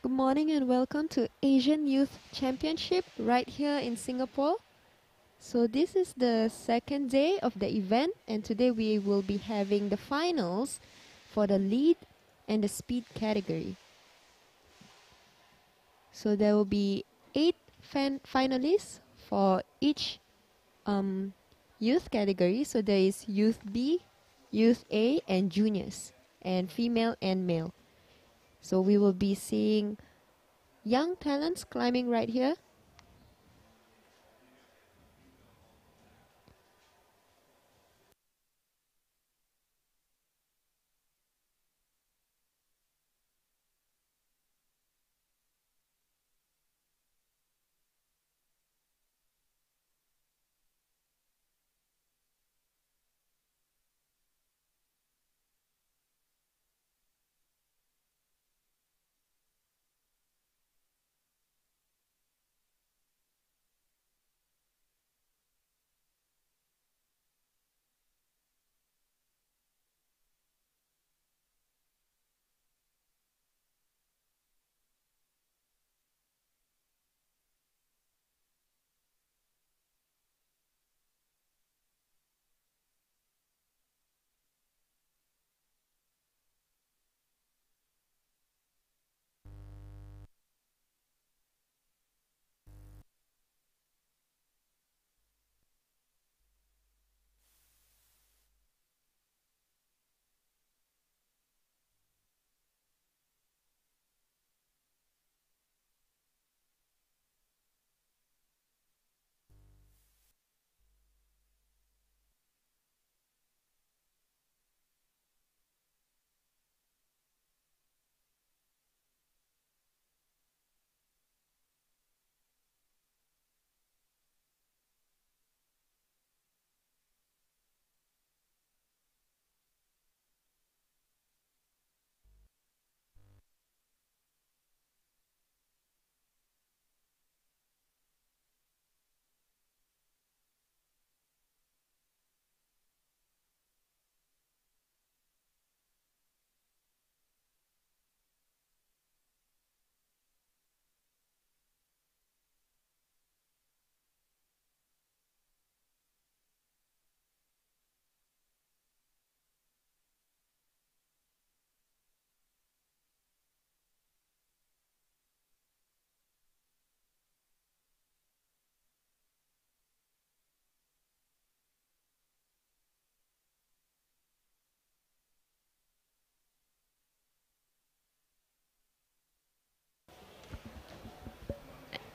Good morning and welcome to Asian Youth Championship right here in Singapore. So this is the second day of the event and today we will be having the finals for the lead and the speed category. So there will be 8 finalists for each youth category. So there is Youth B, Youth A and Juniors and female and male. So we will be seeing young talents climbing right here.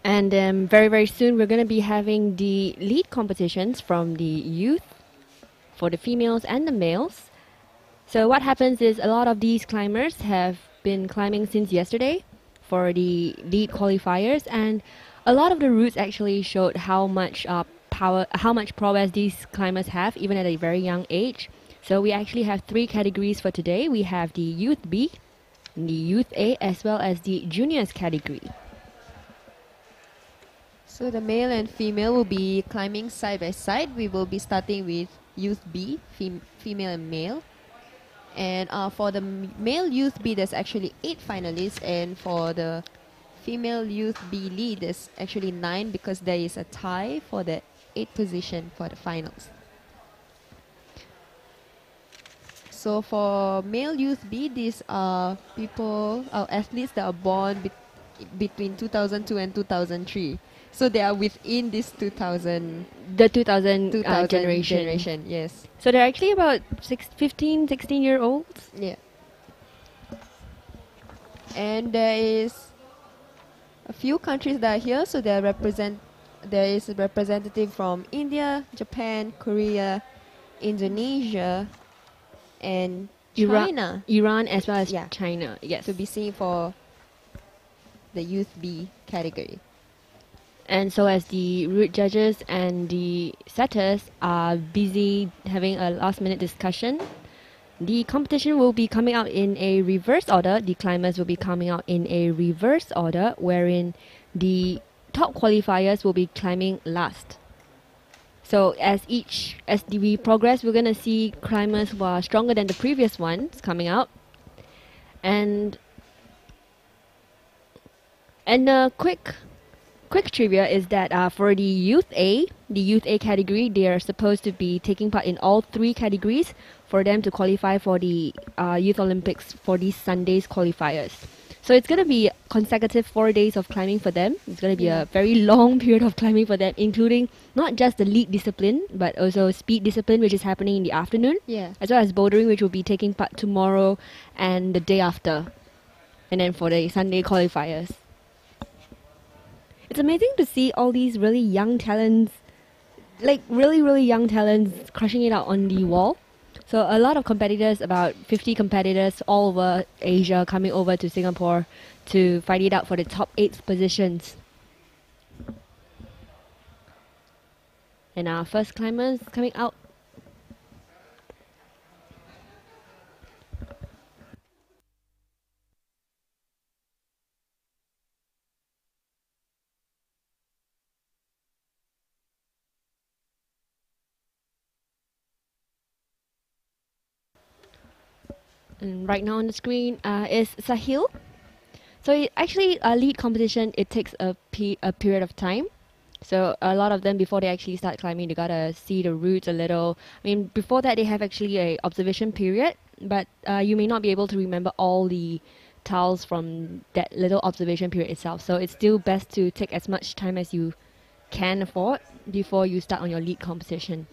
And very soon, we're going to be having the lead competitions from the youth for the females and the males. So what happens is a lot of these climbers have been climbing since yesterday for the lead qualifiers, and a lot of the routes actually showed how much how much prowess these climbers have, even at a very young age. So we actually have 3 categories for today. We have the Youth B, the Youth A, as well as the Juniors category. So the male and female will be climbing side by side. We will be starting with Youth B, female and male. And for the male Youth B, there's actually 8 finalists. And for the female Youth B lead, there's actually 9 because there is a tie for the 8th position for the finals. So for male Youth B, these are people, athletes that are born between 2002 and 2003. So they are within this 2000 The 2000, 2000 generation. Yes. So they're actually about 15, 16-year-olds. Yeah. And there is a few countries that are here. So there is a representative from India, Japan, Korea, Indonesia, and China. Iran as well as Yeah. China, yes. To be seen for the Youth B category. And so as the route judges and the setters are busy having a last-minute discussion, the competition will be coming out in a reverse order. The climbers will be coming out in a reverse order, wherein the top qualifiers will be climbing last. So we progress, we're gonna see climbers who are stronger than the previous ones coming out, and And quick trivia is that for the Youth A category, they are supposed to be taking part in all three categories for them to qualify for the Youth Olympics for these Sundays qualifiers. So it's going to be consecutive 4 days of climbing for them. It's going to be Yeah. a very long period of climbing for them, including not just the lead discipline, but also speed discipline, which is happening in the afternoon, Yeah. as well as bouldering, which will be taking part tomorrow and the day after. And then for the Sunday qualifiers. It's amazing to see all these really young talents, like really young talents, crushing it out on the wall. So a lot of competitors, about 50 competitors all over Asia, coming over to Singapore to fight it out for the top 8 positions. And our first climbers coming out. And right now on the screen is Sahil. So actually, a lead competition, it takes a period of time. So a lot of them, before they actually start climbing, they gotta see the routes a little. I mean, before that, they have actually a observation period, but you may not be able to remember all the tiles from that little observation period itself. So it's still best to take as much time as you can afford before you start on your lead competition.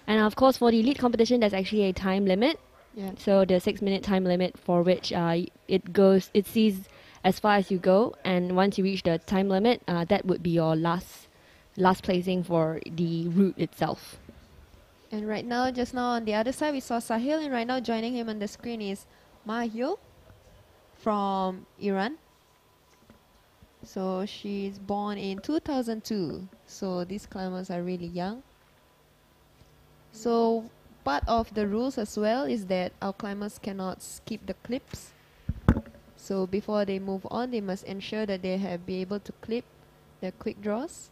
And of course, for the lead competition, there's actually a time limit. Yeah. So the 6-minute time limit for which it sees as far as you go, and once you reach the time limit, that would be your last placing for the route itself. And right now, just now on the other side, we saw Sahil, and right now joining him on the screen is Mahyo from Iran. So she's born in 2002. So these climbers are really young. So part of the rules as well is that our climbers cannot skip the clips. So before they move on, they must ensure that they have be able to clip the quick draws.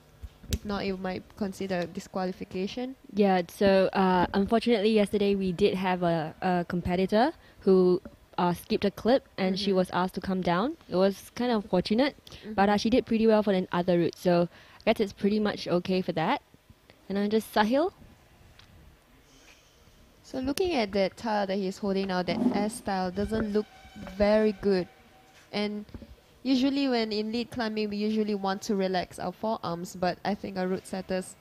If not, it might consider disqualification. Yeah, so unfortunately, yesterday we did have a competitor who skipped a clip, and she was asked to come down. It was kind of fortunate, but she did pretty well for the other route, so I guess it's pretty much okay for that. And then just Sahil. So looking at that tile that he's holding now, that S style doesn't look very good. And usually when in lead climbing, we usually want to relax our forearms, but I think our route setters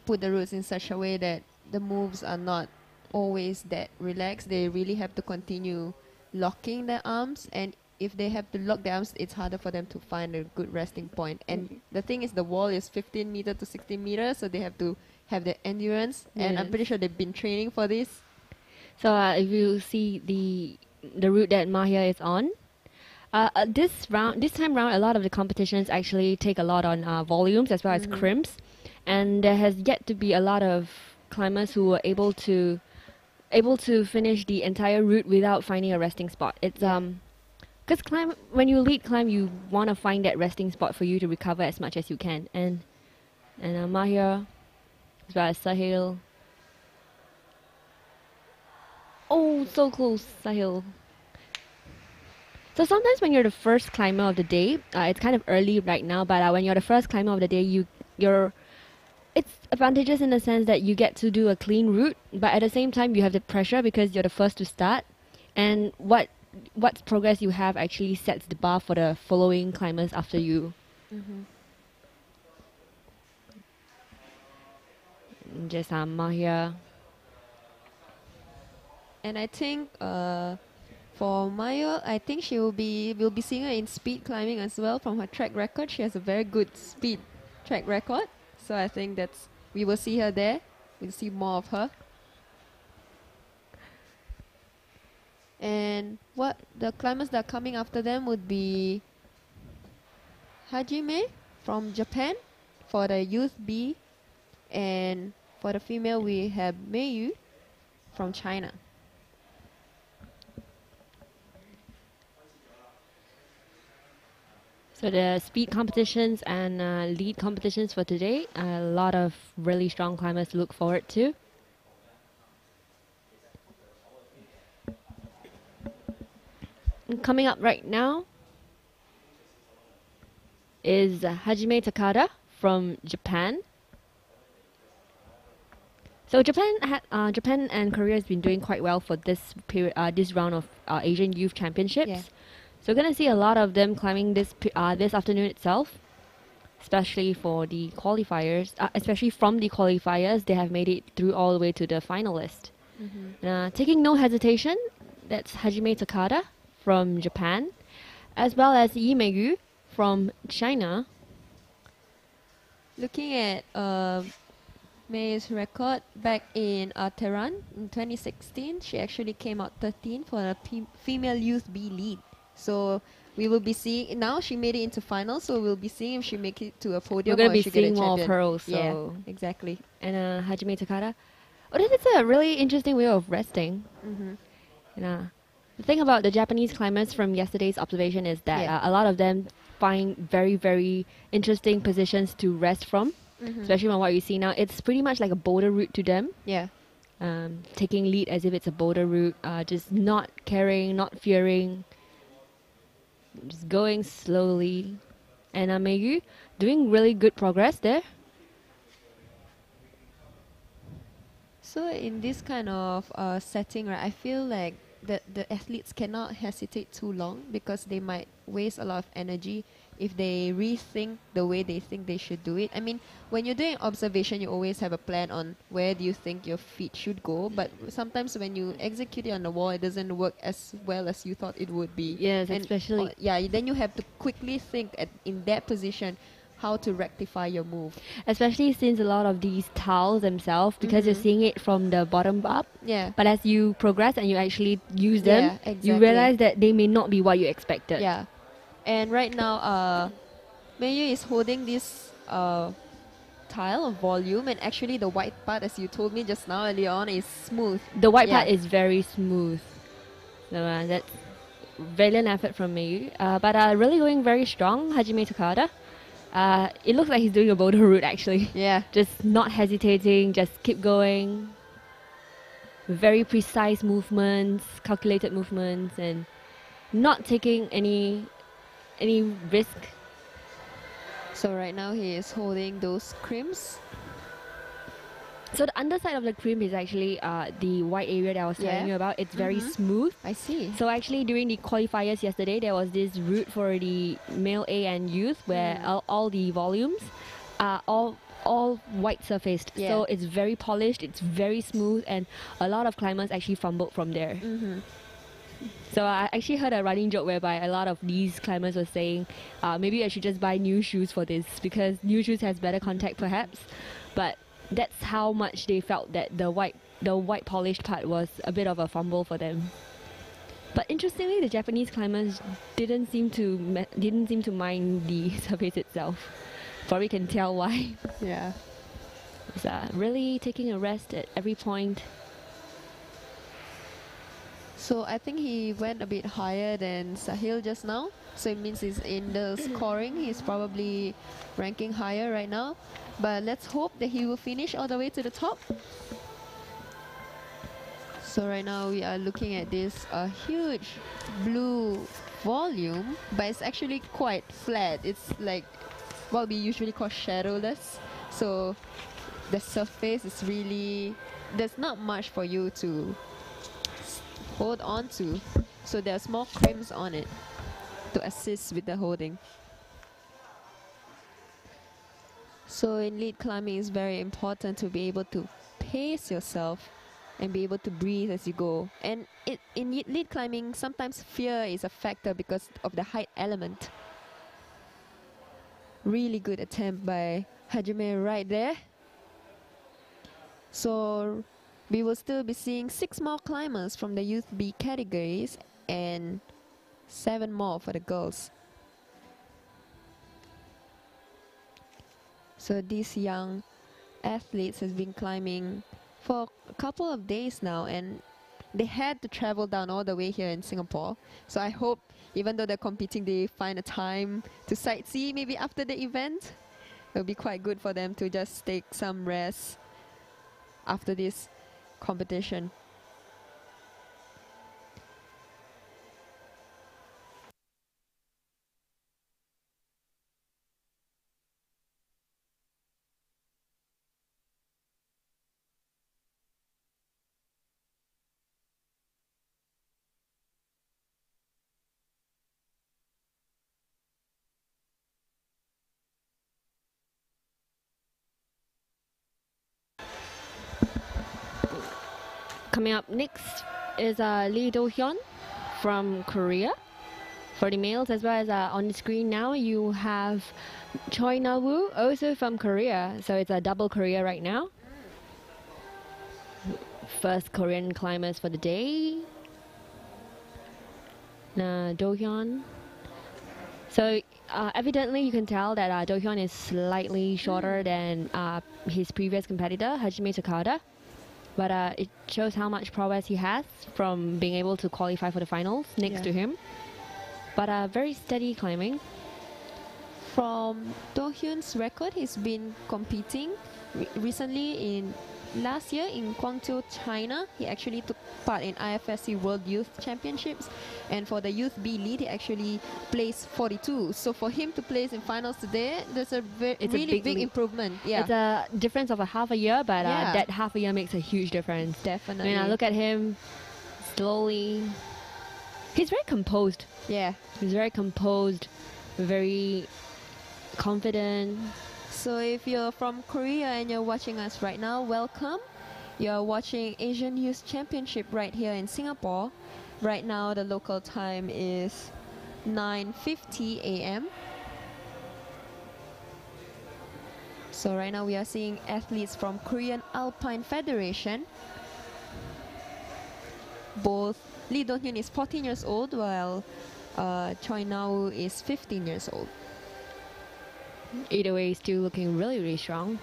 put the routes in such a way that the moves are not always that relaxed. They really have to continue locking their arms, and if they have to lock their arms, it's harder for them to find a good resting point. And the thing is, the wall is 15 meters to 16 meters, so they have to have the endurance, and I'm Yes. pretty sure they've been training for this. So if you see the route that Mahia is on, this time round, a lot of the competitions actually take a lot on volumes as well as crimps, and there has yet to be a lot of climbers who were able to finish the entire route without finding a resting spot. It's because when you lead climb, you want to find that resting spot for you to recover as much as you can, and Mahia as well as Sahil. Oh, so close, Sahil. So sometimes when you're the first climber of the day, it's kind of early right now, but when you're the first climber of the day, it's advantageous in the sense that you get to do a clean route, but at the same time you have the pressure because you're the first to start, and what progress you have actually sets the bar for the following climbers after you. Just Mahia. And I think for Maya, I think we'll be seeing her in speed climbing as well. From her track record, she has a very good speed track record. So I think we will see her there. We'll see more of her. And what the climbers that are coming after them would be Hajime from Japan for the youth B, and for the female we have Meiyu from China. So the speed competitions and lead competitions for today, a lot of really strong climbers to look forward to. And coming up right now, is Hajime Takata from Japan. So Japan and Korea has been doing quite well for this period, this round of Asian Youth Championships. Yeah. So we're gonna see a lot of them climbing this afternoon itself, especially for the qualifiers. Especially from the qualifiers, they have made it through all the way to the finalist. Taking no hesitation, that's Hajime Takata from Japan, as well as Yimeyu from China. Looking at May's record back in Tehran in 2016, she actually came out 13 for a female youth B lead. So we will be seeing now she made it into finals, so we'll be seeing if she make it to a podium. We're gonna or be she get a seeing more of champion. her also. Yeah, exactly. And Hajime Takata. Oh, that is a really interesting way of resting. And, the thing about the Japanese climbers from yesterday's observation is that a lot of them find very, very interesting positions to rest from. Especially from what you see now, it's pretty much like a boulder route to them. Yeah. Taking lead as if it's a boulder route, just not caring, not fearing, just going slowly. And Meiyu doing really good progress there. So in this kind of setting, right, I feel like the athletes cannot hesitate too long because they might waste a lot of energy if they rethink the way they think they should do it. I mean, when you're doing observation, you always have a plan on where do you think your feet should go, but sometimes when you execute it on the wall, it doesn't work as well as you thought it would be. Yes, And, especially then you have to quickly think in that position how to rectify your move. especially since a lot of these tiles themselves, because you're seeing it from the bottom up. Yeah. But as you progress and you actually use them, Yeah, exactly. you realize that they may not be what you expected. Yeah. And right now, Meiyu is holding this tile of volume, and actually the white part, as you told me just now earlier on, is smooth. The white part is very smooth. So that's valiant effort from Meiyu. But really going very strong, Hajime Takata. It looks like he's doing a boulder route actually. Yeah. Just not hesitating, just keep going. Very precise movements, calculated movements, and not taking any risk. So right now he is holding those crimps. So the underside of the crimp is actually the white area that I was telling you about. It's very smooth. I see. So actually during the qualifiers yesterday, there was this route for the male A and youth where all the volumes are all white surfaced. Yeah. So it's very polished, it's very smooth, and a lot of climbers actually fumbled from there. So I actually heard a running joke whereby a lot of these climbers were saying, maybe I should just buy new shoes for this because new shoes has better contact perhaps. But that's how much they felt that the white polished part was a bit of a fumble for them. But interestingly, the Japanese climbers didn't seem to mind the surface itself. Probably can tell why. Yeah. It's really taking a rest at every point. So I think he went a bit higher than Sahil just now. So it means he's in the scoring. He's probably ranking higher right now. But let's hope that he will finish all the way to the top. So right now we are looking at this huge blue volume, but it's actually quite flat. It's like what we usually call shadowless. So the surface is really, there's not much for you to hold on to. So there are small crimps on it to assist with the holding. So in lead climbing, it's very important to be able to pace yourself and be able to breathe as you go. And in lead climbing, sometimes fear is a factor because of the height element. Really good attempt by Hajime right there. So we will still be seeing 6 more climbers from the Youth B categories and 7 more for the girls. So these young athletes has been climbing for a couple of days now, and they had to travel down all the way here in Singapore. So I hope, even though they're competing, they find a time to sightsee maybe after the event. It'll be quite good for them to just take some rest after this competition. Coming up next is Lee Do-hyun from Korea. For the males, as well as on the screen now, you have Choi Na-woo, also from Korea. So it's a double Korea right now. First Korean climbers for the day. Do-hyun. So evidently you can tell that Do-hyun is slightly shorter than his previous competitor, Hajime Takata. But it shows how much progress he has from being able to qualify for the finals next to him. But very steady climbing. From Do-hyun's record, he's been competing recently in last year in Guangzhou, China. He actually took part in IFSC World Youth Championships, and for the Youth B lead, he actually placed 42. So for him to place in finals today, there's a really big improvement. Yeah, it's a difference of a half a year, but that half a year makes a huge difference. Definitely. When I look at him, slowly, he's very composed. Yeah, he's very composed, very confident. So if you're from Korea and you're watching us right now, welcome. You're watching Asian Youth Championship right here in Singapore. Right now the local time is 9:50 a.m. So right now we are seeing athletes from Korean Alpine Federation. Both Lee Do-hyun is 14 years old while Choi Na-woo is 15 years old. Either way, still looking really, really strong.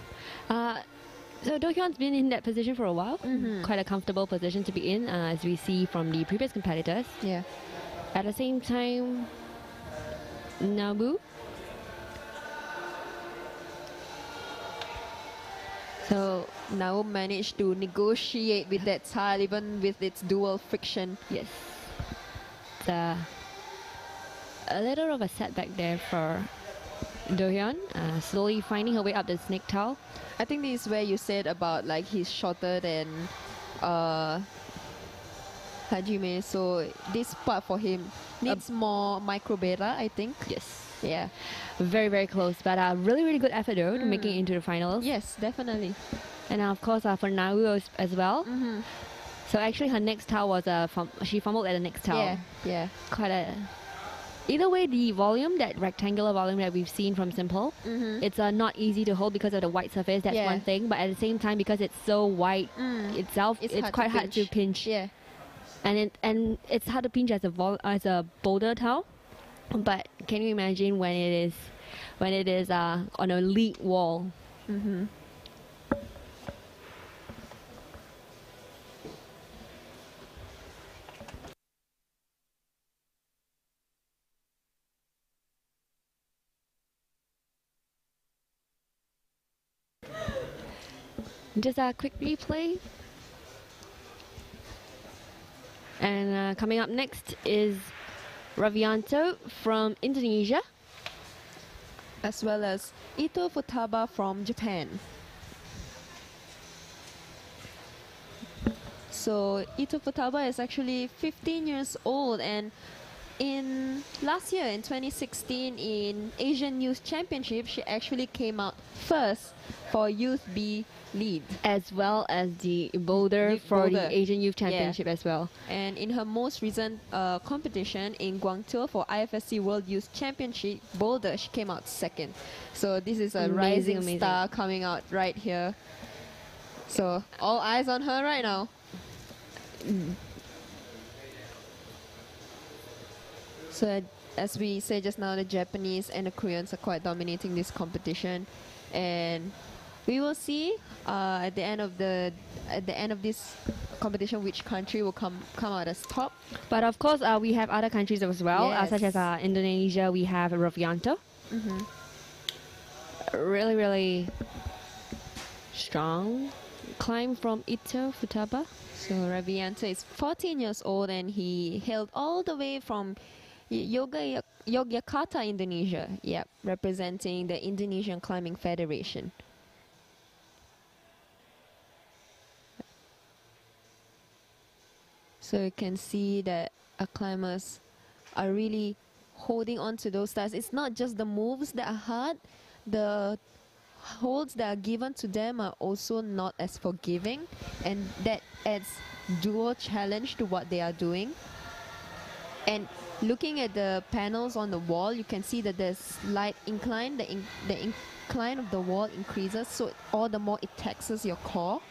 So Do-hyun's been in that position for a while. Quite a comfortable position to be in, as we see from the previous competitors. Yeah. At the same time, Na-woo. So Na-woo managed to negotiate with that tile, even with its dual friction. Yes. It's a little of a setback there for Do-hyun, slowly finding her way up the snake tile. I think this is where you said about like he's shorter than Hajime, so this part for him needs more micro beta, I think. Yes. Yeah. Very, very close, but really, really good effort though to making it into the finals. Yes, definitely. And of course for Na-woo as well. So actually her next tile was she fumbled at the next tile. Yeah, yeah. Quite a... Either way, the volume, that rectangular volume that we've seen from Simple, it's not easy to hold because of the white surface. That's one thing. But at the same time, because it's so white itself, it's quite hard to pinch. Yeah. And it's hard to pinch as a boulder tile. But can you imagine when it is on a lead wall? Just a quick replay. And coming up next is Ravianto from Indonesia, as well as Ito Futaba from Japan. So Ito Futaba is actually 15 years old, and in last year in 2016 in Asian Youth Championship, she actually came out first for Youth B lead, as well as the boulder the Asian Youth Championship as well. And in her most recent competition in Guangzhou for IFSC World Youth Championship boulder, she came out second. So this is a rising star coming out right here. So all eyes on her right now. So as we said just now, the Japanese and the Koreans are quite dominating this competition, and we will see at the end of this competition which country will come out as top. But of course, we have other countries as well, such as Indonesia. We have Ravianto. Really, really strong climb from Ito Futaba. So Ravianto is 14 years old, and he hailed all the way from Yogyakarta, Indonesia. Yep, representing the Indonesian Climbing Federation. So you can see that our climbers are really holding on to those stars. It's not just the moves that are hard, the holds that are given to them are also not as forgiving, and that adds dual challenge to what they are doing. And looking at the panels on the wall, you can see that there's slight incline. The incline of the wall increases, so all the more it taxes your core.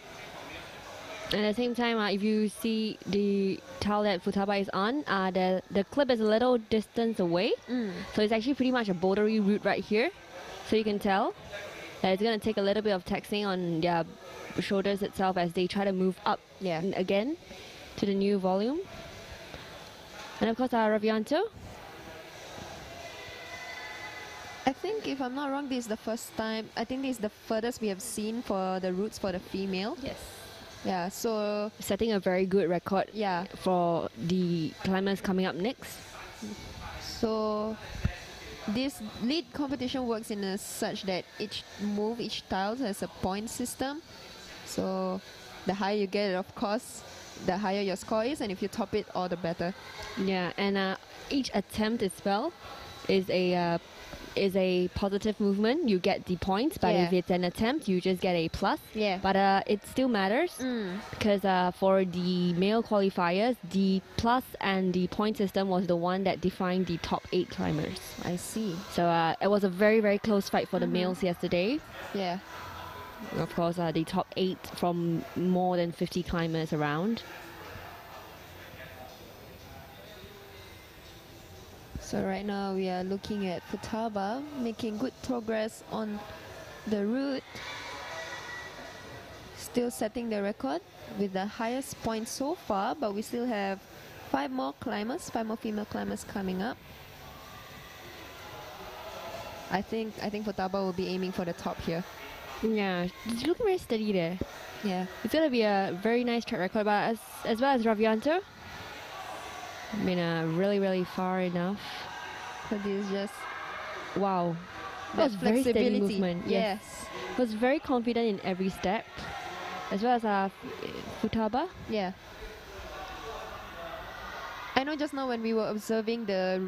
And at the same time, if you see the tile that Futaba is on, the clip is a little distance away. So it's actually pretty much a bouldery route right here. So you can tell that it's going to take a little bit of taxing on their shoulders itself as they try to move up again to the new volume. And of course, Ravianto. I think, if I'm not wrong, this is the first time. I think this is the furthest we have seen for the roots for the female. Yes. Yeah, so Setting a very good record for the climbers coming up next. So this lead competition works in such that each tile has a point system. So the higher you get it, of course, the higher your score is, and if you top it, all the better. Yeah, and each attempt as well is a positive movement. You get the points, but if it's an attempt, you just get a plus. Yeah. But it still matters because for the male qualifiers, the plus and the point system was the one that defined the top 8 climbers. I see. So it was a very, very close fight for the males yesterday. Yeah. Of course, the top 8 from more than 50 climbers around. So right now we are looking at Futaba making good progress on the route. Still setting the record with the highest point so far, but we still have 5 more female climbers coming up. I think Futaba will be aiming for the top here. Yeah, it's looking very steady there. Yeah. It's going to be a very nice track record, but as well as Ravianto, I mean, really, really far enough. But this is just... Wow. That was very steady movement. Yes. Was very confident in every step. As well as Futaba. Yeah. I know just now when we were observing the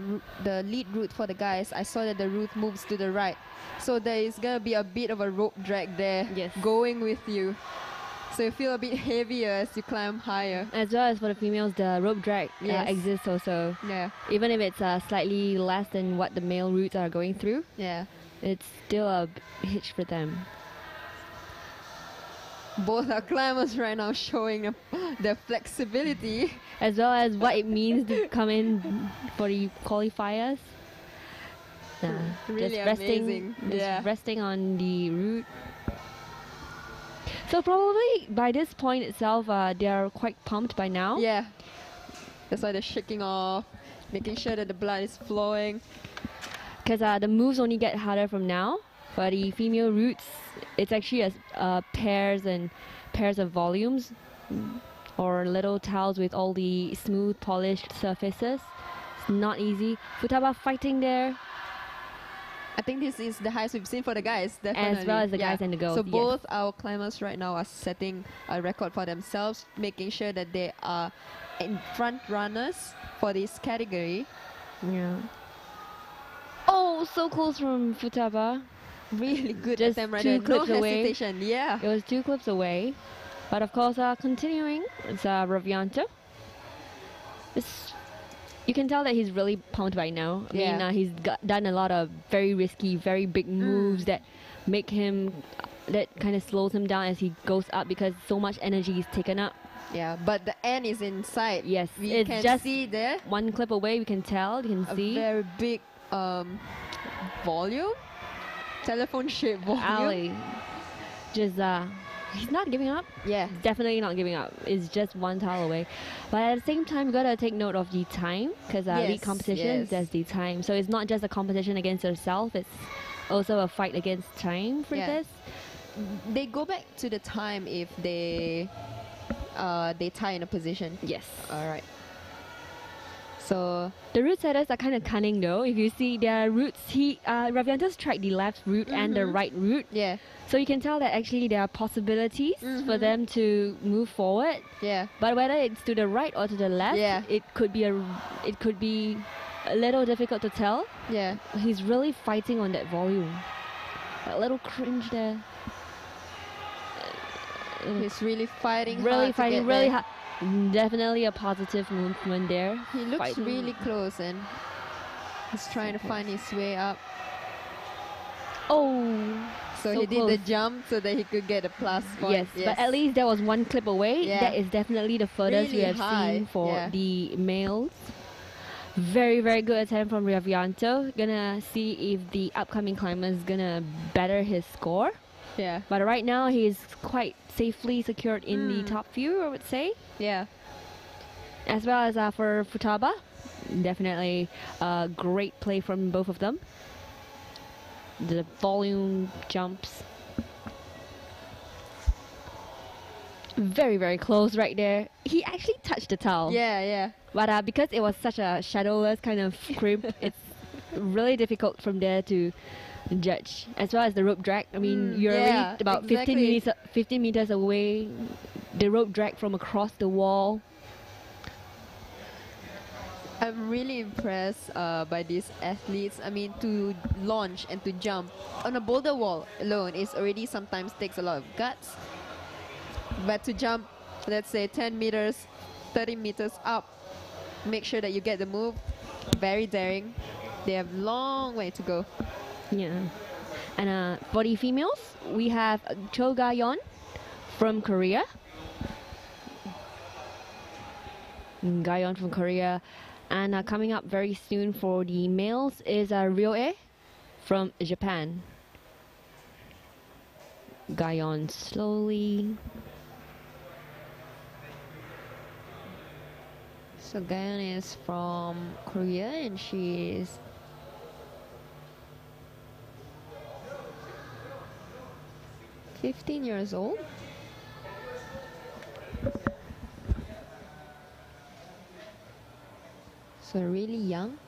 lead route for the guys, I saw that the route moves to the right. So there is going to be a bit of a rope drag there going with you. So you feel a bit heavier as you climb higher. As well as for the females, the rope drag exists also. Yeah. Even if it's slightly less than what the male routes are going through, it's still a hitch for them. Both our climbers right now showing their flexibility. As well as what it means to come in for the qualifiers. Really just amazing. Resting on the route. So probably by this point itself, they are quite pumped by now. Yeah. That's why they're shaking off, making sure that the blood is flowing. Because the moves only get harder from now. For the female routes, it's actually pairs of volumes or little tiles with all the smooth, polished surfaces. It's not easy. Futaba fighting there. I think this is the highest we've seen for the guys, definitely. As well as the guys and the girls. So both our climbers right now are setting a record for themselves, making sure that they are in front runners for this category. Yeah. Oh, so close from Futaba. Really good Just attempt right 2 there. clips No away. hesitation. Yeah. It was 2 clips away. But of course, continuing, it's Ravianto. You can tell that he's really pumped right now. I mean, he's done a lot of very risky, very big moves that make him, that kind of slows him down as he goes up because so much energy is taken up. Yeah, but the end is in sight. Yes, we can just see there. 1 clip away, we can tell, you can see. A very big volume, telephone-shaped volume. Ali, just he's not giving up. Yeah, definitely not giving up. It's just 1 tile away, but at the same time, you gotta take note of the time because league competitions, there's the time. So it's not just a competition against yourself; it's also a fight against time for this. They go back to the time if they tie in a position. Yes. All right. So the route setters are kind of cunning though. If you see their routes, Ravianto's tried the left route and the right route. Yeah. So you can tell that actually there are possibilities for them to move forward. Yeah. But whether it's to the right or to the left, it could be a little difficult to tell. Yeah. He's really fighting on that volume. A little cringe there. He's really fighting Really hard fighting to get really there. hard. Definitely a positive movement there. He looks Fighting. really close and he's trying to find his way up. Oh, So he did the jump so that he could get a plus point. Yes, but at least there was one clip away. Yeah. That is definitely the furthest we Really have high. seen for Yeah. the males. Very, very good attempt from Riavianto. Gonna see if the upcoming climber is gonna better his score. Yeah. But right now he's quite safely secured in the top few, I would say. Yeah. As well as for Futaba, definitely a great play from both of them. The volume jumps. Very, very close right there. He actually touched the towel. Yeah, yeah. But because it was such a shadowless kind of crimp, it's really difficult from there to judge. As well as the rope drag. I mean, you're yeah, already about exactly. 15 meters away. The rope drag from across the wall. I'm really impressed by these athletes. I mean, to launch and to jump on a boulder wall alone is already sometimes takes a lot of guts. But to jump, let's say 10 meters, 30 meters up, make sure that you get the move. Very daring. They have long way to go. Yeah. And for the females, we have Cho Ga-yeon from Korea. Ga-yeon from Korea. And coming up very soon for the males is Ryoe from Japan. Ga-yeon slowly. So Ga-yeon is from Korea and she is (15 years old. So really young.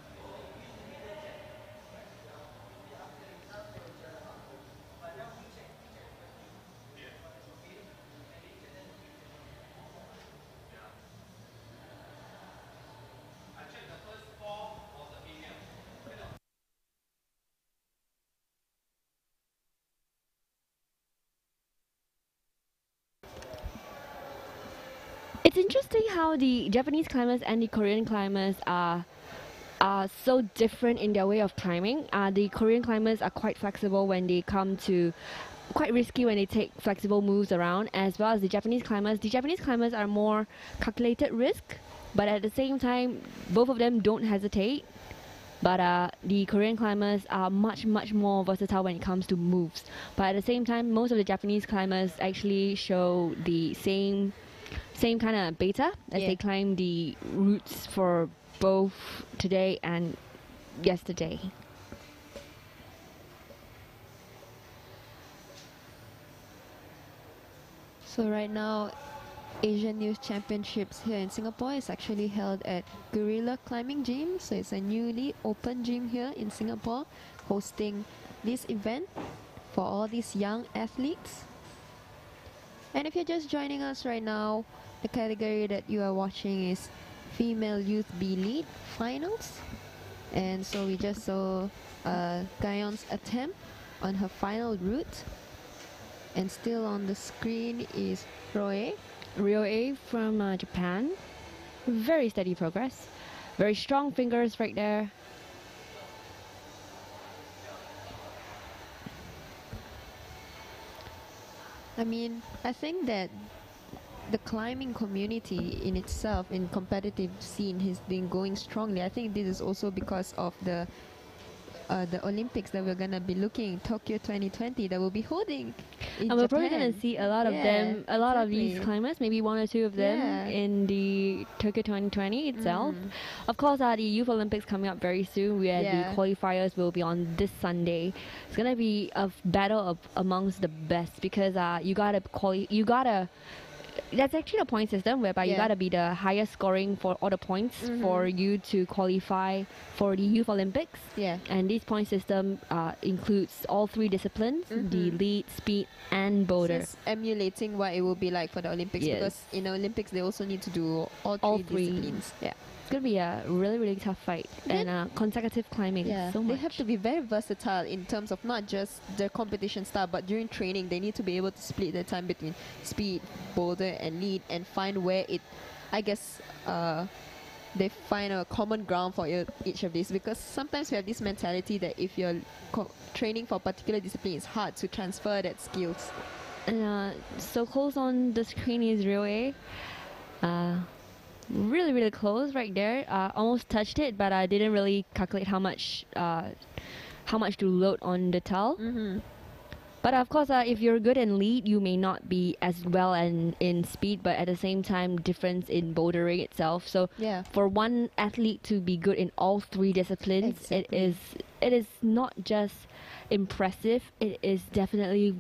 It's interesting how the Japanese climbers and the Korean climbers are so different in their way of climbing. The Korean climbers are quite flexible when they come to quite risky when they take flexible moves around, as well as the Japanese climbers. The Japanese climbers are more calculated risk, but at the same time, both of them don't hesitate. But the Korean climbers are much, much more versatile when it comes to moves. But at the same time, most of the Japanese climbers actually show the same kind of beta as Yeah. they climb the routes for both today and yesterday. So right now, Asian Youth Championships here in Singapore is actually held at Gorilla Climbing Gym. So it's a newly open gym here in Singapore hosting this event for all these young athletes. And if you're just joining us right now, the category that you are watching is Female Youth B Lead Finals. And so we just saw Ga-yeon's attempt on her final route. And still on the screen is Ryoe from Japan. Very steady progress. Very strong fingers right there. I mean, I think that the climbing community in itself, in competitive scene, has been going strongly. I think this is also because of the Olympics that we're gonna be looking, Tokyo 2020, that will be holding in And we're probably Japan. gonna see a lot of Yeah, them, a lot of these exactly. climbers, maybe one or two of them Yeah. in the Tokyo 2020 itself. Of course, the Youth Olympics coming up very soon. Where Yeah. the qualifiers will be on this Sunday. It's gonna be a battle amongst the best because you gotta that's actually a point system whereby you Yeah. gotta be the highest scoring for all the points for you to qualify for the Youth Olympics. Yeah. And this point system includes all three disciplines: the lead, speed, and boulder. It's emulating what it will be like for the Olympics, Yes. because in the Olympics they also need to do all All three three. disciplines. Yeah, it's gonna be a really really tough fight, and consecutive climbing. Yeah, so they much. have to be very versatile in terms of not just the competition style, but during training they need to be able to split their time between speed, boulder, and lead, and find where it, I guess, they find a common ground for each of these. Because sometimes we have this mentality that if you're training for a particular discipline, it's hard to transfer that skills. And so close on the screen is Ryoe. Really really close right there. Almost touched it, but I didn't really calculate how much to load on the towel. But of course, if you're good in lead, you may not be as well in speed, but at the same time, difference in bouldering itself. So Yeah. for one athlete to be good in all three disciplines, Exactly. it is not just impressive. It is definitely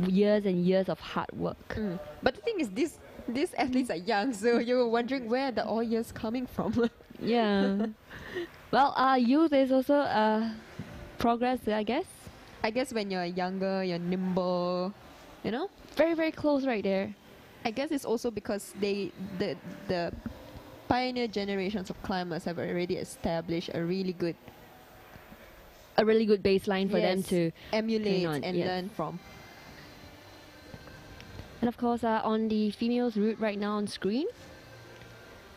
years and years of hard work. But the thing is, these athletes are young, so you're wondering where the all years coming from. Yeah. Well, youth is also progress, I guess. I guess when you're younger, you're nimble, you know. Very very close right there. I guess it's also because the pioneer generations of climbers have already established a really good baseline for them yes, to emulate train on, and yes. learn from. And of course, on the females route right now on screen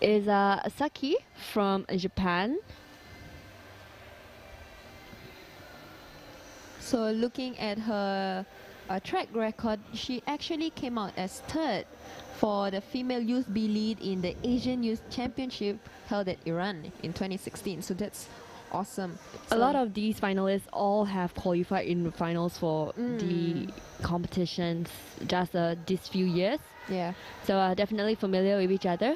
is Saki from Japan. So looking at her track record, she actually came out as third for the female youth B lead in the Asian Youth Championship held at Iran in 2016. So that's awesome. A lot of these finalists all have qualified in the finals for the competitions just these few years. Yeah. So definitely familiar with each other.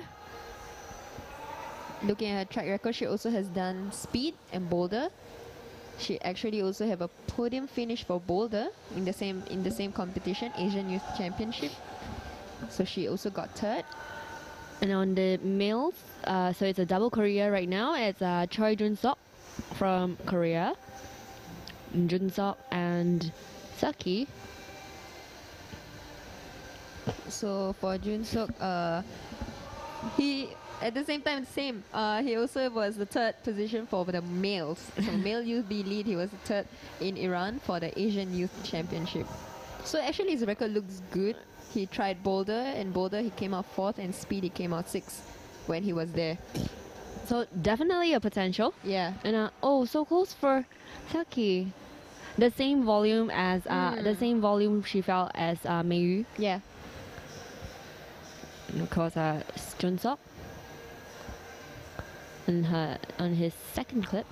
Looking at her track record, she also has done speed and boulder. She actually also have a podium finish for boulder in the same competition, Asian Youth Championship. So she also got third. And on the males, so it's a double Korea right now. It's Choi Jun-sok from Korea, Jun-sok and Saki. So for Jun-sok, he at the same time he also was the third position for the males. So male youth B lead, he was the third in Iran for the Asian Youth Championship. So actually his record looks good. He tried boulder, and boulder he came out fourth, and speed he came out sixth when he was there. So definitely a potential. Yeah. And so close for Saki. The same volume as she felt as Meiyu. Yeah. And of course Jun-sok on his second clip.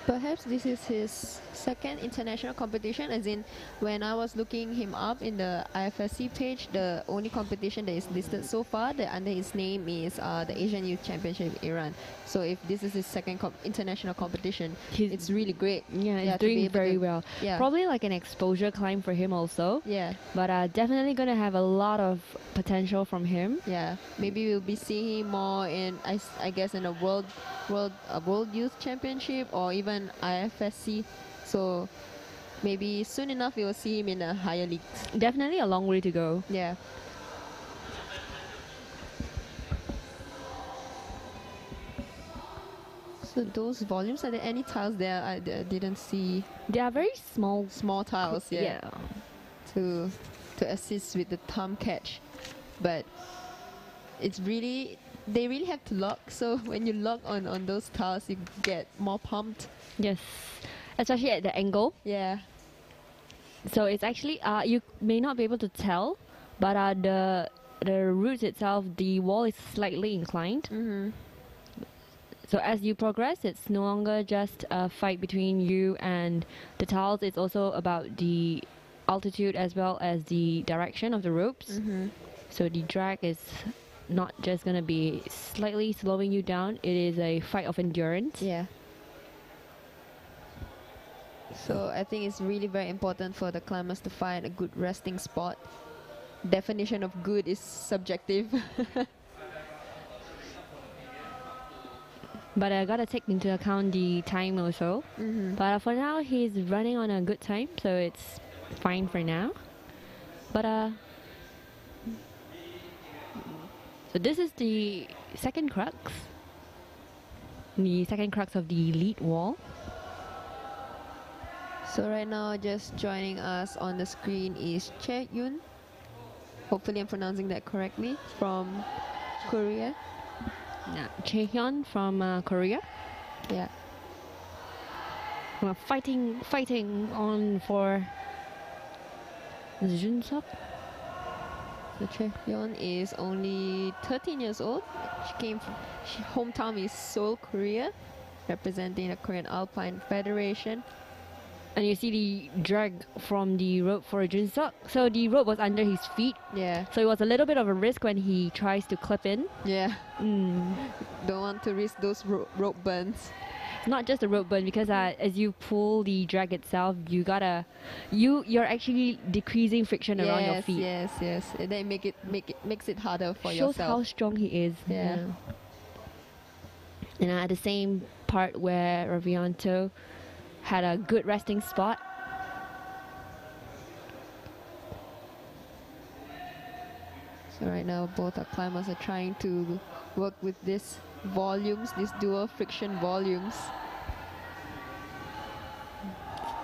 Perhaps this is his second international competition, as in when I was looking him up in the IFSC page, the only competition that is listed so far that under his name is the Asian Youth Championship Iran. So if this is his second international competition, it's really great. Yeah, he's to be doing able very to- well. Yeah. Probably like an exposure climb for him also. Yeah. But definitely gonna have a lot of potential from him. Yeah, maybe we'll be seeing him more in, I guess, in a world youth championship or even IFSC. So maybe soon enough we will see him in a higher league. Definitely a long way to go. Yeah. So those volumes, are there any tiles there? I didn't see. They are very small. Small tiles, yeah, to assist with the thumb catch, but it's really, they really have to lock. So when you lock on those tiles, you get more pumped. Yes, especially at the angle. Yeah. So it's actually you may not be able to tell, but the route itself, the wall is slightly inclined. So as you progress, it's no longer just a fight between you and the tiles. It's also about the altitude as well as the direction of the ropes. So the drag is not just going to be slightly slowing you down. It is a fight of endurance. Yeah. So I think it's really very important for the climbers to find a good resting spot. Definition of good is subjective. But I gotta take into account the time also. But for now, he's running on a good time, so it's fine for now. But so this is the second crux. The second crux of the lead wall. So right now, just joining us on the screen is So-Hyun. Hopefully I'm pronouncing that correctly, from Korea. So-Hyun from Korea. Yeah. Fighting on for Junseok. So So-Hyun is only 13 years old. Hometown is Seoul, Korea, representing the Korean Alpine Federation. And you see the drag from the rope for Junseok. So the rope was under his feet. Yeah. So it was a little bit of a risk when he tries to clip in. Yeah. Don't want to risk those rope burns. Not just a rope burn, because as you pull the drag itself, you're actually decreasing friction around your feet. Yes. And then makes it harder for Shows yourself. how strong he is. Yeah. And at the same part where Ravianto had a good resting spot. So right now, both our climbers are trying to work with these dual friction volumes.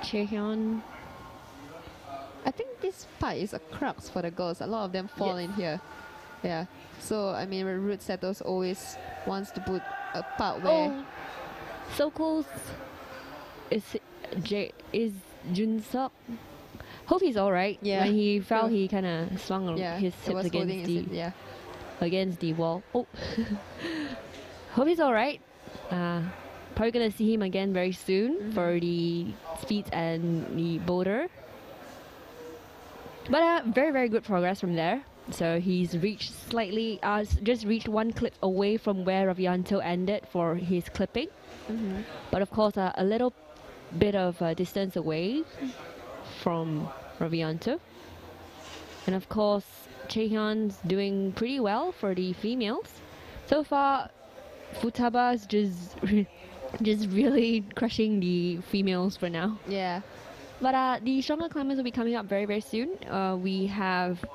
So-Hyun. I think this part is a crux for the girls. A lot of them fall in here. Yeah. So I mean, root setters always wants to put a part where. So close. Is Junseok. Hope he's all right. Yeah. When he fell, he kind of swung his it hips was against the wall. Oh. Hope he's all right. Probably gonna see him again very soon for the speeds and the boulder. But very, very good progress from there. So he's reached just reached one clip away from where Ravianto ended for his clipping. But of course, a little bit of distance away from Ravianto. And of course, So-Hyun's doing pretty well for the females. So far, Futaba's just really crushing the females for now. Yeah. But the stronger climbers will be coming up very, very soon. We have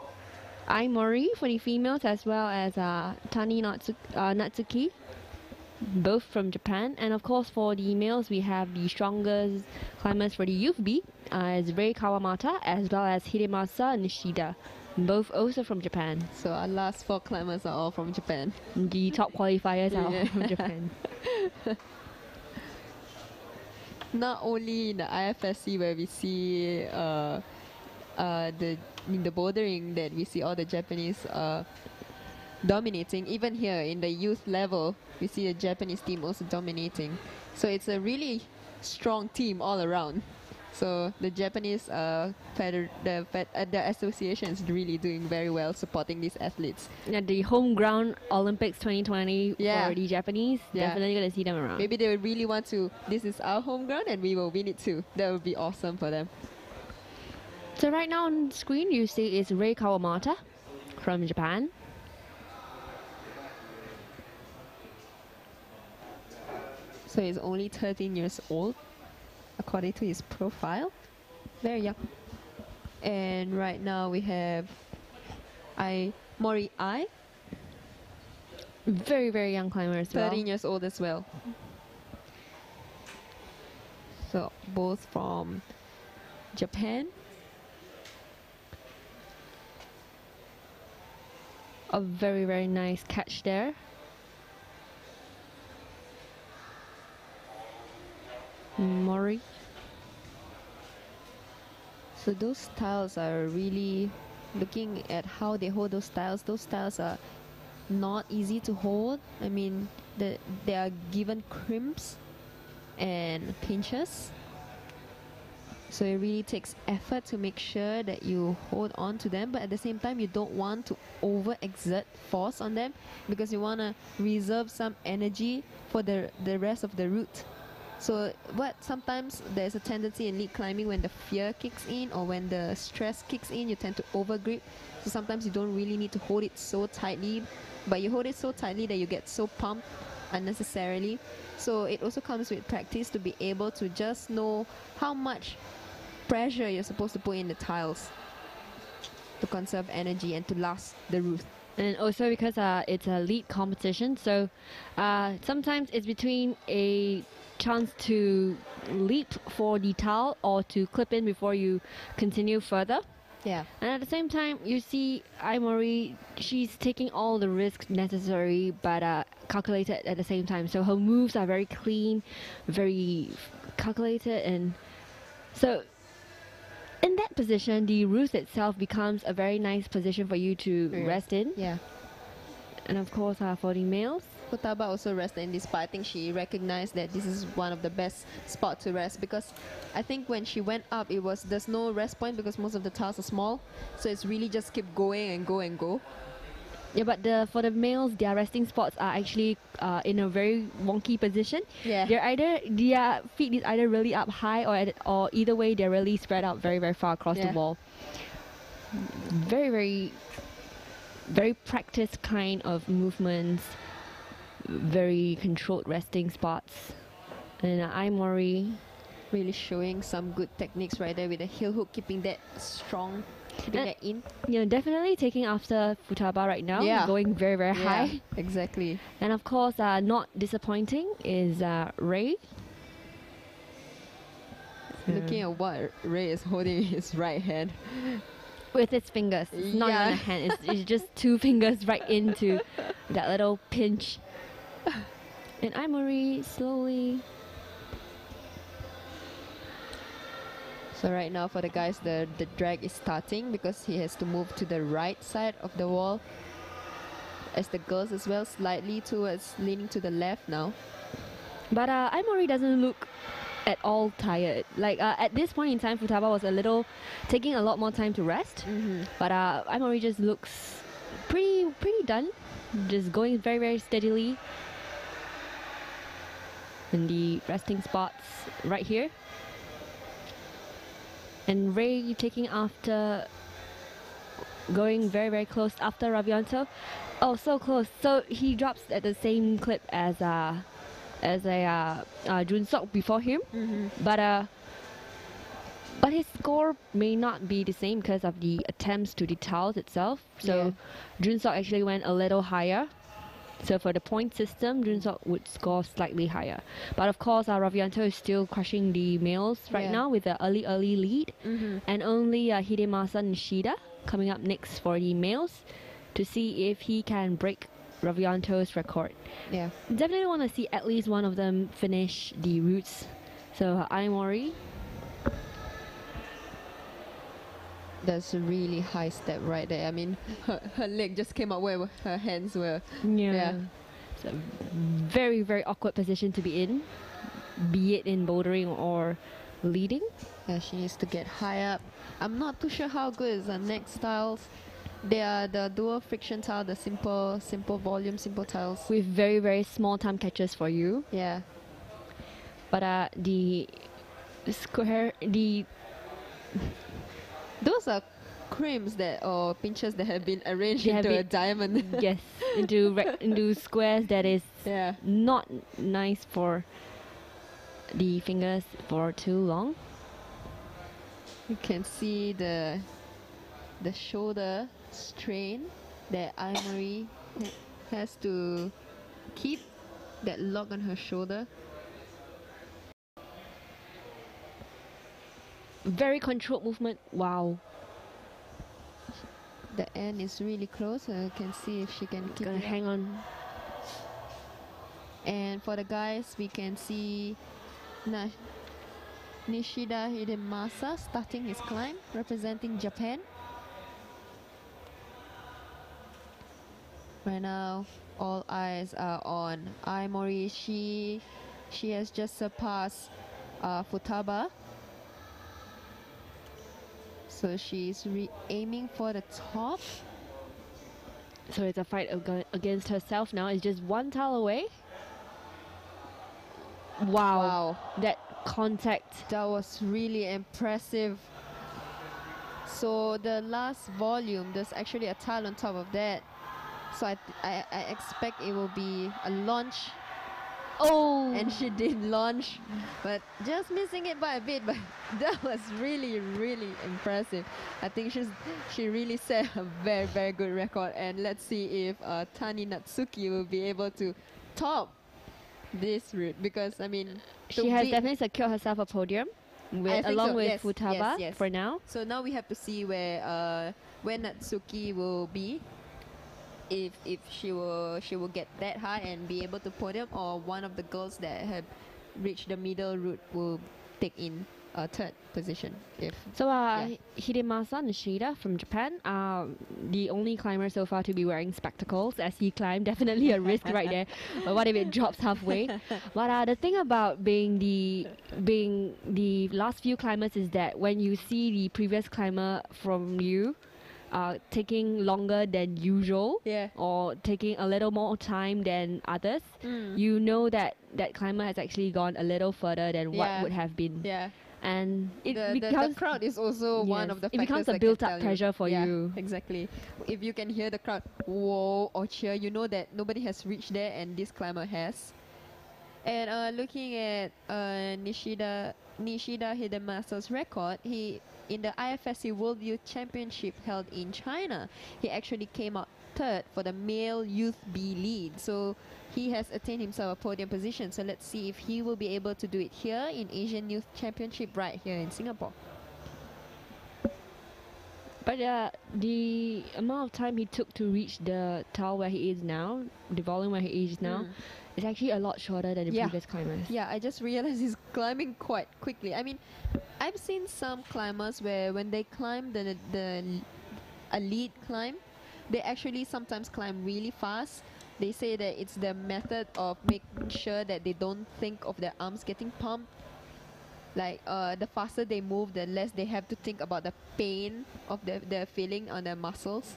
Ai Mori for the females, as well as Tani Natsuki, both from Japan. And of course, for the males, we have the strongest climbers for the youth B, as Rei Kawamata, as well as Hidemasa Nishida, both also from Japan. So our last 4 climbers are all from Japan. The top qualifiers are all from Japan. Not only in the IFSC where we see in the bouldering that we see all the Japanese dominating, even here in the youth level we see the Japanese team also dominating. So it's a really strong team all around. So the Japanese the association is really doing very well supporting these athletes. At the home ground Olympics 2020 for the Japanese, definitely gonna see them around. Maybe they would really want to, this is our home ground and we will win it too. That would be awesome for them. So right now on screen you see is Rei Kawamata from Japan. So he's only 13 years old according to his profile. Very young. And right now we have Mori Ai. Very, very young climber as well. 13 years old as well. So both from Japan. A very, very nice catch there. Mori. So those styles are really, looking at how they hold those styles are not easy to hold. I mean, they are given crimps and pinches. So it really takes effort to make sure that you hold on to them, but at the same time you don't want to over-exert force on them because you want to reserve some energy for the rest of the route. So what sometimes there's a tendency in lead climbing when the fear kicks in or when the stress kicks in, you tend to overgrip. So sometimes you don't really need to hold it so tightly, but you hold it so tightly that you get so pumped unnecessarily. So it also comes with practice to be able to just know how much pressure you're supposed to put in the tiles to conserve energy and to last the route. And also because it's a lead competition, so sometimes it's between a chance to leap for the tile or to clip in before you continue further. Yeah. And at the same time, you see Aimori, she's taking all the risks necessary but calculated at the same time. So her moves are very clean, very calculated, and so in that position, the roost itself becomes a very nice position for you to rest in. Yeah. And of course, for the males, Futaba also rested in this spot. I think she recognized that this is one of the best spots to rest because I think when she went up, there's no rest point because most of the tiles are small. So it's really just keep going and go and go. yeah, but for the males, their resting spots are actually in a very wonky position. Yeah. Their feet is either really up high or either way they're really spread out very very far across the wall. Very very very practiced kind of movements, very controlled resting spots, and Aimori really showing some good techniques right there with the heel hook, keeping that strong, keeping that in. You know, definitely taking after Futaba right now, going very very high. Exactly. And of course, not disappointing is Ray. Looking at what Ray is holding in his right hand. With its fingers. It's not even a hand. It's just two fingers right into that little pinch. And Aimori slowly. So right now for the guys, the drag is starting because he has to move to the right side of the wall. As the girls as well, slightly towards leaning to the left now. But Aimori doesn't look at all tired. Like at this point in time, Futaba was taking a lot more time to rest. But Aimori just looks pretty done. Just going very very steadily in the resting spots right here. And Ray taking after, going very very close after Ravianto. Oh, so close. So he drops at the same clip as Junsok before him. But his score may not be the same because of the attempts to the tiles itself. So Junsok actually went a little higher. So for the point system, Junsok would score slightly higher. But of course, Ravianto is still crushing the males right now with the early lead. And only Hidemasa Nishida coming up next for the males to see if he can break Ravianto's record. Yeah. Definitely want to see at least one of them finish the routes. So Aimori. That's a really high step right there. I mean, her leg just came up where her hands were. Yeah. It's a very, very awkward position to be in, be it in bouldering or leading. Yeah, she needs to get high up. I'm not too sure how good is the next styles. They are the dual friction tile, the simple volume, simple tiles. With very, very small time catches for you. Yeah. But the square, those are crimps or pinches that have been arranged into a diamond. Yes, into squares that is not nice for the fingers for too long. You can see the shoulder strain that Aimori has to keep, that lock on her shoulder. Very controlled movement. Wow. The end is really close. I can see if she can keep it hang on. And for the guys, we can see Nishida Hidemasa starting his climb, representing Japan. Right now, all eyes are on Aimori. She has just surpassed Futaba. So she's aiming for the top. So it's a fight against herself now. It's just one tile away. Wow. That contact. That was really impressive. So the last volume, there's actually a tile on top of that. So I expect it will be a launch. Oh. And she did launch, but just missing it by a bit. But that was really, really impressive. I think she really set a very, very good record. And let's see if Tani Natsuki will be able to top this route, because I mean, she has definitely secured herself a podium along with yes, Futaba yes. for now. So now we have to see where Natsuki will be. If she will get that high and be able to podium, or one of the girls that have reached the middle route will take in a third position. Hidemasa Nishida from Japan, the only climber so far to be wearing spectacles as he climbed. Definitely a risk right there. But what if it drops halfway? But the thing about being the last few climbers is that when you see the previous climber from you taking longer than usual, or taking a little more time than others, you know that climber has actually gone a little further than what would have been. And the crowd is also one of the factors. It becomes a built-up pressure for you. Exactly. If you can hear the crowd whoa or cheer, you know that nobody has reached there and this climber has. And looking at Nishida Hidemasa's record, he in the IFSC World Youth Championship held in China, he actually came out third for the male youth B lead. So he has attained himself a podium position. So let's see if he will be able to do it here in Asian Youth Championship right here in Singapore. But the amount of time he took to reach the tile where he is now, the volume where he is now, is actually a lot shorter than the previous climbers. Yeah, I just realized he's climbing quite quickly. I mean, I've seen some climbers where when they climb a lead climb, they actually sometimes climb really fast. They say that it's the method of making sure that they don't think of their arms getting pumped. Like the faster they move, the less they have to think about the pain of their feeling on their muscles.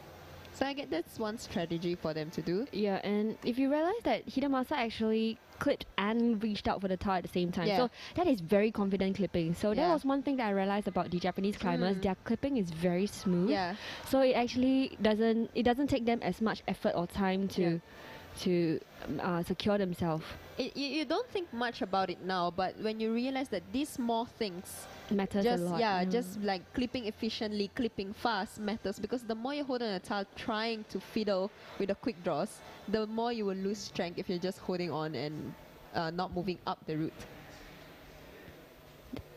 So I get that's one strategy for them to do. Yeah, and if you realize that Hidemasa actually clipped and reached out for the tile at the same time, so that is very confident clipping. So that was one thing that I realized about the Japanese climbers. Their clipping is very smooth. Yeah. So it actually doesn't take them as much effort or time to secure themselves. You don't think much about it now, but when you realize that these small things matters a lot. Yeah, just like clipping efficiently, clipping fast matters, because the more you hold on a tile trying to fiddle with the quick draws, the more you will lose strength if you're just holding on and not moving up the route.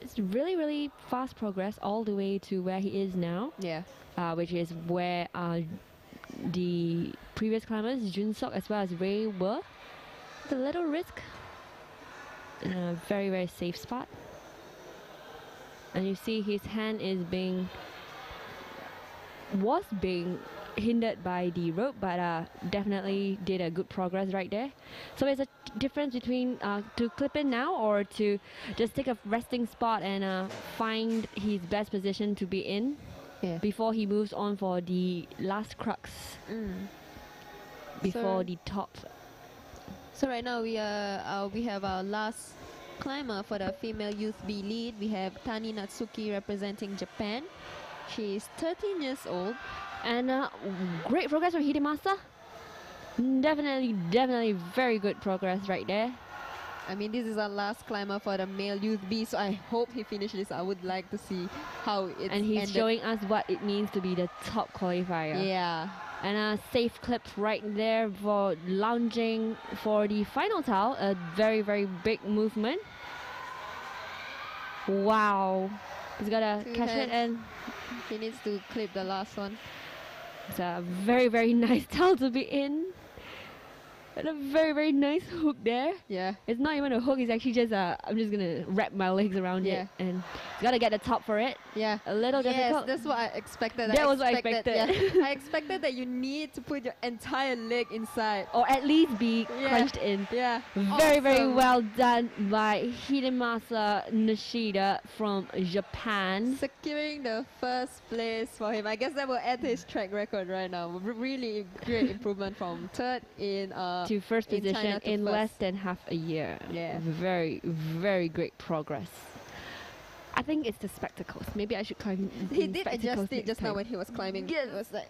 It's really, really fast progress all the way to where he is now. Yeah. Which is where the previous climbers, Junsok as well as Ray, were. It's a little risk in a very, very safe spot. And you see his hand was being hindered by the rope, but definitely did a good progress right there. So there's a difference between to clip in now or to just take a resting spot and find his best position to be in before he moves on for the last crux before the top. So right now we have our last climber for the female youth B lead. We have Tani Natsuki representing Japan. She is 13 years old. And great progress from Hidemasa. Definitely very good progress right there. I mean, this is our last climber for the male youth B, so I hope he finishes. I would like to see how it's And he's ended. showing us what it means to be the top qualifier. Yeah. And a safe clip right there for lounging for the final towel. A very, very big movement. Wow. He's got to catch it and he needs to clip the last one. it's a very, very nice towel to be in. And a very, very nice hook there. Yeah. It's not even a hook, it's actually just I'm just gonna wrap my legs around it. And he's gotta get the top for it. Yeah. a little yes, difficult. that's what I expected. That was what I expected. Yeah, I expected that you need to put your entire leg inside. Or at least be Yeah. crunched in. Yeah. Very, very Awesome. well done by Hidemasa Nishida from Japan. Securing the first place for him. I guess that will add to his track record right now. Really great improvement from third in To first in position China to in first. less than half a year. Yeah. Very, very great progress. I think it's the spectacles. Maybe I should climb. He in did spectacles adjust it next just now time. when he was climbing. Yes. It was like,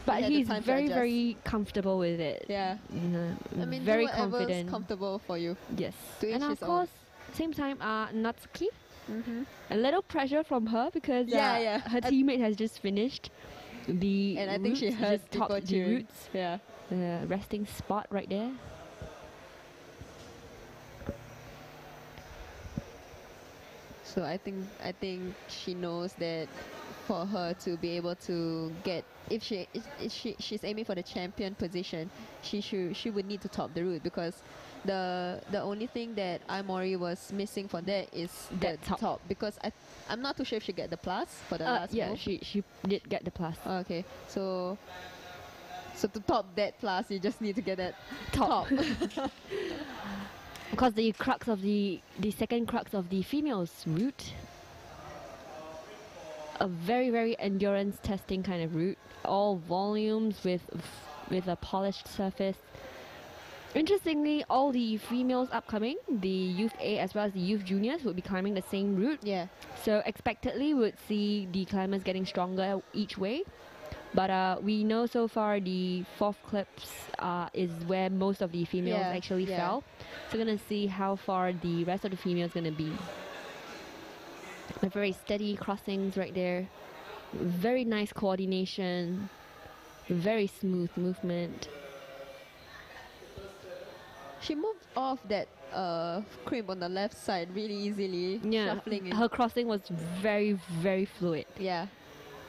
But had the he's time to very, adjust. very comfortable with it. yeah. You know, I mean, very do whatever's confident. comfortable for you. Yes. To each And of his own. course, same time, Natsuki. Mm-hmm. A little pressure from her because Yeah. her teammate has just finished the And I think she roots, heard just before topped the cheering. roots, Yeah. the resting spot right there. So I think she knows that for her to be able to get, if she's aiming for the champion position, she would need to top the route, because the only thing that Aimori was missing for that is That the top. because I'm not too sure if she get the plus for the last Yeah, move. she did get the plus. Okay, so to top that plus, you just need to get that Top. Because the crux of the second crux of the females route, a very, very endurance testing kind of route, all volumes with a polished surface. Interestingly, all the females upcoming, the youth A as well as the youth juniors, would be climbing the same route. Yeah. So expectedly, we would see the climbers getting stronger each way. But we know so far the fourth clips is where most of the females Yeah, actually yeah. fell. So we're gonna see how far the rest of the females gonna be. But very steady crossings right there. Very nice coordination. Very smooth movement. She moved off that crimp on the left side really easily, Yeah, shuffling it. her crossing was very, very fluid Yeah.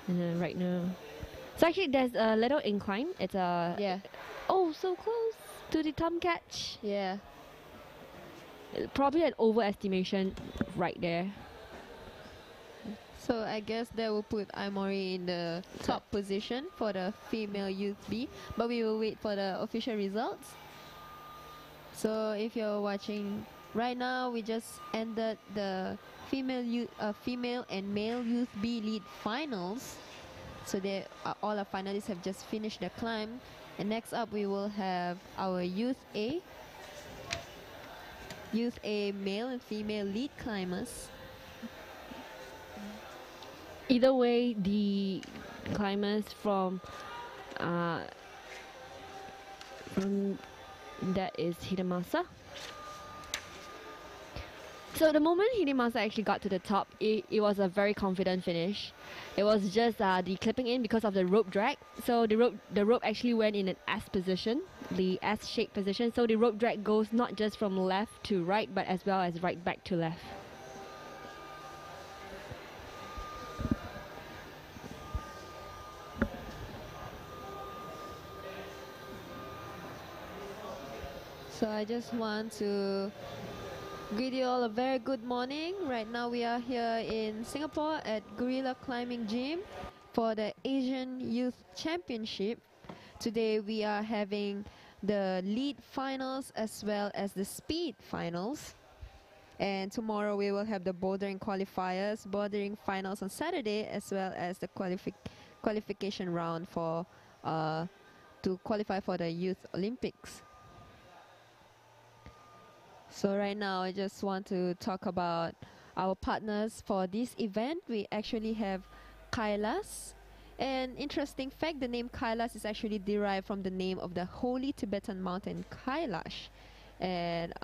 right now. So actually, there's a little incline. It's a Yeah. oh, so close to the thumb catch. Yeah. Probably an overestimation right there. So I guess that will put Aimori in the top position for the female youth B, but we will wait for the official results. So if you're watching right now, we just ended the female and male youth B lead finals. So they all our finalists have just finished their climb, and next up we will have our youth A male and female lead climbers. Either way, the climbers from that is Hidemasa. So the moment Hidemasa actually got to the top, it was a very confident finish. It was just the clipping in because of the rope drag. So the rope actually went in an S position, the S-shaped position. So the rope drag goes not just from left to right, but as well as right back to left. So I just want to greet you all a very good morning. Right now we are here in Singapore at Gorilla Climbing Gym for the Asian Youth Championship. Today we are having the lead finals as well as the speed finals. And tomorrow we will have the bouldering qualifiers, bouldering finals on Saturday, as well as the qualification round for to qualify for the Youth Olympics. So right now I just want to talk about our partners for this event. We actually have Kailas. An interesting fact, the name Kailas is actually derived from the name of the holy Tibetan mountain Kailash. And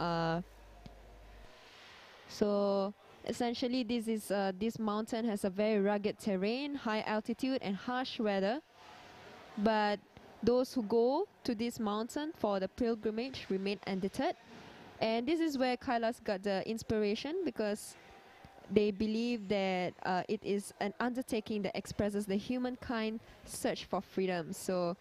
so essentially this mountain has a very rugged terrain, high altitude and harsh weather. But those who go to this mountain for the pilgrimage remain undeterred. And this is where Kailas got the inspiration, because they believe that it is an undertaking that expresses the humankind search for freedom. So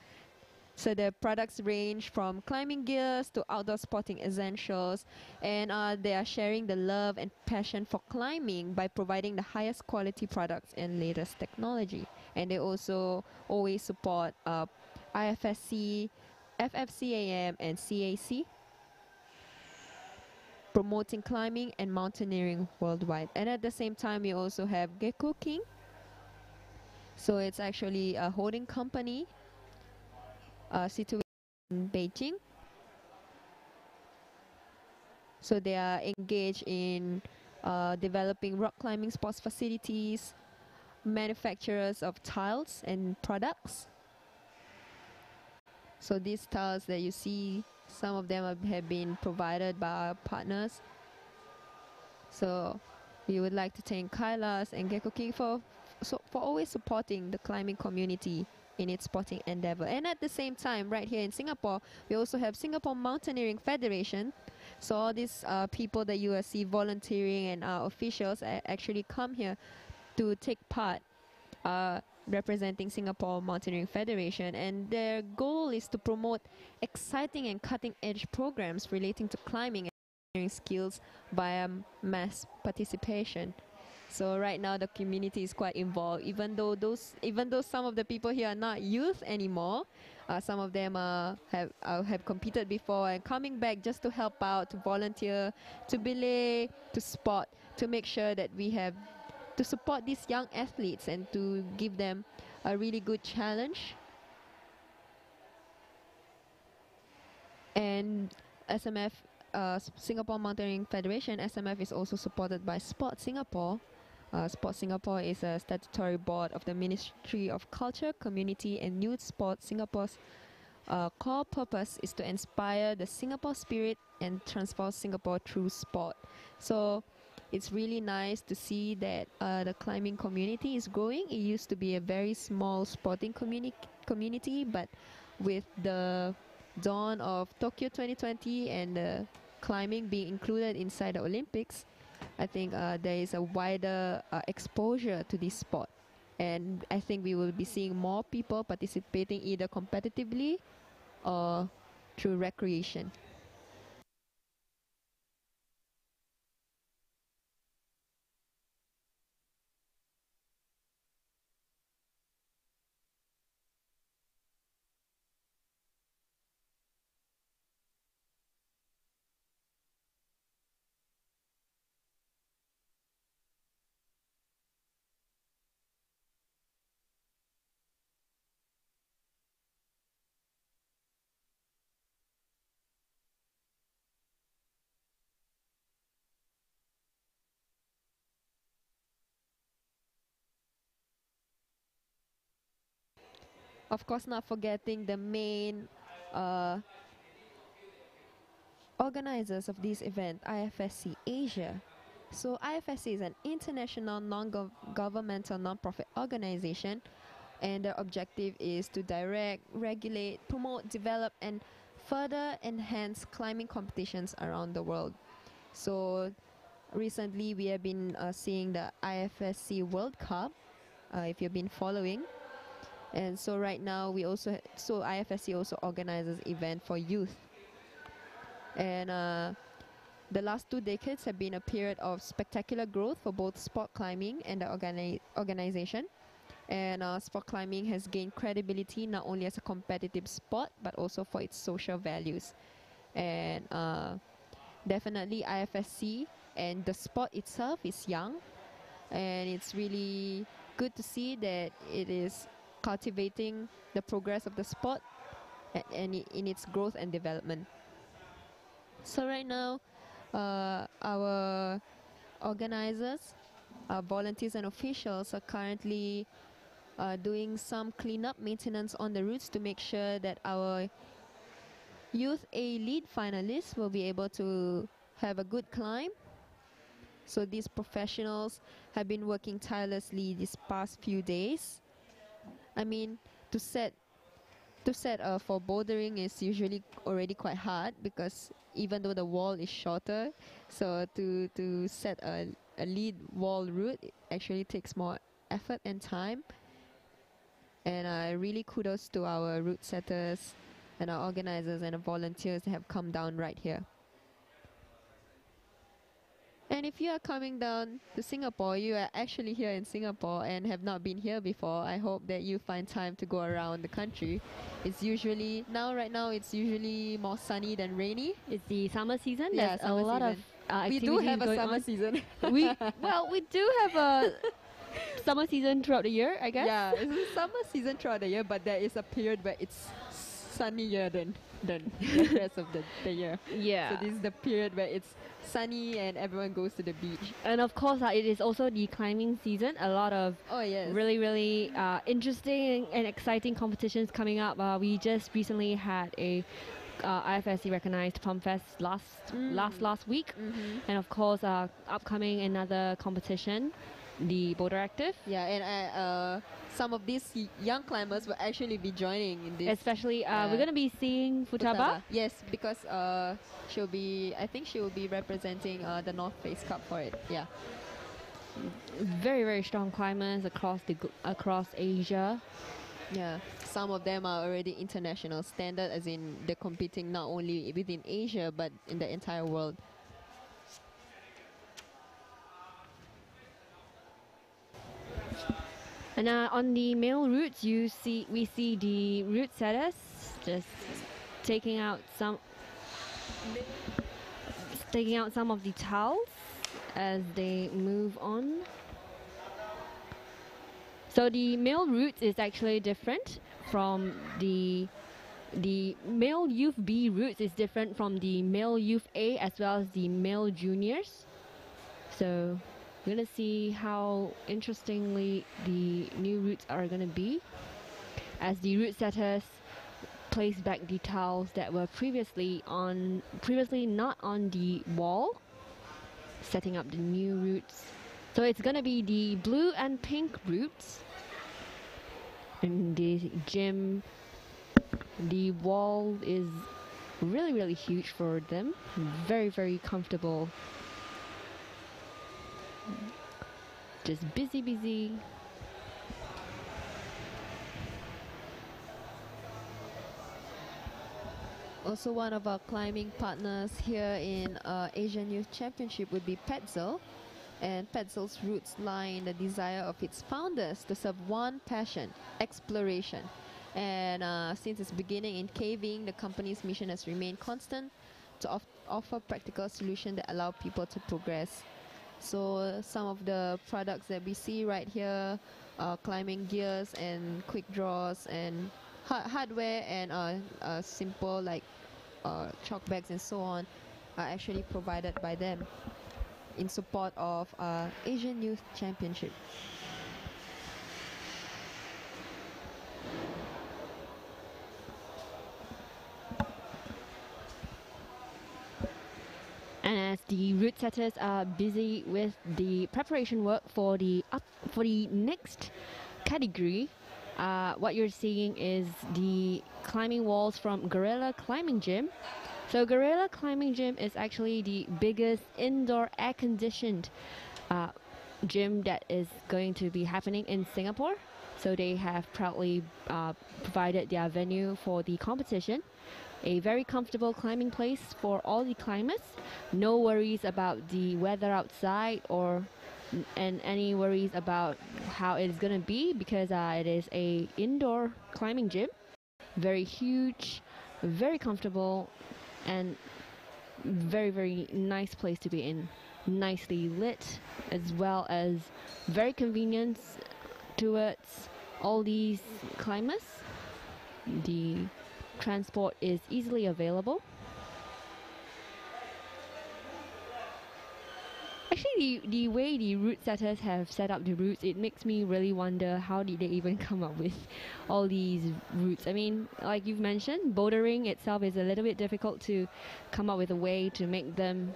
So the products range from climbing gears to outdoor sporting essentials, and they are sharing the love and passion for climbing by providing the highest quality products and latest technology. And they also always support IFSC, FFCAM, and CAC, promoting climbing and mountaineering worldwide. And at the same time, we also have Gecko King. So it's actually a holding company situated in Beijing. So they are engaged in developing rock climbing sports facilities, manufacturers of tiles and products. So these tiles that you see, some of them have been provided by our partners. So we would like to thank Kailas and Gecko King for always supporting the climbing community in its sporting endeavor. And at the same time, right here in Singapore, we also have Singapore Mountaineering Federation. So all these people that you see volunteering and officials actually come here to take part, representing Singapore Mountaineering Federation, and their goal is to promote exciting and cutting-edge programs relating to climbing and mountaineering skills via mass participation. So right now the community is quite involved, even though some of the people here are not youth anymore. Some of them have competed before and coming back just to help out, to volunteer, to belay, to spot, to make sure that we have to support these young athletes and to give them a really good challenge. And SMF, Singapore Mountaineering Federation, SMF, is also supported by Sport Singapore. Sport Singapore is a statutory board of the Ministry of Culture, Community and Youth Sport. Singapore's core purpose is to inspire the Singapore spirit and transform Singapore through sport. So it's really nice to see that the climbing community is growing. It used to be a very small sporting community, but with the dawn of Tokyo 2020 and the climbing being included inside the Olympics, I think there is a wider exposure to this sport. And I think we will be seeing more people participating either competitively or through recreation. Of course, not forgetting the main uh, organizers of this event, IFSC Asia. So IFSC is an international non-governmental non-profit organization, and their objective is to direct, regulate, promote, develop, and further enhance climbing competitions around the world. So recently we have been seeing the IFSC World Cup, if you've been following. And so right now so IFSC also organizes event for youth. And the last 2 decades have been a period of spectacular growth for both sport climbing and the organization. And sport climbing has gained credibility not only as a competitive sport but also for its social values. And definitely IFSC and the sport itself is young, and it's really good to see that it is cultivating the progress of the sport and in its growth and development. So right now, our organizers, our volunteers and officials are currently doing some cleanup maintenance on the routes to make sure that our Youth A lead finalists will be able to have a good climb. So these professionals have been working tirelessly these past few days. I mean, to set for bouldering is usually already quite hard because even though the wall is shorter, so to set a lead wall route, it actually takes more effort and time. And really kudos to our route setters and our organizers and our volunteers that have come down right here. And if you are coming down to Singapore, you are actually here in Singapore and have not been here before, I hope that you find time to go around the country. It's usually, right now, it's usually more sunny than rainy. It's the summer season. Yeah, There's summer a lot season. of We activities do have a going summer on. season. We do have a summer season throughout the year, I guess. Yeah, it's a summer season throughout the year, but there is a period where it's sunnier than the rest of the year. Yeah. So this is the period where it's sunny and everyone goes to the beach. And of course, it is also the climbing season. A lot of really, really interesting and exciting competitions coming up. We just recently had a IFSC recognized Pump Fest last week, and of course, upcoming another competition, the Boulder Active. Yeah, and some of these young climbers will actually be joining in this. Especially, we're going to be seeing Futaba. Yes, because I think she will be representing the North Face Cup for it. Yeah. Very, very strong climbers across Asia. Yeah, some of them are already international standard, as in they're competing not only within Asia but in the entire world. And on the male routes, we see the route setters just taking out some of the towels as they move on. So the male route is actually different from the male youth B routes is different from the male youth A as well as the male juniors. So we're gonna see how interestingly the new routes are gonna be as the route setters place back the towels that were previously not on the wall, setting up the new routes. So it's gonna be the blue and pink routes. In the gym, the wall is really, really huge for them. Very, very comfortable. Just busy. Also, one of our climbing partners here in Asian Youth Championship would be Petzel. And Petzel's roots lie in the desire of its founders to serve one passion, exploration. And since its beginning in caving, the company's mission has remained constant to offer practical solutions that allow people to progress. So some of the products that we see right here are climbing gears and quick draws and hardware and simple like chalk bags and so on are actually provided by them in support of Asian Youth Championship. And as the route setters are busy with the preparation work for the next category, what you're seeing is the climbing walls from Gorilla Climbing Gym. So Gorilla Climbing Gym is actually the biggest indoor air-conditioned gym that is going to be happening in Singapore. So they have proudly provided their venue for the competition. A very comfortable climbing place for all the climbers. No worries about the weather outside and any worries about how it is going to be because it is a indoor climbing gym. Very huge, very comfortable, and very, very nice place to be in. Nicely lit, as well as very convenient towards all these climbers. The transport is easily available. Actually, the way the route setters have set up the routes, it makes me really wonder how did they even come up with all these routes. I mean, like you've mentioned, bouldering itself is a little bit difficult to come up with a way to make them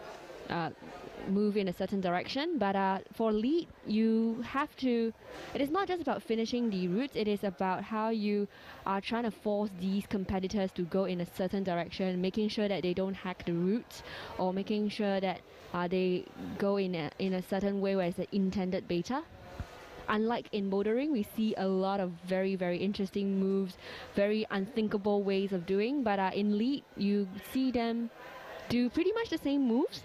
move in a certain direction, but for lead you have to, it is not just about finishing the routes, it is about how you are trying to force these competitors to go in a certain direction, making sure that they don't hack the routes or making sure that they go in a certain way where it's the intended beta. unlike in bouldering, we see a lot of very, very interesting moves, very unthinkable ways of doing. But in lead, you see them do pretty much the same moves,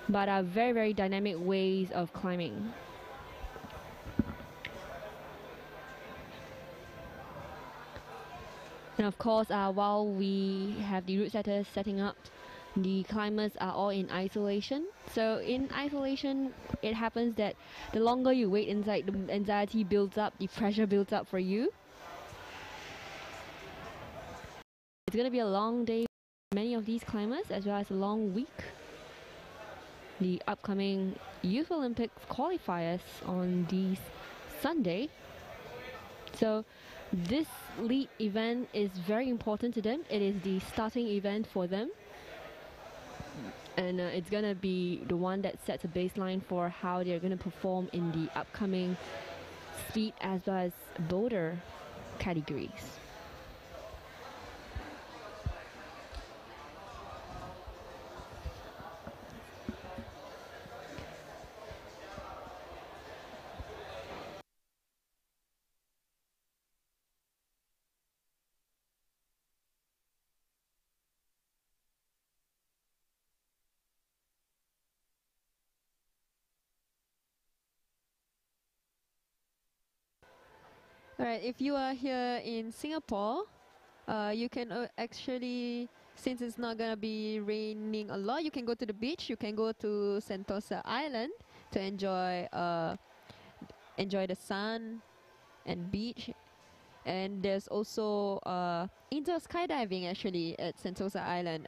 but very, very dynamic ways of climbing. And of course, while we have the route setters setting up, the climbers are all in isolation. So in isolation, it happens that the longer you wait inside, the anxiety builds up, the pressure builds up for you. It's going to be a long day for many of these climbers, as well as a long week. The upcoming Youth Olympics qualifiers on the Sunday. So this lead event is very important to them. It is the starting event for them. And it's going to be the one that sets a baseline for how they're going to perform in the upcoming speed as well as boulder categories. Alright, if you are here in Singapore, you can actually, since it's not gonna be raining a lot, you can go to the beach. You can go to Sentosa Island to enjoy the sun and beach. And there's also indoor skydiving actually at Sentosa Island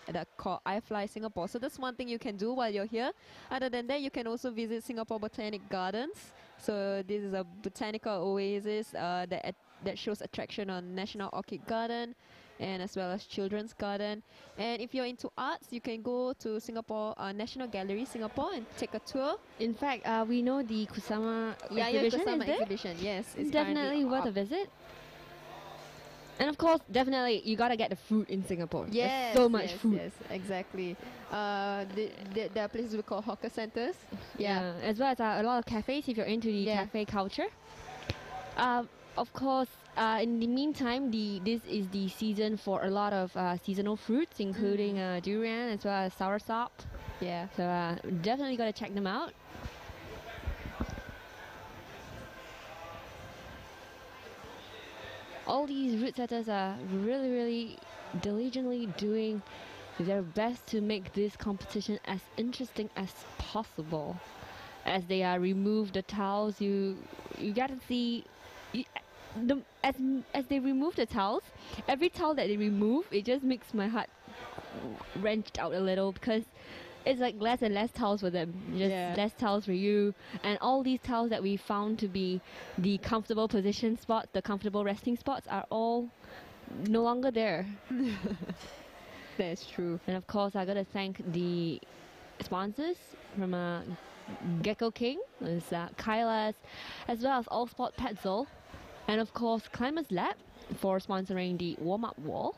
that called I Fly Singapore. So that's one thing you can do while you're here. Other than that, you can also visit Singapore Botanic Gardens. So this is a botanical oasis that shows attraction on National Orchid Garden and as well as Children's Garden. And if you're into arts, you can go to Singapore National Gallery Singapore and take a tour. In fact, we know the Kusama exhibition Kusama is there? exhibition, yes. It's definitely worth a visit. And of course, definitely, you gotta get the food in Singapore. Yes, there's so much food. Yes, exactly. There are places we call hawker centers. Yeah, as well as a lot of cafes if you're into the cafe culture. Of course, in the meantime, this is the season for a lot of seasonal fruits, including durian as well as soursop. Yeah. So definitely gotta check them out. All these route setters are really, really diligently doing their best to make this competition as interesting as possible. As they remove the towels, you gotta see. As they remove the towels, every towel that they remove, it just makes my heart wrenched out a little, because it's like less and less towels for them, just less towels for you. And all these towels that we found to be the comfortable position spots, the comfortable resting spots, are all no longer there. That's true. And of course, I gotta thank the sponsors from Gecko King, Kailas, as well as All Sport Petzl, and of course Climbers Lab for sponsoring the warm-up wall.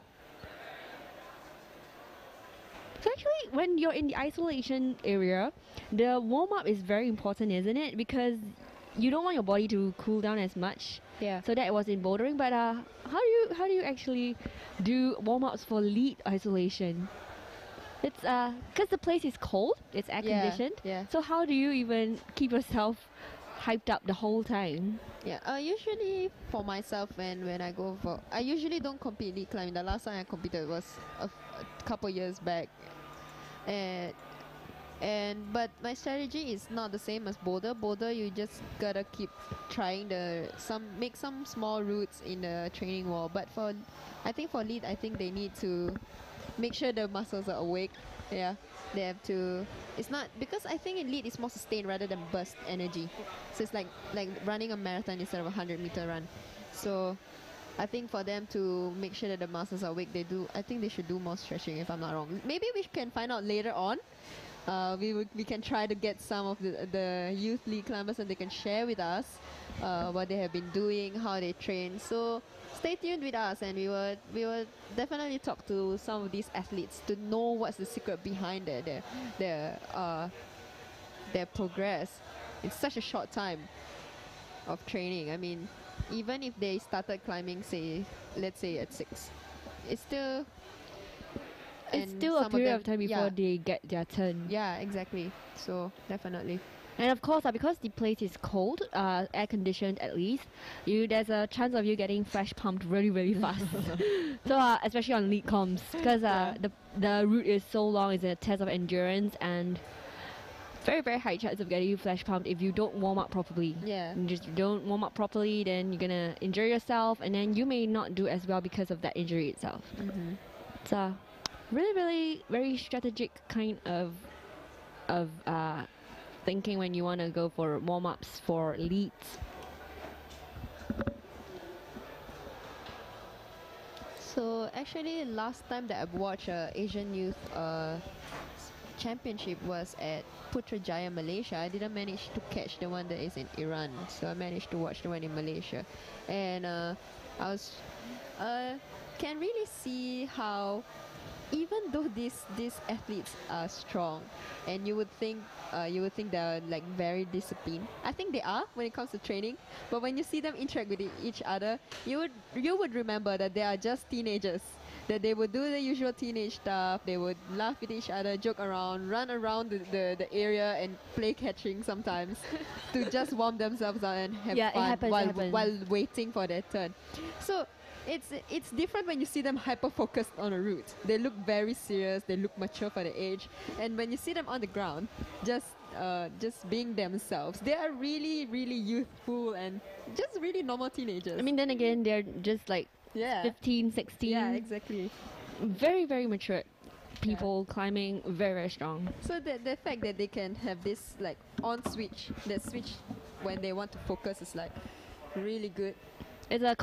So actually, when you're in the isolation area, the warm-up is very important, isn't it? Because you don't want your body to cool down as much. Yeah. So that was in bouldering, but how do you actually do warm-ups for lead isolation? It's because the place is cold, it's air conditioned. Yeah. So how do you even keep yourself hyped up the whole time? Yeah. Usually for myself, when I go for, I usually don't compete lead climbing. The last time I competed was a couple years back, but my strategy is not the same as boulder. Boulder, you just gotta keep trying make some small routes in the training wall. But I think for lead, I think they need to make sure the muscles are awake. Yeah, they have to. It's not, because I think in lead it's more sustained rather than burst energy. So it's like running a marathon instead of a 100-meter run. So I think for them to make sure that the muscles are awake, I think they should do more stretching, if I'm not wrong. Maybe we can find out later on. We can try to get some of the youth lead climbers, and they can share with us what they have been doing, how they train. So stay tuned with us, and we will definitely talk to some of these athletes to know what's the secret behind their progress in such a short time. of training. I mean, even if they started climbing, say, let's say at 6, it's still It's and still a some period them, of time before they get their turn. Yeah, exactly. So definitely. And of course, because the place is cold, air conditioned at least, there's a chance of you getting flash pumped really fast. So especially on lead comps, because the route is so long, it's a test of endurance and very high chance of getting you flash pumped if you don't warm up properly. Yeah. You just don't warm up properly, then you're gonna injure yourself, and then you may not do as well because of that injury itself. Mm-hmm. So really very strategic kind of thinking when you want to go for warm-ups for leads. So actually, last time that I've watched Asian Youth Championship was at Putrajaya, Malaysia. I didn't manage to catch the one that is in Iran, so I managed to watch the one in Malaysia, and I was can really see how even though these athletes are strong, and you would think they're like very disciplined. I think they are when it comes to training. But when you see them interact with each other, you would remember that they are just teenagers. That they would do the usual teenage stuff. They would laugh with each other, joke around, run around the area, and play catching sometimes to just warm themselves up and have fun while waiting for their turn. So it's different when you see them hyper focused on a route. They look very serious. They look mature for their age. And when you see them on the ground, just being themselves, they are really youthful and just really normal teenagers. I mean, then again, they're just like 15, 16. Yeah, exactly. Very mature people climbing very strong. So the fact that they can have this like on switch, that switch when they want to focus is like really good. It's a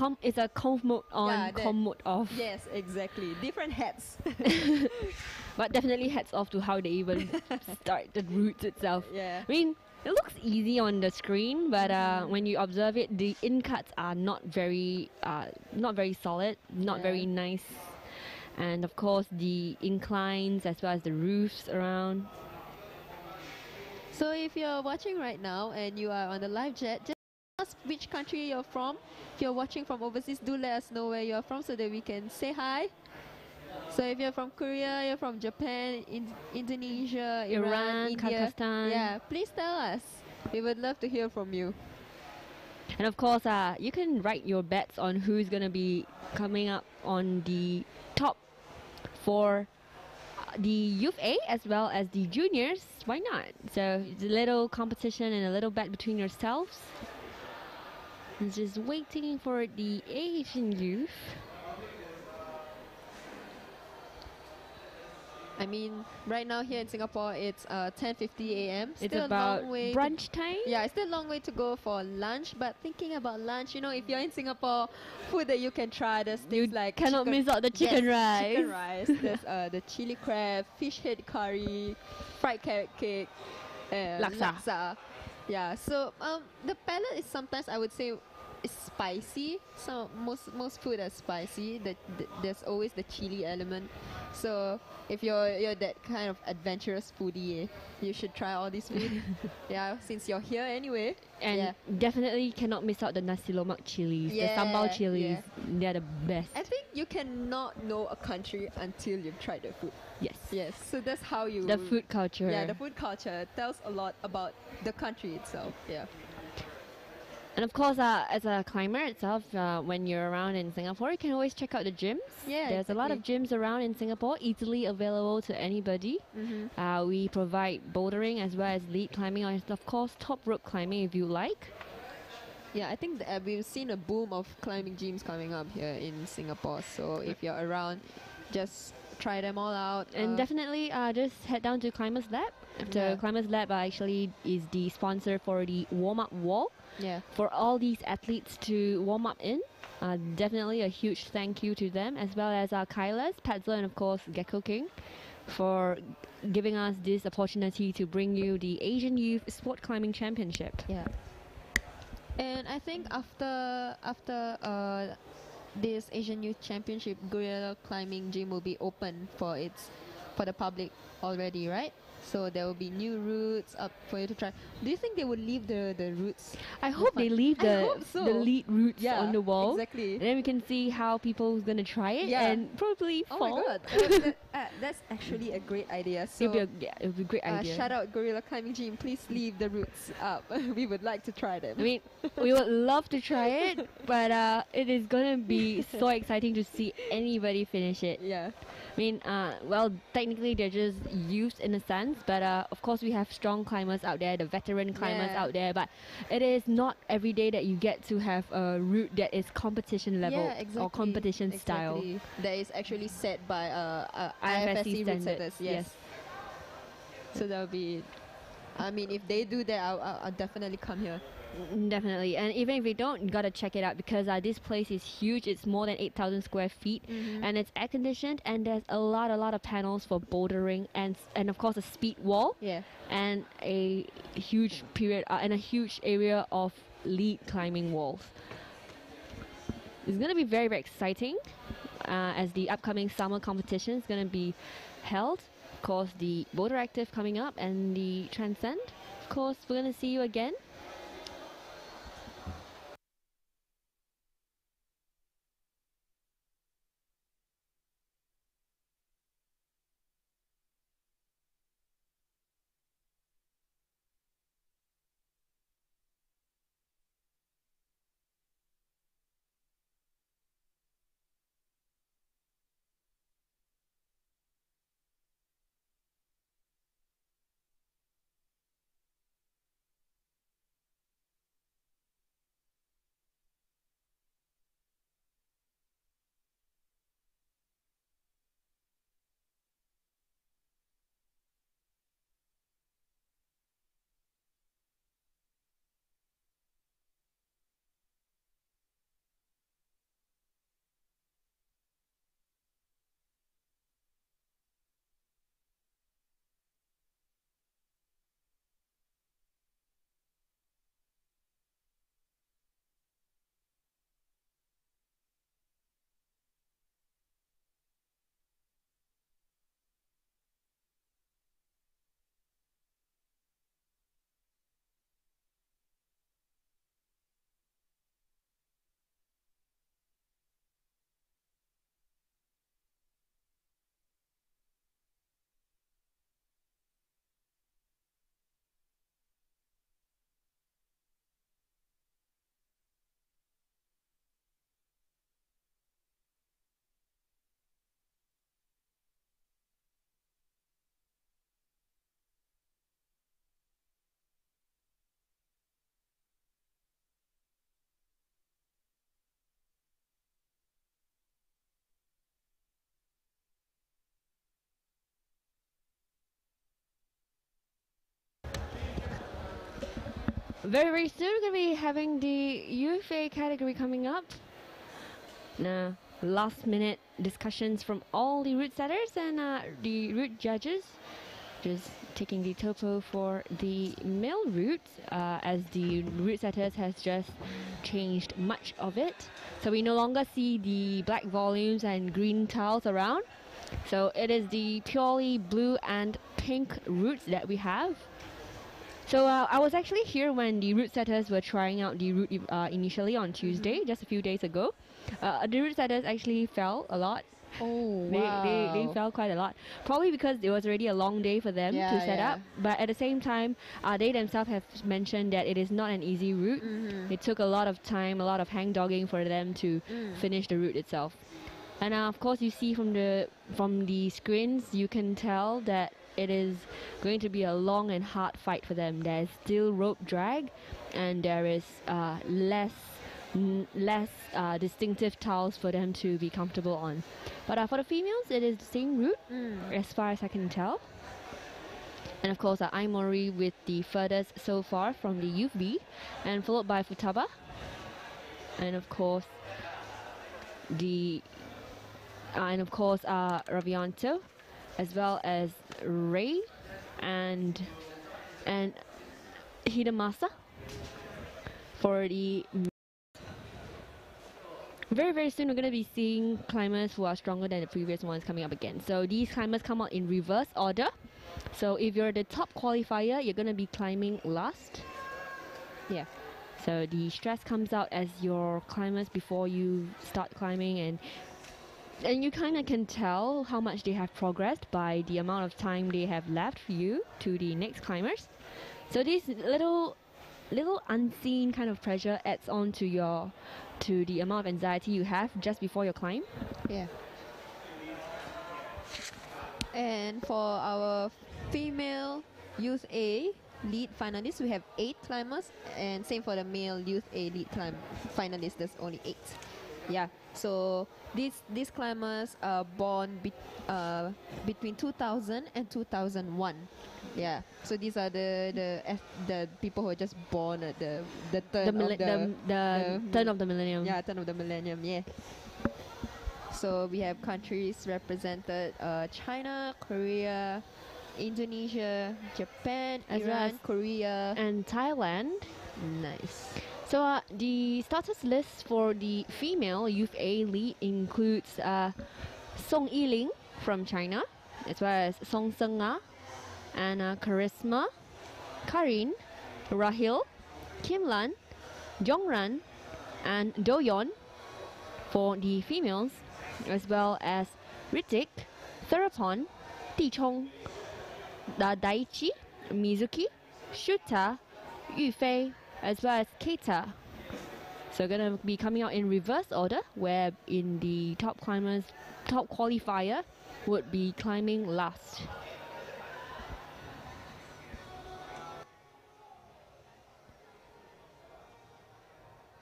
conf mode on, com mode off. Yes, exactly. Different hats. But definitely hats off to how they even start the route itself. Yeah. I mean, it looks easy on the screen, but when you observe it, the in cuts are not very solid, not very nice. And of course, the inclines as well as the roofs around. So if you're watching right now and you are on the live chat, just ask which country you're from. If you're watching from overseas, do let us know where you're from so that we can say hi. So if you're from Korea, you're from Japan, Indonesia, Iran, India, Kazakhstan, please tell us. We would love to hear from you. And of course, you can write your bets on who's gonna be coming up on the top for the Youth A as well as the juniors. Why not? So it's a little competition and a little bet between yourselves. And just waiting for the Asian Youth. I mean, right now here in Singapore, it's 10:50 a.m. It's about brunch time. Yeah, it's still a long way to go for lunch. But thinking about lunch, you know, if you're in Singapore, food that you can try, there's things like cannot miss out the chicken rice. Chicken rice. There's the chili crab, fish head curry, fried carrot cake, laksa. Yeah. So the palate is sometimes, I would say, is spicy. So most food are spicy. There's always the chili element. So if you're that kind of adventurous foodie, you should try all these food. Yeah, since you're here anyway. And definitely cannot miss out the nasi lemak chilies, the sambal chilies. They're the best. I think you cannot know a country until you've tried the food. Yes. So that's how you. The food culture. Yeah, the food culture tells a lot about the country itself. Yeah. And of course, as a climber itself, when you're around in Singapore, you can always check out the gyms. Yeah, there's a lot of gyms around in Singapore, easily available to anybody. Mm-hmm. We provide bouldering as well as lead climbing, and of course, top rope climbing if you like. Yeah, I think we've seen a boom of climbing gyms coming up here in Singapore. So if you're around, just try them all out. And definitely just head down to Climbers Lab. So Climbers Lab actually is the sponsor for the warm-up wall. Yeah. For all these athletes to warm up in. Definitely a huge thank you to them, as well as Kailas, Petzler, and of course Gecko King for giving us this opportunity to bring you the Asian Youth Sport Climbing Championship. Yeah. And I think after this Asian Youth Championship, Gorilla Climbing Gym will be open for the public already, right? So there will be new routes up for you to try. Do you think they would leave the routes? I hope they leave I hope so. the lead routes Yeah, on the wall. exactly. And then we can see how people's gonna try it Yeah. and probably Oh fall. my god, that's actually a great idea. So It'll be a great idea. shout out Gorilla Climbing Gym, please leave the routes up. We would like to try them. I mean, we would love to try it, but it is gonna be so exciting to see anybody finish it. Yeah. I mean, well, technically they're just youth in a sense, but of course we have strong climbers out there, the veteran climbers Yeah. out there, but it is not every day that you get to have a route that is competition level Yeah, exactly. or competition style. That is actually set by IFSC IFSC route standards, setters. Yes. So that would be. I mean, if they do that, I'll definitely come here. Definitely, and even if you don't, you gotta check it out because this place is huge. It's more than 8,000 square feet, and it's air conditioned. And there's a lot of panels for bouldering, and of course a speed wall, Yeah. and a huge period and a huge area of lead climbing walls. It's gonna be very exciting as the upcoming summer competition is gonna be held. Of course, the Boulder Active coming up and the Transcend. Of course, we're gonna see you again. Very soon we're gonna be having the UFA category coming up. Now, last minute discussions from all the route setters and the route judges. Just taking the topo for the male route as the route setters has just changed much of it. So we no longer see the black volumes and green tiles around. So it is the purely blue and pink routes that we have. So I was actually here when the route setters were trying out the route initially on Tuesday, just a few days ago. The route setters actually fell a lot. Oh, wow. They fell quite a lot. Probably because it was already a long day for them to set up. But at the same time, they themselves have mentioned that it is not an easy route. It took a lot of time, a lot of hang-dogging for them to finish the route itself. And of course, you see from the screens, you can tell that it is going to be a long and hard fight for them. There's still rope drag, and there is less distinctive tiles for them to be comfortable on. But for the females, it is the same route as far as I can tell. And of course, Aimori with the furthest so far from the Youth B, and followed by Futaba, and of course Ravianto, as well as Ray and Hidemasa for the very, very soon we're going to be seeing climbers who are stronger than the previous ones coming up again. So these climbers come out in reverse order. So if you're the top qualifier, you're going to be climbing last. Yeah. So the stress comes out as your climbers before you start climbing, and you kind of can tell how much they have progressed by the amount of time they have left for you to the next climbers. So this little unseen kind of pressure adds on to the amount of anxiety you have just before your climb. Yeah. And for our female Youth A lead finalists, we have 8 climbers, and same for the male Youth A lead finalists, there's only 8. Yeah, so these climbers are born between 2000 and 2001. Yeah, so these are the people who are just born at the turn of the turn of the millennium. Yeah, turn of the millennium. Yeah. So we have countries represented: China, Korea, Indonesia, Japan, As well Iran, as- Korea, And Thailand. nice. So the starters list for the female Youth A lead includes Song Yiling from China, as well as Song Seung-ah, and Charisma, Karin, Rahil, Kim Lan, Jongran, and Do-yeon for the females, as well as Ritik, Therapon, Tichong, Daichi, Mizuki, Shuta, Yufei, as well as Keita. So gonna be coming out in reverse order, where in the top qualifier would be climbing last.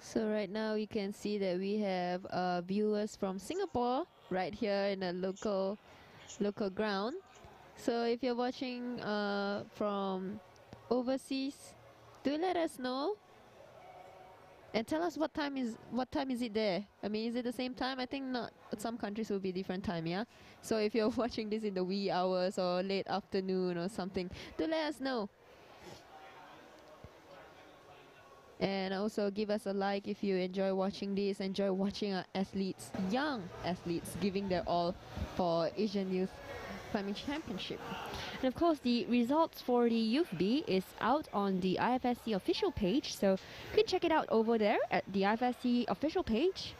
So right now you can see that we have viewers from Singapore right here in a local ground. So if you're watching from overseas, do let us know and tell us what time is it there. I mean, is it the same time? I think not. Some countries will be different time. Yeah. So if you're watching this in the wee hours or late afternoon or something, do let us know. And also give us a like if you enjoy watching this, enjoy watching our athletes, young athletes, giving their all for Asian Youth Climbing Championship. And of course, the results for the Youth B is out on the IFSC official page, so you can check it out over there at the IFSC official page.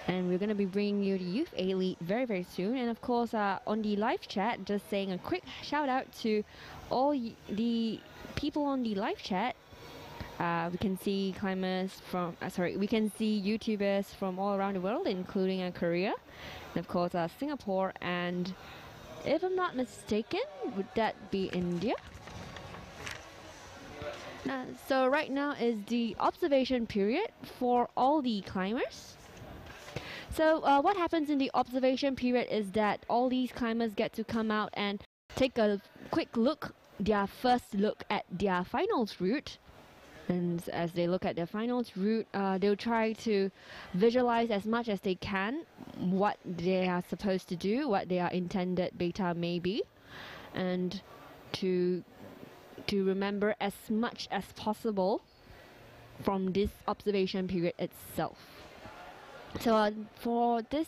And we're going to be bringing you the Youth A lead very, very soon. And of course, on the live chat, just saying a quick shout out to all the people on the live chat. We can see climbers from, we can see YouTubers from all around the world, including Korea, and of course Singapore, and if I'm not mistaken, would that be India? So right now is the observation period for all the climbers. So what happens in the observation period is that all these climbers get to come out and take a quick look, their first look at their finals route. And as they look at their finals route, they'll try to visualize as much as they can what they are supposed to do, what their intended beta may be, and to remember as much as possible from this observation period itself. So for this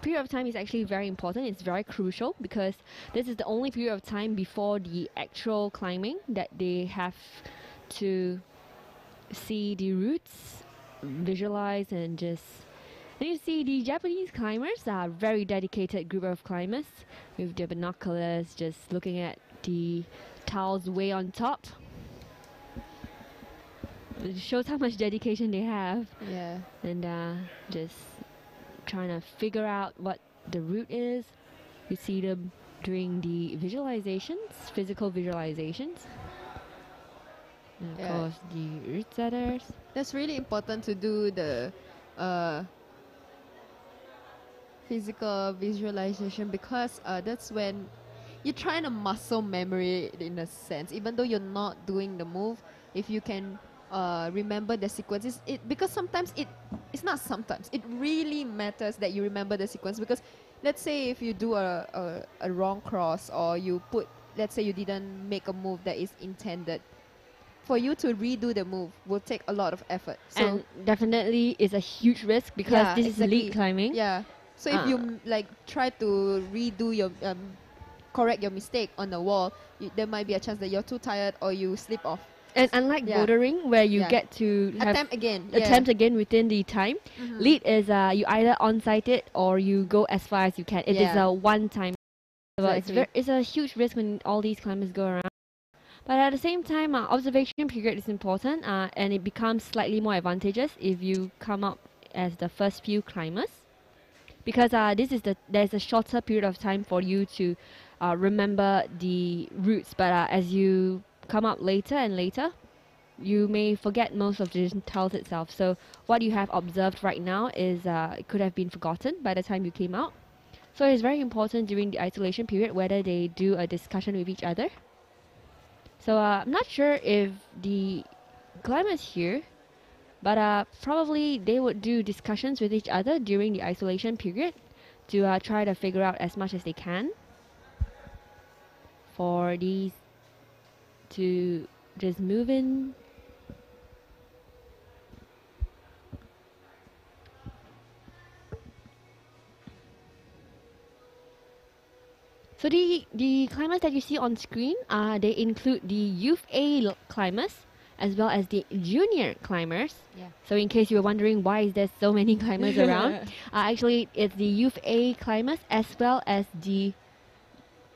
period of time is actually very important. It's very crucial because this is the only period of time before the actual climbing that they have to see the routes, visualize, and you see the Japanese climbers are a very dedicated group of climbers with their binoculars, just looking at the tiles way on top. It shows how much dedication they have. Yeah. And just trying to figure out what the route is. You see them doing the visualizations, physical visualizations. And of course, the route setters. That's really important to do the physical visualization because that's when you're trying to muscle memory in a sense. Even though you're not doing the move, if you can remember the sequences, because sometimes it's not sometimes. It really matters that you remember the sequence because let's say if you do a wrong cross or you put, let's say you didn't make a move that is intended, for you to redo the move will take a lot of effort. So And definitely is a huge risk because yeah, this exactly. is lead climbing. Yeah. So if you like try to redo your correct your mistake on the wall, there might be a chance that you're too tired or you slip off. And unlike Yeah. bouldering, where you Yeah. get to have Attempt again. attempt again within the time, lead is you either on-site it or you go as far as you can. It is Yeah. a one-time. So Exactly. it's a huge risk when all these climbers go around. But at the same time, observation period is important, and it becomes slightly more advantageous if you come up as the first few climbers, because there's a shorter period of time for you to remember the routes. But as you come up later and later, you may forget most of the details itself. So what you have observed right now is it could have been forgotten by the time you came out. So it's very important during the isolation period whether they do a discussion with each other. So I'm not sure if the climbers here, but probably they would do discussions with each other during the isolation period to try to figure out as much as they can for these to just move in. So the climbers that you see on screen, they include the Youth A climbers as well as the Junior climbers. Yeah. So in case you were wondering why is there so many climbers around, actually it's the Youth A climbers as well as the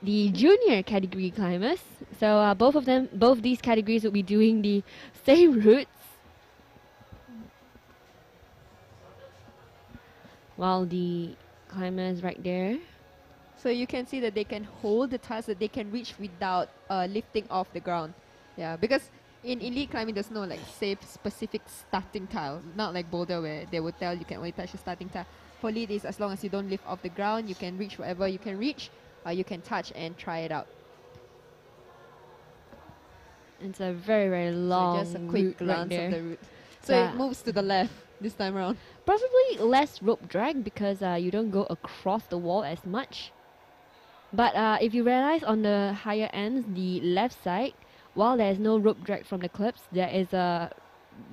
Junior category climbers. So both these categories will be doing the same routes, while the climbers right there. So you can see that they can hold the tiles that they can reach without lifting off the ground. Yeah, because in elite climbing there's no like safe specific starting tile. Not like boulder where they would tell you can only touch the starting tile. For elite is as long as you don't lift off the ground, you can reach whatever you can reach. You can touch and try it out. It's a very, very long so just a quick route glance right of there. the route. So it moves to the left this time around. Probably less rope drag because you don't go across the wall as much. But if you realize on the higher ends, the left side, while there is no rope drag from the clips, there is a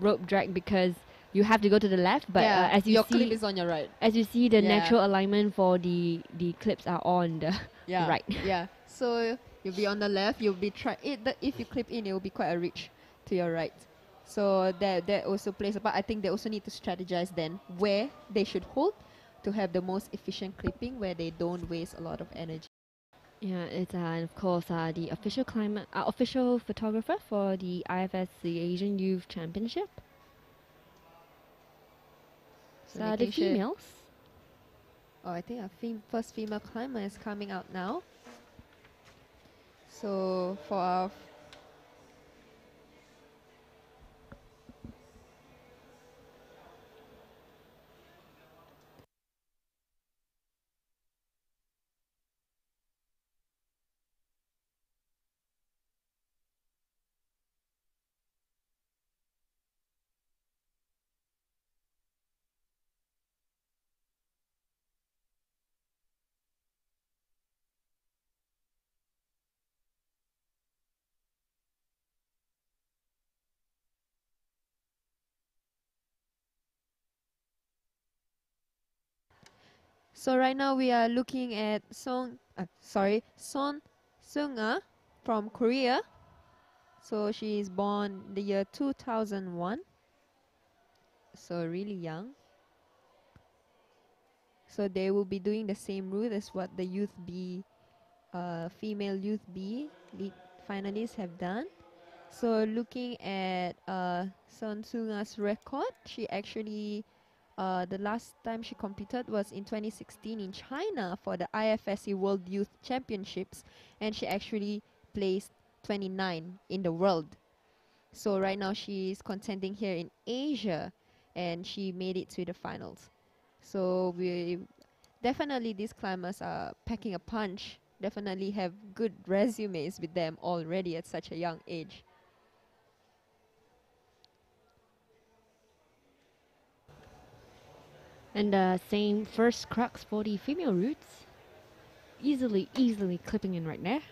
rope drag because you have to go to the left. But yeah, as you your see, clip is on your right. as you see, the Yeah. natural alignment for the clips are on the Yeah. right. Yeah. So you'll be on the left. You'll be if you clip in, it will be quite a reach to your right. So that also plays a part. I think they also need to strategize then where they should hold to have the most efficient clipping, where they don't waste a lot of energy. Yeah, it's and of course the official official photographer for the IFS, the Asian Youth Championship. So The making sure. females. Oh, I think our first female climber is coming out now. So for our So right now we are looking at Son Seung-ah from Korea. So she is born the year 2001. So really young. So they will be doing the same route as what the youth B, female youth B lead finalists have done. So looking at Son Seung-ah's record, she actually the last time she competed was in 2016 in China for the IFSC World Youth Championships, and she actually placed 29 in the world. So right now she's contending here in Asia, and she made it to the finals. So we definitely these climbers are packing a punch. Definitely have good resumes with them already at such a young age. And the same first crux for the female routes. Easily clipping in right there.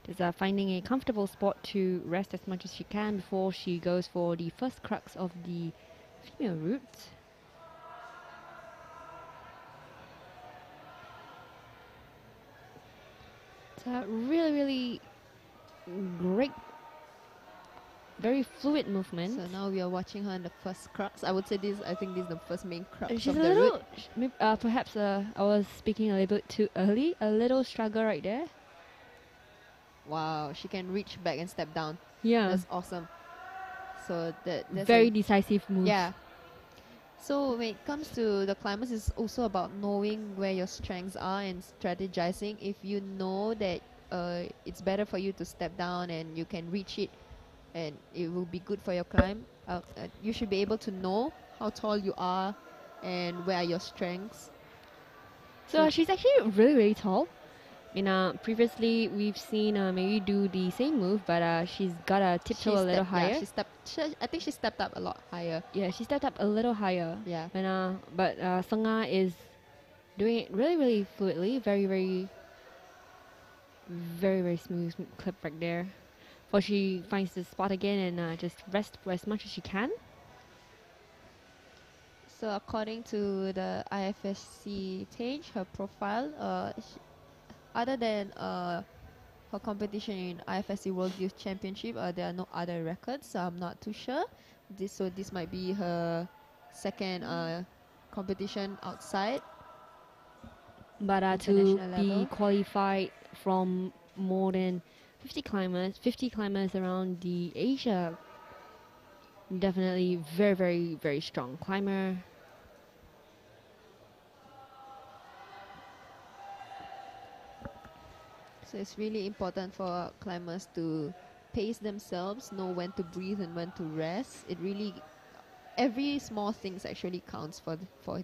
Just finding a comfortable spot to rest as much as she can before she goes for the first crux of the female route. It's a really, really great, very fluid movement. So now we are watching her in the first crux. I would say this. I think this is the first main crux She's of a the little, route. perhaps I was speaking a little bit too early. A little struggle right there. Wow, she can reach back and step down. Yeah, That's awesome. So that's very decisive move. yeah. So when it comes to the climbers, it's also about knowing where your strengths are and strategizing. If you know that it's better for you to step down and you can reach it, and it will be good for your climb, you should be able to know how tall you are and where are your strengths. So she's actually really, really tall. Previously we've seen Mary do the same move, but she's got a tiptoe a little higher. Yeah, I think she stepped up a lot higher. Yeah, she stepped up a little higher. Yeah. But Sangha is doing it really, really fluidly. Very, very, very, very smooth clip right there. Before she finds the spot again and just rest for as much as she can. So according to the IFSC page, her profile, other than her competition in IFSC World Youth Championship, there are no other records, so I'm not too sure. This might be her second competition outside. But to international be level. qualified from more than 50 climbers around the Asia, definitely very, very, very strong climber. So it's really important for climbers to pace themselves, know when to breathe and when to rest. Every small things actually counts for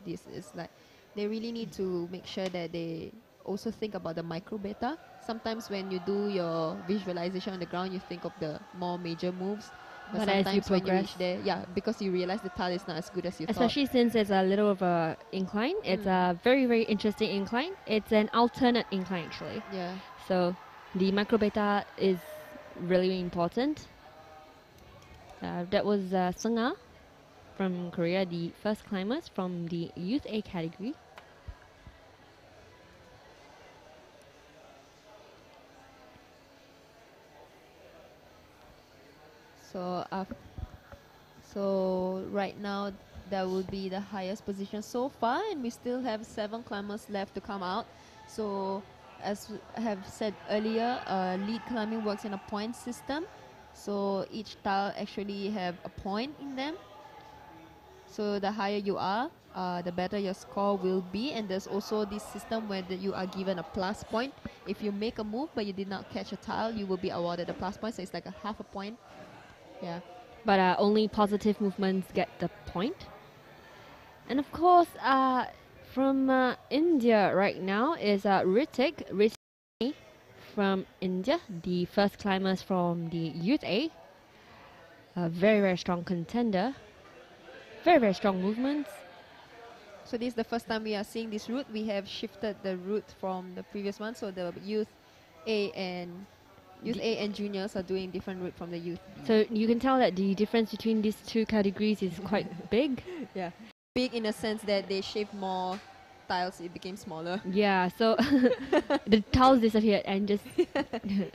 this. It's like they really need to make sure that they also think about the micro beta. Sometimes when you do your visualization on the ground, you think of the more major moves. But as you sometimes when you progress, reach there, because you realize the tile is not as good as you especially since it's a little of a incline, it's a very, very interesting incline. It's an alternate incline actually. thought. Yeah. So the micro beta is really important. That was Sungha from Korea, the first climbers from the Youth A category. So right now that will be the highest position so far, and we still have 7 climbers left to come out. So as I have said earlier, lead climbing works in a point system. So each tile actually have a point in them. So the higher you are, the better your score will be. And there's also this system where you are given a plus point. If you make a move but you did not catch a tile, you will be awarded a plus point. So it's like a half a point. Yeah. But only positive movements get the point. And of course, from India right now is Ritik from India, the first climbers from the Youth A. A very, very strong contender. Very, very strong movements. So this is the first time we are seeing this route. We have shifted the route from the previous one. So the Youth A and juniors are doing different route from the Youth B. So you can tell that the difference between these two categories is quite big. Yeah. Big in the sense that they shaved more tiles, it became smaller. Yeah, so the tiles disappeared and just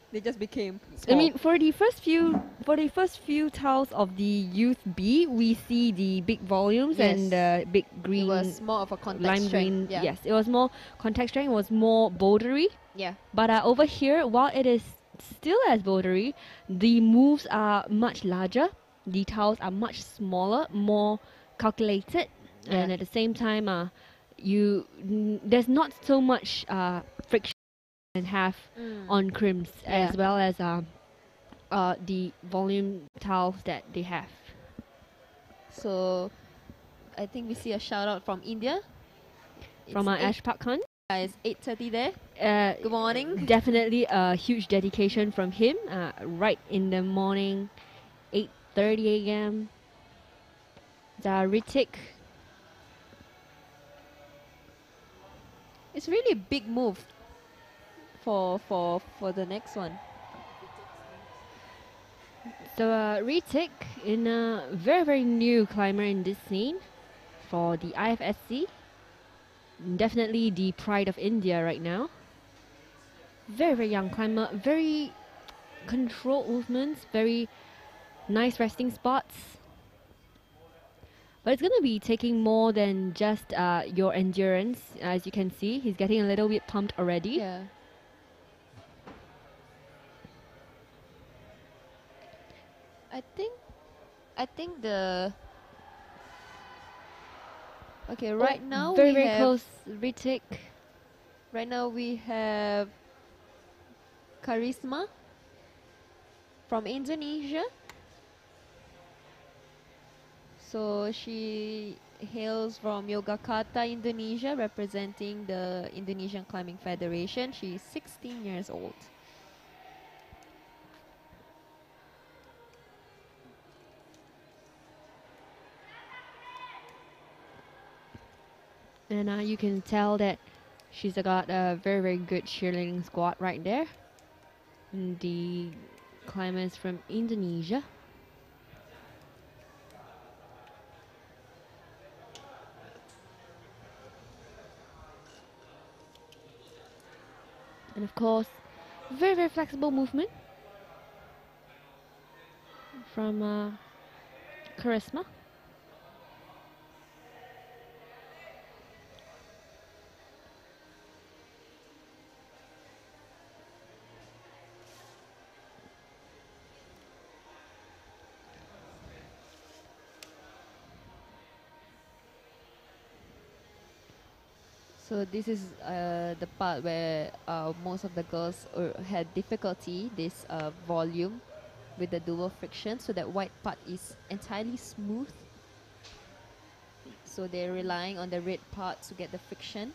They just became small. I mean, for the first few tiles of the Youth B, we see the big volumes and the big green. It was more of a contact lime strength. green. Yeah. Yes, it was more contact strength. It was more bouldery. Yeah. But over here, while it is still as bouldery, the moves are much larger. The tiles are much smaller, more calculated, and at the same time, there's not so much friction and have on crimps as well as the volume tiles that they have. So I think we see a shout out from India. From Ash Park Khan. It's 8:30 there. Good morning. Definitely a huge dedication from him. Right in the morning, 8:30 a.m. The Ritik. It's really a big move for the next one. So Ritik in a very new climber in this scene for the IFSC. Definitely the pride of India right now. Very young climber, very controlled movements, very nice resting spots. But it's going to be taking more than just your endurance. As you can see, he's getting a little bit pumped already. Yeah. I think the okay, right now very we have close retake. right now we have Charisma from Indonesia. So she hails from Yogyakarta, Indonesia, representing the Indonesian Climbing Federation. She's 16 years old. And you can tell that she's got a very good cheerleading squad right there. And the climbers from Indonesia. And of course, very flexible movement from Charisma. So this is the part where most of the girls had difficulty, this volume with the dual friction. So that white part is entirely smooth. So they're relying on the red part to get the friction.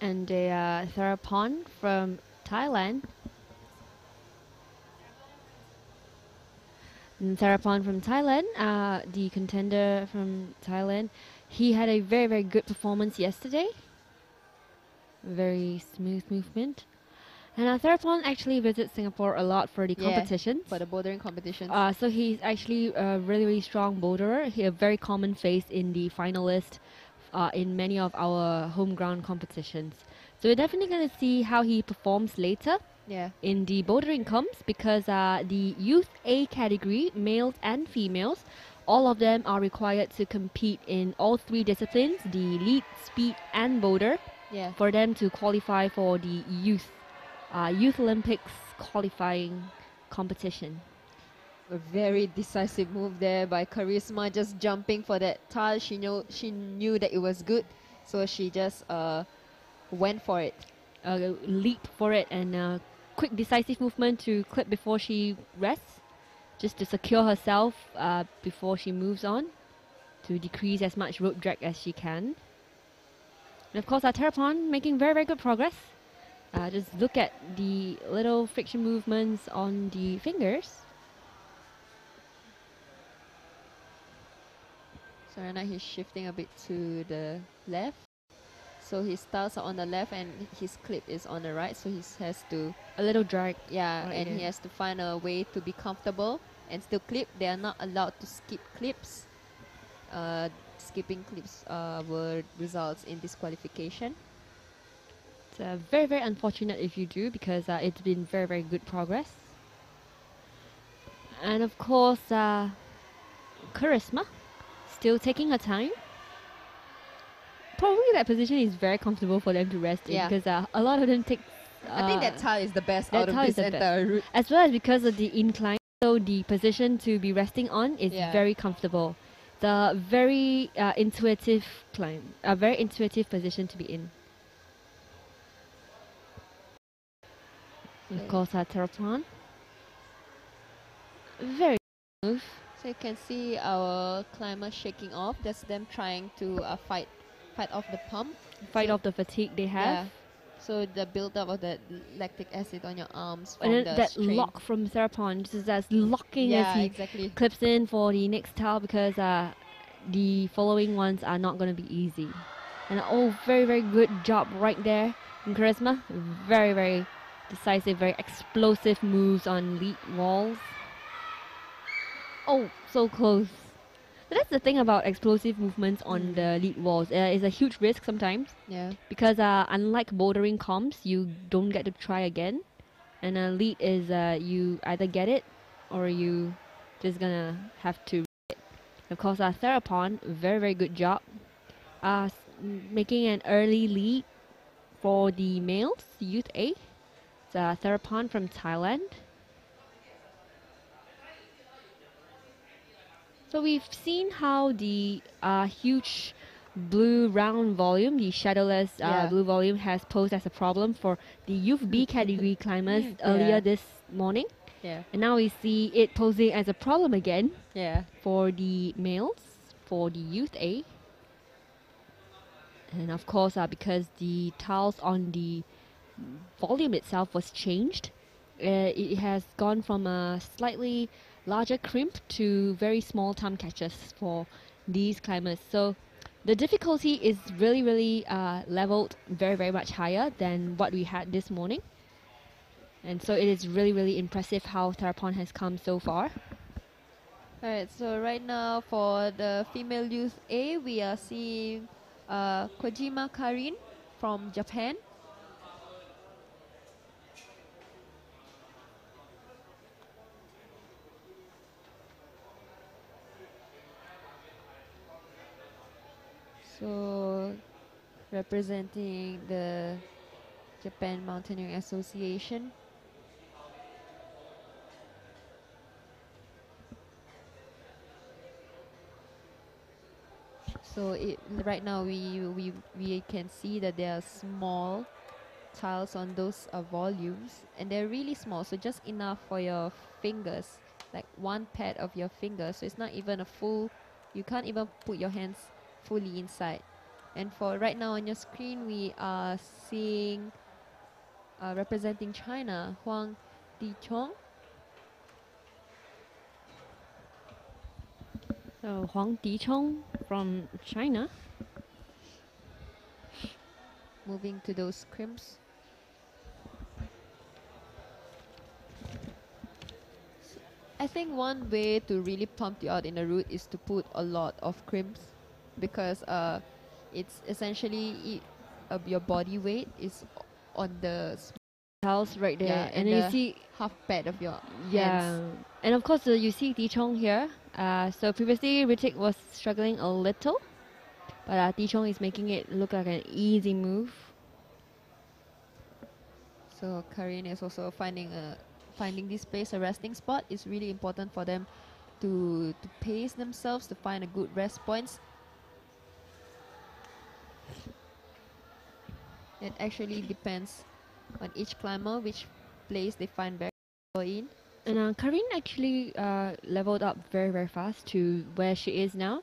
And a Therapon from Thailand. And Therapon from Thailand, the contender from Thailand, he had a very good performance yesterday. Very smooth movement. And Therapon actually visits Singapore a lot for the competitions. For the bouldering competitions. So he's actually a really strong boulderer. He's a very common face in the finalist in many of our home ground competitions. So we're definitely going to see how he performs later in the bouldering comps, because the Youth A category, males and females, all of them are required to compete in all three disciplines, the lead, speed and boulder, for them to qualify for the Youth Olympics qualifying competition. A very decisive move there by Charisma, just jumping for that tile. She knew that it was good, so she just went for it. Leaped for it, and quick decisive movement to clip before she rests, just to secure herself before she moves on, to decrease as much rope drag as she can. And of course, our Therapon making very good progress. Just look at the little friction movements on the fingers. So right now he's shifting a bit to the left. So his styles are on the left and his clip is on the right. So he has to... A little drag. Yeah, and he has to find a way to be comfortable and still clip. They are not allowed to skip clips. Skipping clips will result in disqualification. It's very unfortunate if you do, because it's been very good progress. And of course, Charisma still taking her time. Probably that position is very comfortable for them to rest in, because a lot of them take... I think that tile is the best out of this entire route. As well as because of the incline, so the position to be resting on is very comfortable. The very intuitive climb, a very intuitive position to be in. Of course, our Therapon. Very smooth. So you can see our climber shaking off. That's them trying to fight off the pump. Fight off the fatigue they have. Yeah. So the build-up of the lactic acid on your arms from and then the that strain. lock from Therapon, just that's locking as he clips in for the next tile, because the following ones are not going to be easy. And very good job right there in Charisma. Very decisive, very explosive moves on lead walls. Oh, so close. So that's the thing about explosive movements on the lead walls. It's a huge risk sometimes Yeah. because unlike bouldering comps, you don't get to try again. And a lead is you either get it or you just gonna have to. Of course, Therapon, very very good job. Making an early lead for the males, Youth A. It's Therapon from Thailand. So we've seen how the huge blue round volume, the shadowless Yeah. blue volume, has posed as a problem for the Youth B category climbers earlier this morning. Yeah. And now we see it posing as a problem again Yeah. for the males, for the Youth A. And of course, because the tiles on the volume itself was changed, it has gone from a slightly larger crimp to very small thumb catches for these climbers. So the difficulty is really, really leveled very, very much higher than what we had this morning. And so it is really, really impressive how Therapon has come so far. Alright, so right now for the female youth A, we are seeing Kojima Karin from Japan. So representing the Japan Mountaineering Association. So right now we can see that there are small tiles on those volumes, and they're really small, so just enough for your fingers, like one pad of your fingers. So it's not even a full. You can't even put your hands fully inside. And for right now on your screen, we are seeing representing China, Huang Dichong. So Huang Dichong from China. Moving to those crimps. I think one way to really pump you out in a route is to put a lot of crimps, because it's essentially your body weight is on the Tiles right there. yeah, And and then you the see, half pad of your yeah. hands. And of course, you see Dichong here. So previously, Ritik was struggling a little. But Dichong is making it look like an easy move. So Karin is also finding this place a resting spot is really important for them to pace themselves, to find a good rest points. It actually depends on each climber which place they find better in. And Karin actually leveled up very very fast to where she is now,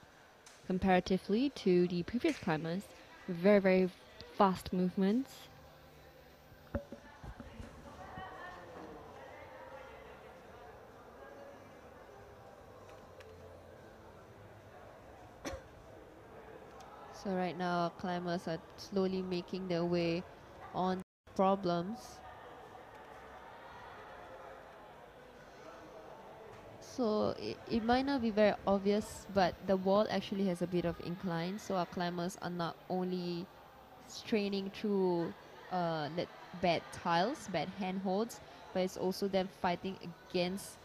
comparatively to the previous climbers. Very very fast movements. So right now climbers are slowly making their way on problems. So it might not be very obvious, but the wall actually has a bit of incline, so our climbers are not only straining through bad tiles, bad handholds, but it's also them fighting against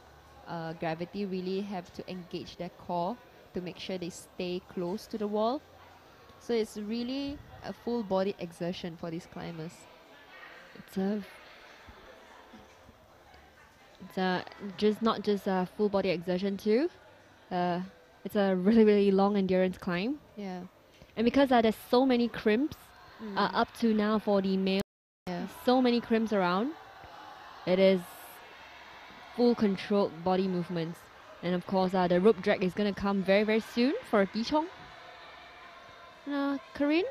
gravity. Really have to engage their core to make sure they stay close to the wall. So it's really a full body exertion for these climbers. It's just not just a full body exertion too. It's a really really long endurance climb. Yeah. And because there's so many crimps up to now for the male, Yeah. so many crimps around, it is full controlled body movements. And of course, the rope drag is going to come very, very soon for Dichong. Karin.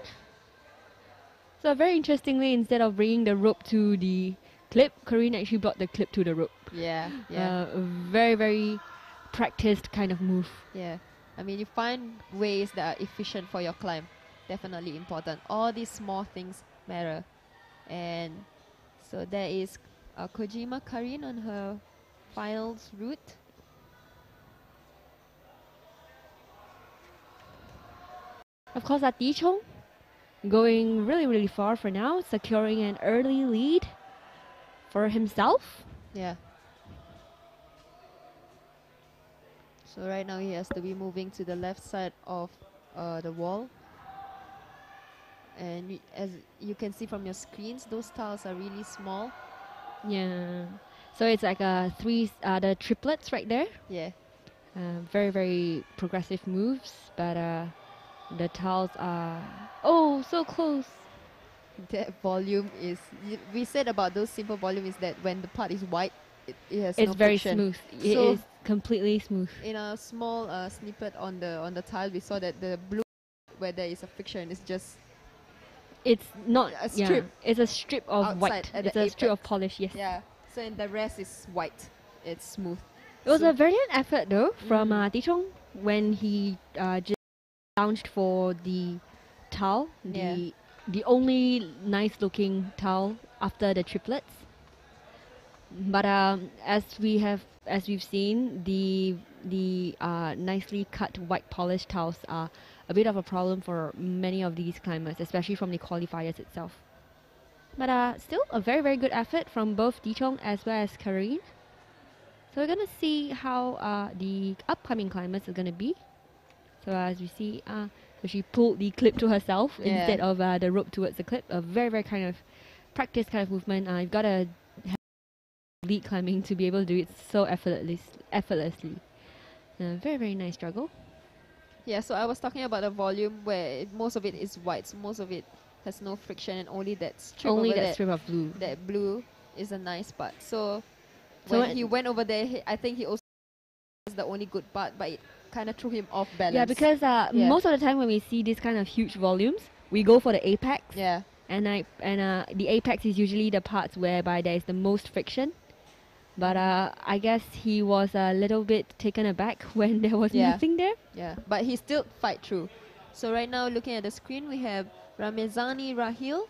So very interestingly, instead of bringing the rope to the clip, Karin actually brought the clip to the rope. Yeah. Yeah. Very, very practiced kind of move. Yeah. I mean, you find ways that are efficient for your climb. Definitely important. All these small things matter. And so there is Kojima Karin on her finals route. Of course, Tichong going really far for now, securing an early lead for himself. Yeah. So right now he has to be moving to the left side of the wall. And as you can see from your screens, those tiles are really small. Yeah. So it's like the triplets right there. Yeah. Very progressive moves, but the tiles are so close. That volume is... We said about those simple volume is that when the part is white, it has It's no very friction. smooth. It So is completely smooth. in a small snippet on the tile, we saw that the blue where there is a friction is just It's not a strip it's a strip of outside white. at It's the a strip of apex. polish. Yes. Yeah. So and the rest is white. It's smooth. It was So- a brilliant effort though from Mm. Tichong when he just launched for the tile, Yeah. the only nice looking tile after the triplets. But as we've seen, the nicely cut white polished tiles are a bit of a problem for many of these climbers, especially from the qualifiers itself. But still, a very good effort from both Dichong as well as Karine. So we're gonna see how the upcoming climbers are gonna be. So as we see, so she pulled the clip to herself Yeah. instead of the rope towards the clip. A very kind of practice kind of movement. You've got to have lead climbing to be able to do it so effortlessly. Very nice struggle. Yeah, so I was talking about the volume where most of it is white, so most of it has no friction, and only that strip Only over that there, strip of blue. that blue is a nice part. So So when he went over there, I think he also was the only good part, but it kind of threw him off balance. Yeah, because most of the time when we see these kind of huge volumes, we go for the apex. Yeah. And the apex is usually the parts whereby there is the most friction. But I guess he was a little bit taken aback when there was Yeah. nothing there. Yeah, but he still fight through. So right now, looking at the screen, we have Ramezani Rahil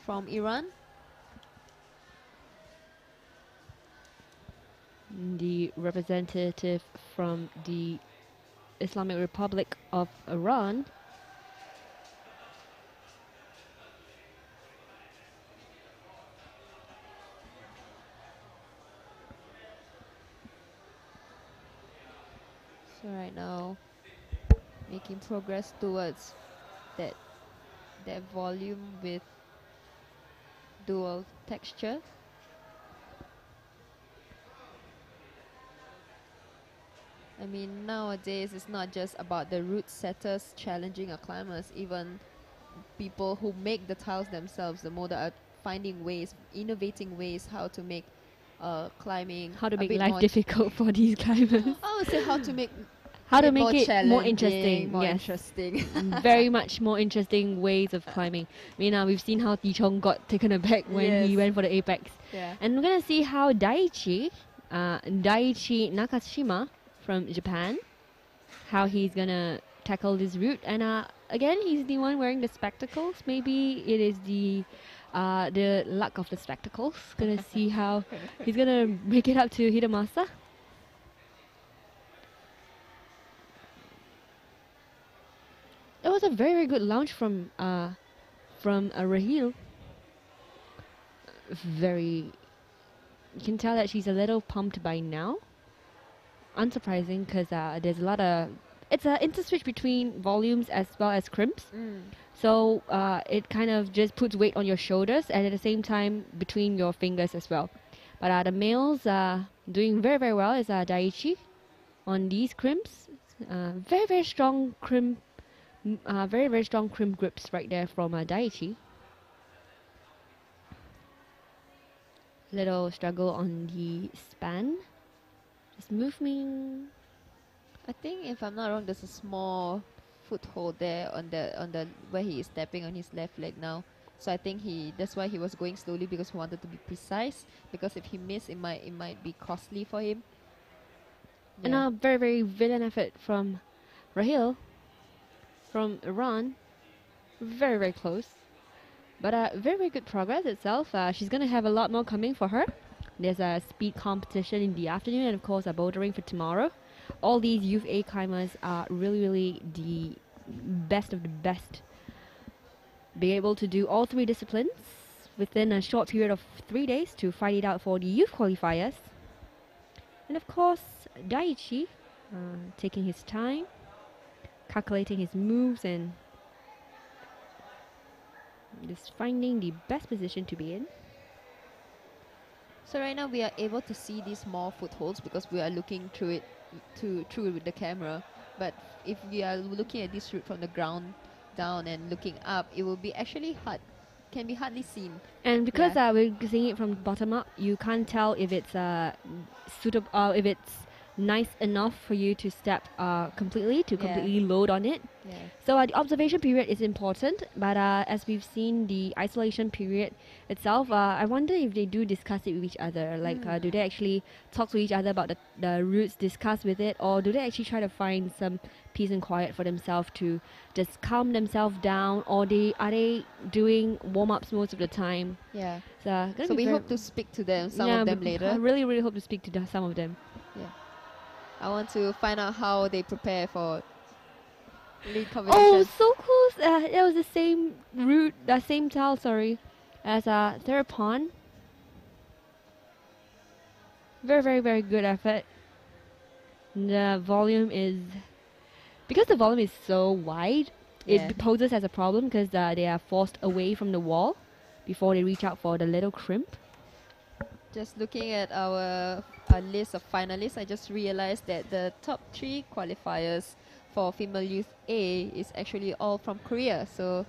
from Iran. The representative from the Islamic Republic of Iran. So right now, making progress towards that volume with dual texture. I mean, nowadays it's not just about the route setters challenging our climbers, even people who make the tiles themselves, the model are finding ways, innovating ways how to make climbing How to a make bit life more difficult for these climbers. I would say how to make How to it make more it more challenging, interesting. more Yes. interesting. Very much more interesting ways of climbing. I mean, we've seen how Tichong got taken aback when he Yes. went for the apex. Yeah. And we're going to see how Daichi Nakashima from Japan, how he's going to tackle this route. And again, he's the one wearing the spectacles. Maybe it is the luck of the spectacles. Gonna see how he's gonna make it up to Hidemasa. It was a very good launch from Rahil. Very, you can tell that she's a little pumped by now. Unsurprising, because there's a lot of, it's an interswitch between volumes as well as crimps. So it kind of just puts weight on your shoulders and at the same time between your fingers as well. But the males doing very well is Daiichi on these crimps. Very strong crimp, very strong crimp grips right there from Daiichi. Little struggle on the span. Just moving. I think if I'm not wrong, there's a small foothold there on the where he is stepping on his left leg now. So I think that's why he was going slowly, because he wanted to be precise. Because if he missed, it might be costly for him. And a very villain effort from Rahil from Iran. Very close. But very good progress itself. She's going to have a lot more coming for her. There's a speed competition in the afternoon and of course a bouldering for tomorrow. All these Youth A climbers are really the best of the best. Be able to do all 3 disciplines within a short period of 3 days to fight it out for the youth qualifiers. And of course, Daiichi taking his time, calculating his moves, and just finding the best position to be in. So right now we are able to see these small footholds because we are looking through it through the camera. But if we are looking at this route from the ground down and looking up, it will be actually can be hardly seen. And because we're seeing it from bottom up, you can't tell if it's suitable, if it's nice enough for you to step completely load on it. Yeah. So the observation period is important, but as we've seen the isolation period itself, I wonder if they do discuss it with each other. Like, do they actually talk to each other about the routes, discuss with it, or do they actually try to find some peace and quiet for themselves to just calm themselves down, or are they doing warm-ups most of the time? Yeah. So we hope to speak to them, some of them later. I really, really hope to speak to some of them. Yeah. I want to find out how they prepare for lead competition. Oh, so close! That was the same route, the same tile, as Therapon. Very, very, very good effort. The volume is... Because the volume is so wide, it poses as a problem because they are forced away from the wall before they reach out for the little crimp. Just looking at our list of finalists, I just realized that the top 3 qualifiers for female youth A is actually all from Korea. So,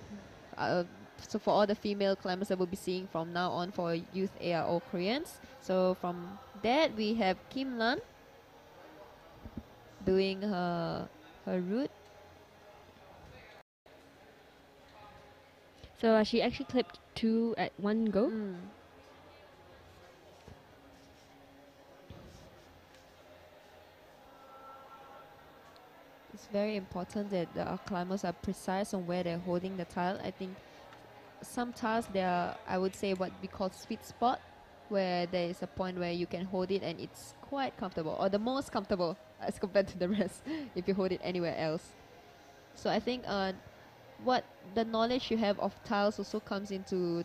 so for all the female climbers that we'll be seeing from now on for youth A are all Koreans. So from that we have Kim Lan doing her route. So she actually clipped 2 at one go. It's very important that our climbers are precise on where they're holding the tile. I think some tiles there are, I would say, what we call sweet spot, where there is a point where you can hold it and it's quite comfortable, or the most comfortable as compared to the rest if you hold it anywhere else. So I think what the knowledge you have of tiles also comes into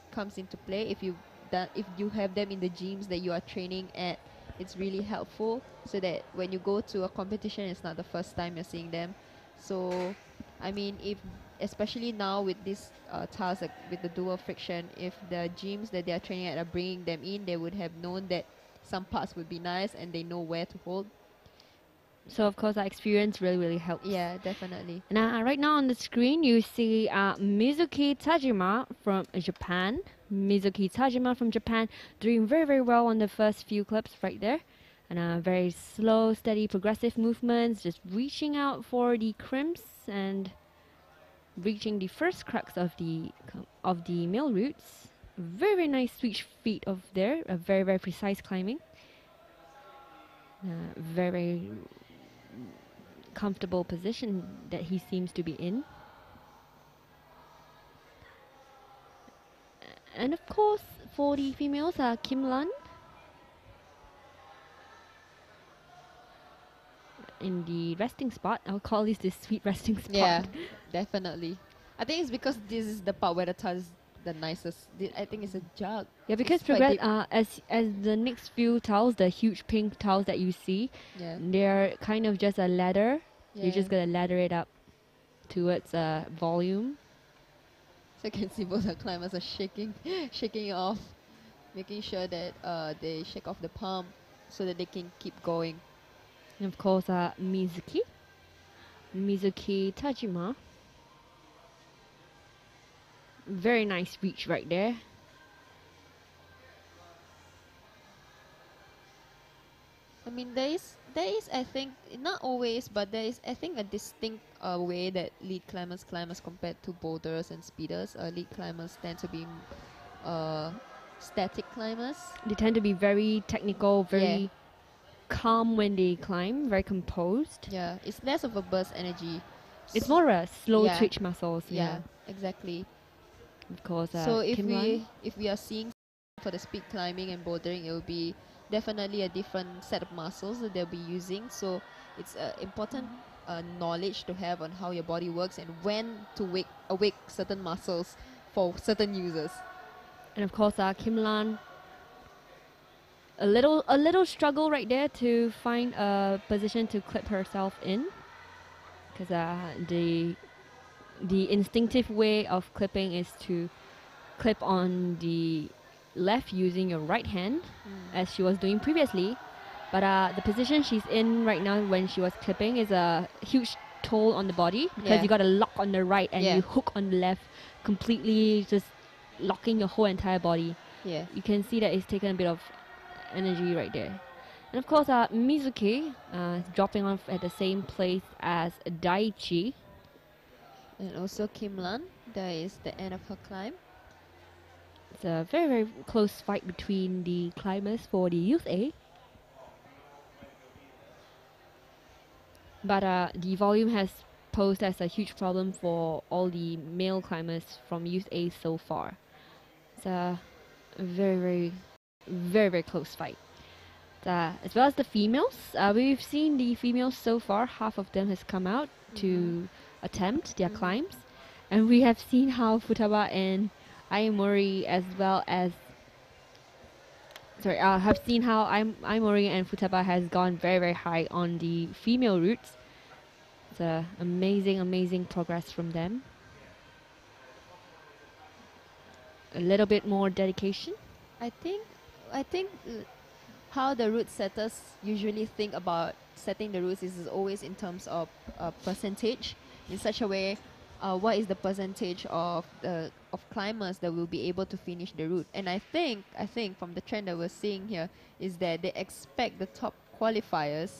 play. If you have them in the gyms that you are training at, it's really helpful, so that when you go to a competition, it's not the first time you're seeing them. So I mean, especially now with these tiles, like with the dual friction, if the gyms that they are training at are bringing them in, they would have known that some parts would be nice and they know where to hold. So of course, our experience really, really helps. Yeah, definitely. Now, right now on the screen, you see Mizuki Tajima from Japan. Mizuki Tajima from Japan doing very, very well on the first few clips right there. And very slow, steady, progressive movements, just reaching out for the crimps and reaching the first crux of the male routes. Very, very nice switch feet of there. A very, very precise climbing. Very, very comfortable position that he seems to be in. And of course, for the females, Kim Lan in the resting spot. I'll call this the sweet resting spot. Yeah, definitely. I think it's because this is the part where the tile is the nicest. I think it's a jug. Yeah, because as the next few tiles, the huge pink tiles that you see, they're kind of just a ladder. Yeah. You're just gonna ladder it up towards volume. So you can see both the climbers are shaking it off, making sure that they shake off the palm so that they can keep going. And of course, Mizuki Tajima. Very nice reach right there. I mean, there is I think, not always, but there is, I think, a distinct way that lead climbers climb as compared to boulders and speeders. Lead climbers tend to be static climbers. They tend to be very technical, very calm when they climb, very composed. Yeah, it's less of a burst energy. It's more a slow twitch muscles. Yeah, exactly. Of course. So if we are seeing for the speed climbing and bouldering, it will be definitely a different set of muscles that they'll be using. So it's important knowledge to have on how your body works and when to awake certain muscles for certain users. And of course, Kim Lan, a little struggle right there to find a position to clip herself in, because the instinctive way of clipping is to clip on the left using your right hand, as she was doing previously. But the position she's in right now when she was clipping is a huge toll on the body, because you got to lock on the right and you hook on the left, completely just locking your whole entire body. Yeah. You can see that it's taken a bit of energy right there. And of course, Mizuki is dropping off at the same place as Daichi. And also Kim Lan, that is the end of her climb. It's a very, very close fight between the climbers for the Youth A. But the volume has posed as a huge problem for all the male climbers from Youth A so far. It's a very, very, very, very close fight. As well as the females, we've seen the females so far. Half of them has come out to attempt their climbs, and we have seen how Futaba and Aimori as well as have seen how Aimori and Futaba has gone very, very high on the female routes. It's amazing, amazing progress from them. A little bit more dedication. I think how the route setters usually think about setting the routes is always in terms of percentage, in such a way, what is the percentage of climbers that will be able to finish the route. And I think from the trend that we're seeing here is that they expect the top qualifiers,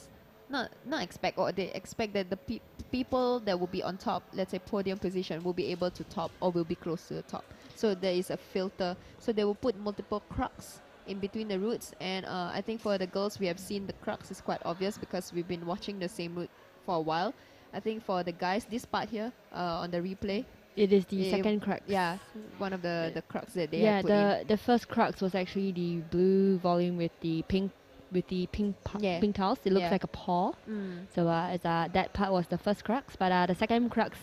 they expect that the people that will be on top, let's say podium position, will be able to top or will be close to the top. So there is a filter. So they will put multiple crux in between the routes, and I think for the girls we have seen the crux is quite obvious because we've been watching the same route for a while. I think for the guys, this part here on the replay, it is the second crux. Yeah, one of the crux that they had put in. The first crux was actually the blue volume with the pink pink tiles. It looks like a paw. So that part was the first crux, but the second crux,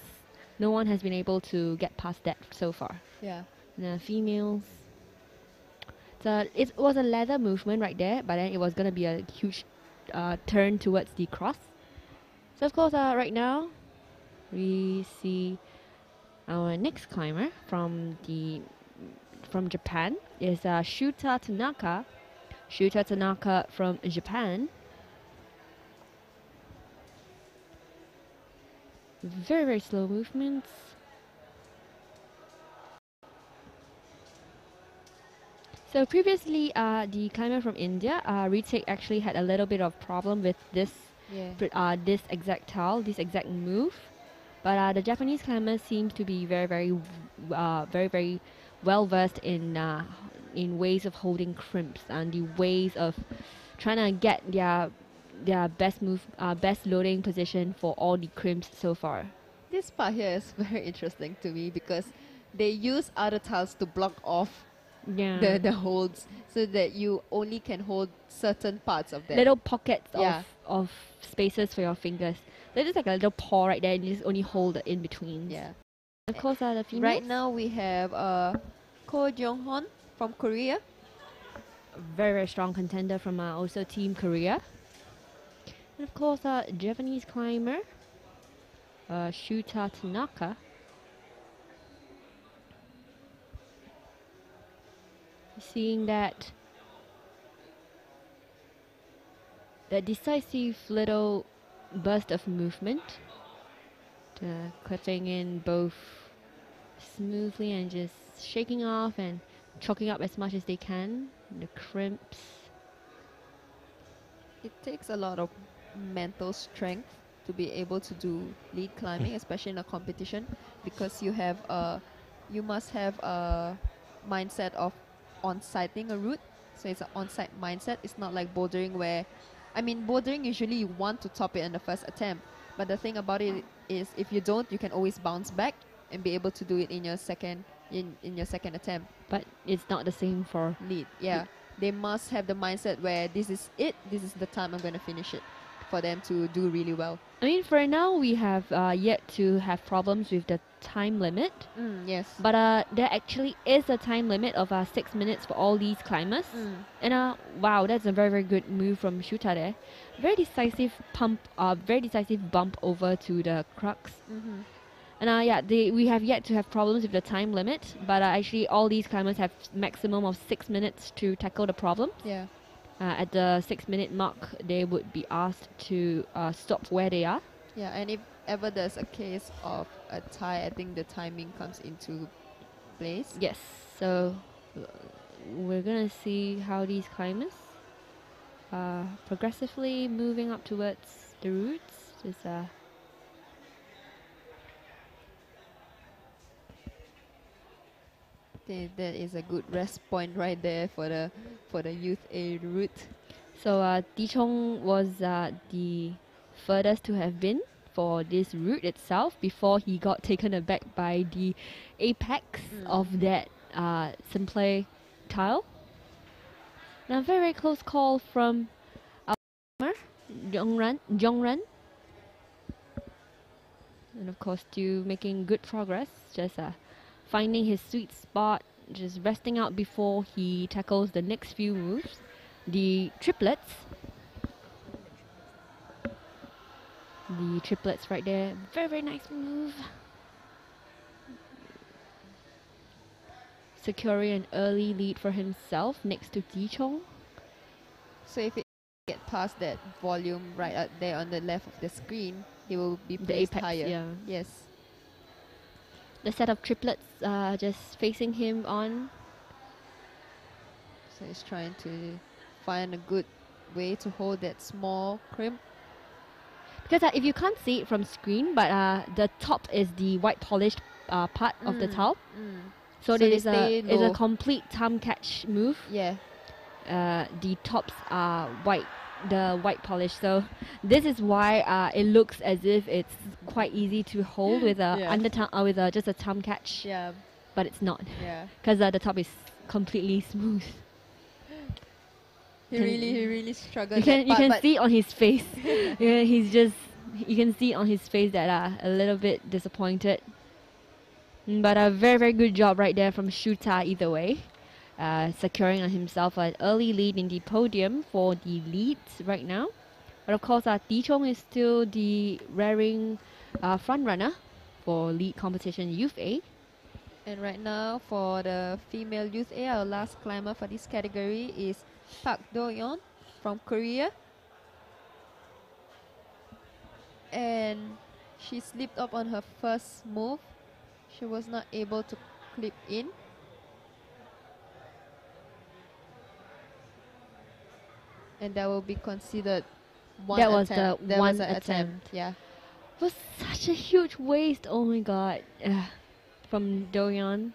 no one has been able to get past that so far. Yeah. The females. So it was a leather movement right there, but then it was gonna be a huge turn towards the cross. So of course, right now we see our next climber from Japan is Shuta Tanaka. Shuta Tanaka from Japan. Very, very slow movements. So previously, the climber from India, retake, actually had a little bit of problem with this this exact towel, this exact move. But the Japanese climber seems to be very, very well versed in ways of holding crimps and the ways of trying to get their best loading position for all the crimps so far. This part here is very interesting to me because they use other tiles to block off the holds so that you only can hold certain parts of them. Little pockets of spaces for your fingers. They're just like a little paw right there, and you just only hold it in between. Yeah. Of course, the females. Right now we have Ko Jong-hon from Korea. A very, very strong contender from also Team Korea. And of course, Japanese climber, Shuta Tanaka. Seeing that decisive little burst of movement, clipping in both smoothly and just shaking off and choking up as much as they can, the crimps. It takes a lot of mental strength to be able to do lead climbing, especially in a competition, because you must have a mindset of on-sighting a route. So it's an on-site mindset. It's not like bouldering where, bouldering usually you want to top it in the first attempt. But the thing about it is if you don't, you can always bounce back and be able to do it in your second attempt. But it's not the same for lead. Yeah. They must have the mindset where this is it, this is the time I'm going to finish it. for them to do really well. I mean, for now, we have yet to have problems with the time limit. Yes. But there actually is a time limit of 6 minutes for all these climbers. And wow, that's a very, very good move from Shuta there. Very decisive very decisive bump over to the crux. And yeah, we have yet to have problems with the time limit. But actually, all these climbers have maximum of 6 minutes to tackle the problem. Yeah. At the 6-minute mark, they would be asked to stop where they are. Yeah, and if ever there's a case of a tie, I think the timing comes into place. Yes, so we're gonna see how these climbers are progressively moving up towards the roots. That is a good rest point right there for the youth A route. So Dichong was the furthest to have been for this route itself before he got taken aback by the apex of that simple tile. Now, very, very close call from our Jongran. And of course, still making good progress, just finding his sweet spot, just resting out before he tackles the next few moves. The triplets. The triplets right there. Very, very nice move. Securing an early lead for himself next to Dichong. So if it get past that volume right out there on the left of the screen, he will be placed higher. Yeah. Yes. The set of triplets just facing him on. So he's trying to find a good way to hold that small crimp. Because if you can't see it from screen, but the top is the white polished part of the tile. So there is a complete thumb catch move. Yeah. The tops are white, the white polish. So this is why it looks as if it's quite easy to hold with a just a thumb catch. Yeah. But it's not. Yeah. Because the top is completely smooth. He really struggled. You can see on his face. Yeah, you can see on his face that a little bit disappointed. But a very, very good job right there from Shuta either way. Securing on himself an early lead in the podium for the leads right now. But of course, Dichong is still the rearing front runner for lead competition Youth A. And right now for the female Youth A, our last climber for this category is Park Do-yeon from Korea. And she slipped up on her first move. She was not able to clip in. And that will be considered one attempt. That was the one attempt. Yeah. It was such a huge waste. Oh my god. From Do-yeon.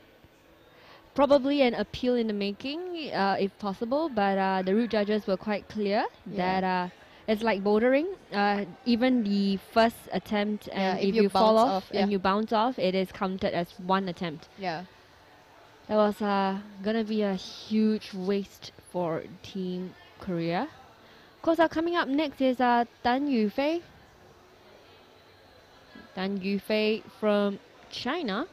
Probably an appeal in the making, if possible, but the route judges were quite clear that it's like bouldering. Even the first attempt, and if you fall off and you bounce off, it is counted as one attempt. Yeah. That was gonna be a huge waste for Team Korea. Of course, coming up next is Dan Yufei. Dan Yufei from China.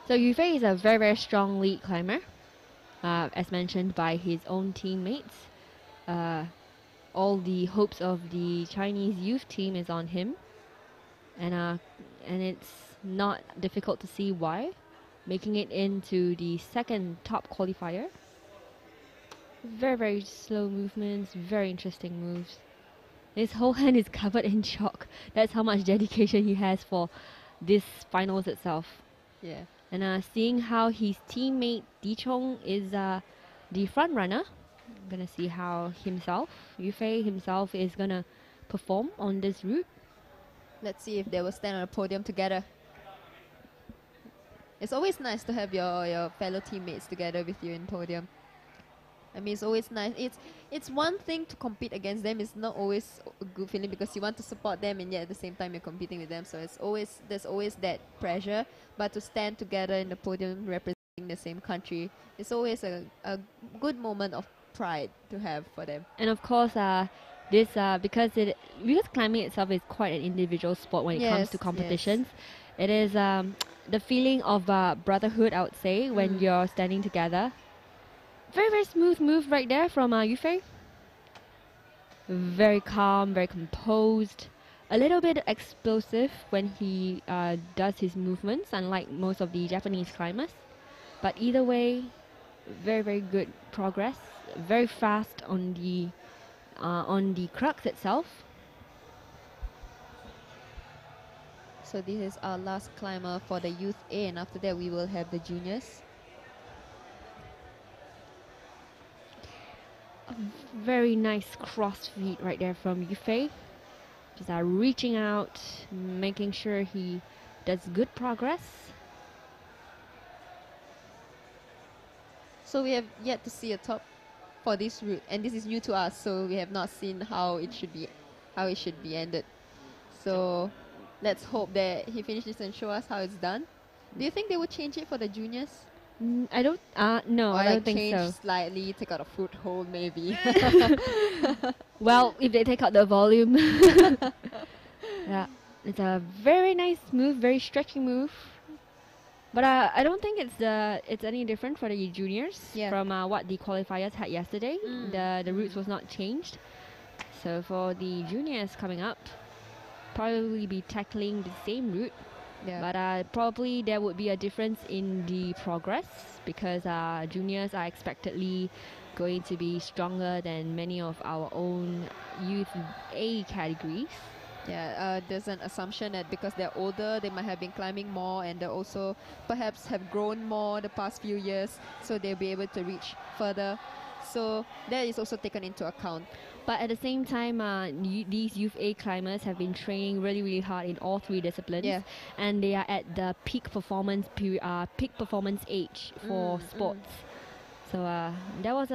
So Yufei is a very, very strong lead climber, as mentioned by his own teammates. All the hopes of the Chinese youth team is on him, and it's not difficult to see why. Making it into the second top qualifier. Very, very slow movements, very interesting moves. His whole hand is covered in chalk. That's how much dedication he has for this finals itself. Yeah. And seeing how his teammate Dichong is the front runner, I'm gonna see how Yufei himself is gonna perform on this route. Let's see if they will stand on a podium together. It's always nice to have your fellow teammates together with you in podium. I mean, it's always nice. It's one thing to compete against them. It's not always a good feeling because you want to support them and yet at the same time you're competing with them. So there's always that pressure. But to stand together in the podium representing the same country. It's always a good moment of pride to have for them. And of course, this because climbing itself is quite an individual sport when it comes to Yes, competitions. It is the feeling of brotherhood, I would say, when you're standing together. Very very smooth move right there from Yufei. Very calm, very composed. A little bit explosive when he does his movements, unlike most of the Japanese climbers. But either way, very very good progress. Very fast on the crux itself. So this is our last climber for the Youth A, and after that we will have the juniors. Very nice cross feet right there from Yufei. Just reaching out, making sure he does good progress. So we have yet to see a top for this route, and this is new to us, so we have not seen how it should be ended. So let's hope that he finishes and show us how it's done. Do you think they would change it for the juniors? I don't. No, Or I like don't think change so. slightly, take out a foothold maybe. Well, if they take out the volume, yeah, it's a very nice move, very stretchy move. But I don't think it's any different for the juniors from what the qualifiers had yesterday. The routes was not changed. So for the juniors coming up, probably be tackling the same route. Yeah. But probably there would be a difference in the progress because juniors are expectedly going to be stronger than many of our own youth A categories. Yeah, there's an assumption that because they're older, they might have been climbing more, and they also perhaps have grown more the past few years, so they'll be able to reach further. So that is also taken into account. But at the same time, these Youth A climbers have been training really, really hard in all three disciplines, and they are at the peak performance age for sports. So that was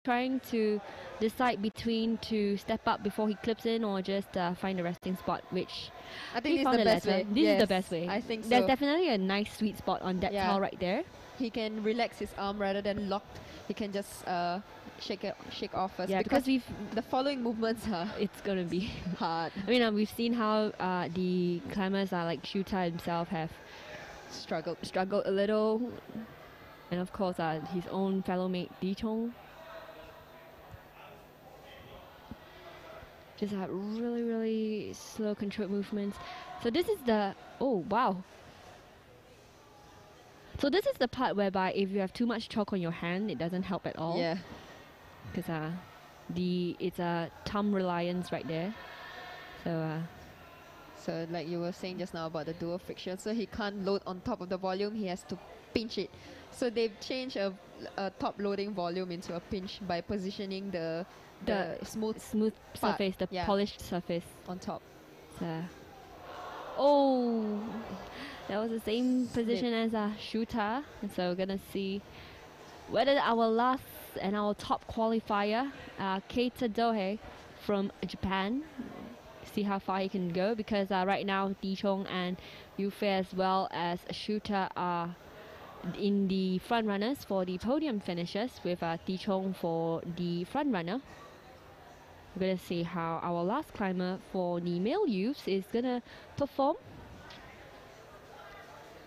trying to decide between to step up before he clips in or just find a resting spot, which I think this is the best way. This is the best way. I think so. There's definitely a nice sweet spot on that towel right there. He can relax his arm rather than locked. He can just shake off first. Yeah, because the following movements are it's gonna be hard. I mean, we've seen how the climbers like Shuta himself have struggled a little, and of course his own fellow mate Di Chong. Just really, really slow, controlled movements. So this is the So this is the part whereby if you have too much chalk on your hand, it doesn't help at all. Yeah. Because it's a thumb reliance right there. So like you were saying just now about the dual friction, so he can't load on top of the volume, he has to pinch it. So they've changed a top loading volume into a pinch by positioning the smooth surface, the polished surface on top. So, that was the same position as Shuta. And so we're gonna see whether our last and our top qualifier, Keita Dohei from Japan, see how far he can go, because right now Di Chong and Yufei as well as Shuta are in the front runners for the podium finishes, with Di Chong for the front runner. We're gonna see how our last climber for the male youths is gonna perform.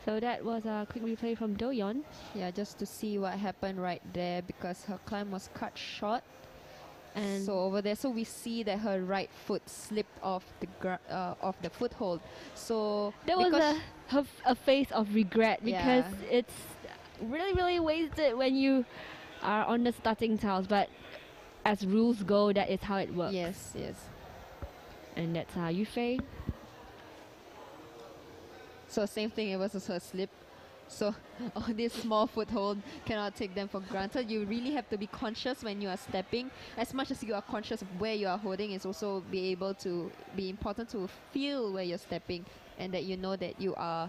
So that was a quick replay from Do-yeon. Yeah, just to see what happened right there, because her climb was cut short. And so over there, so we see that her right foot slipped off the foothold. So there was a face of regret, because it's really, really wasted when you are on the starting tiles. But as rules go, that is how it works. Yes. And that's Yufei. So same thing, it was also a slip. So on this small foothold, cannot take them for granted. You really have to be conscious when you are stepping. As much as you are conscious of where you are holding, it's also be important to feel where you're stepping, and that you know that you are.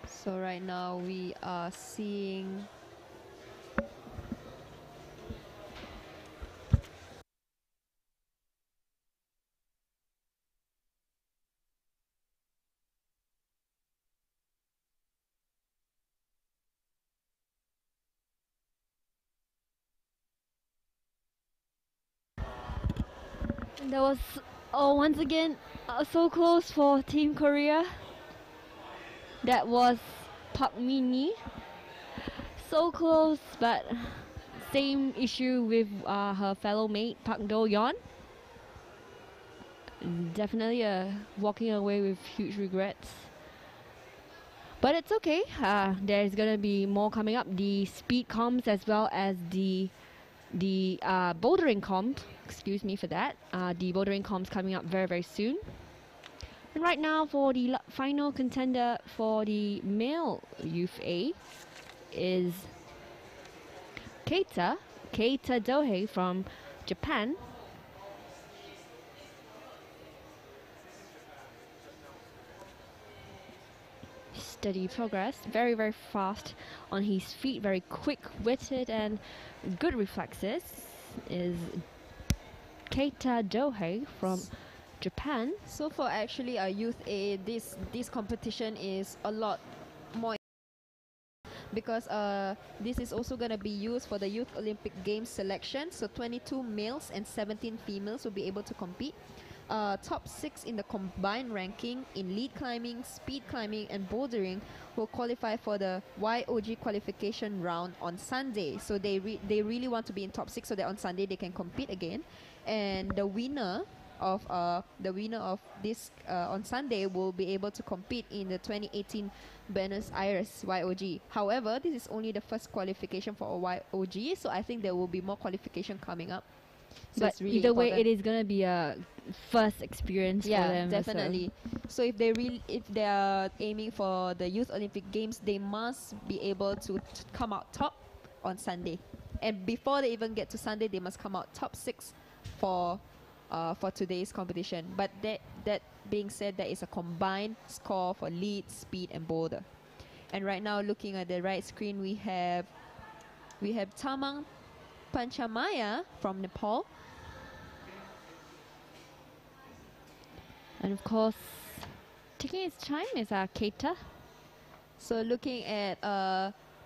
So right now we are seeing And that was once again so close for Team Korea. That was Park Min-hee. So close, but same issue with her fellow mate Park Do-yeon. Definitely walking away with huge regrets. But it's okay. There's gonna be more coming up. The speed comps as well as the bouldering comp. Excuse me for that. The bouldering comps coming up very very soon. And right now for the final contender for the male youth A is Keita Dohei from Japan. Steady progress, very very fast on his feet, very quick-witted and good reflexes is Keita Dohei from Japan. So for actually a youth A, this competition is a lot more because this is also going to be used for the Youth Olympic Games selection. So 22 males and 17 females will be able to compete. Top 6 in the combined ranking in lead climbing, speed climbing and bouldering will qualify for the YOG qualification round on Sunday. So they really want to be in top 6 so that on Sunday they can compete again. And the winner of this on Sunday will be able to compete in the 2018 Buenos Aires YOG. However, this is only the first qualification for a YOG, so I think there will be more qualification coming up. So but it's really either important. way, it is gonna be a first experience for them. Definitely. So if they are aiming for the Youth Olympic Games, they must be able to come out top on Sunday. And before they even get to Sunday, they must come out top 6 for today's competition. But that being said, there is a combined score for lead, speed, and boulder. And right now, looking at the right screen, we have Tamang Panchamaya from Nepal. And of course, taking its time is Keita. So looking at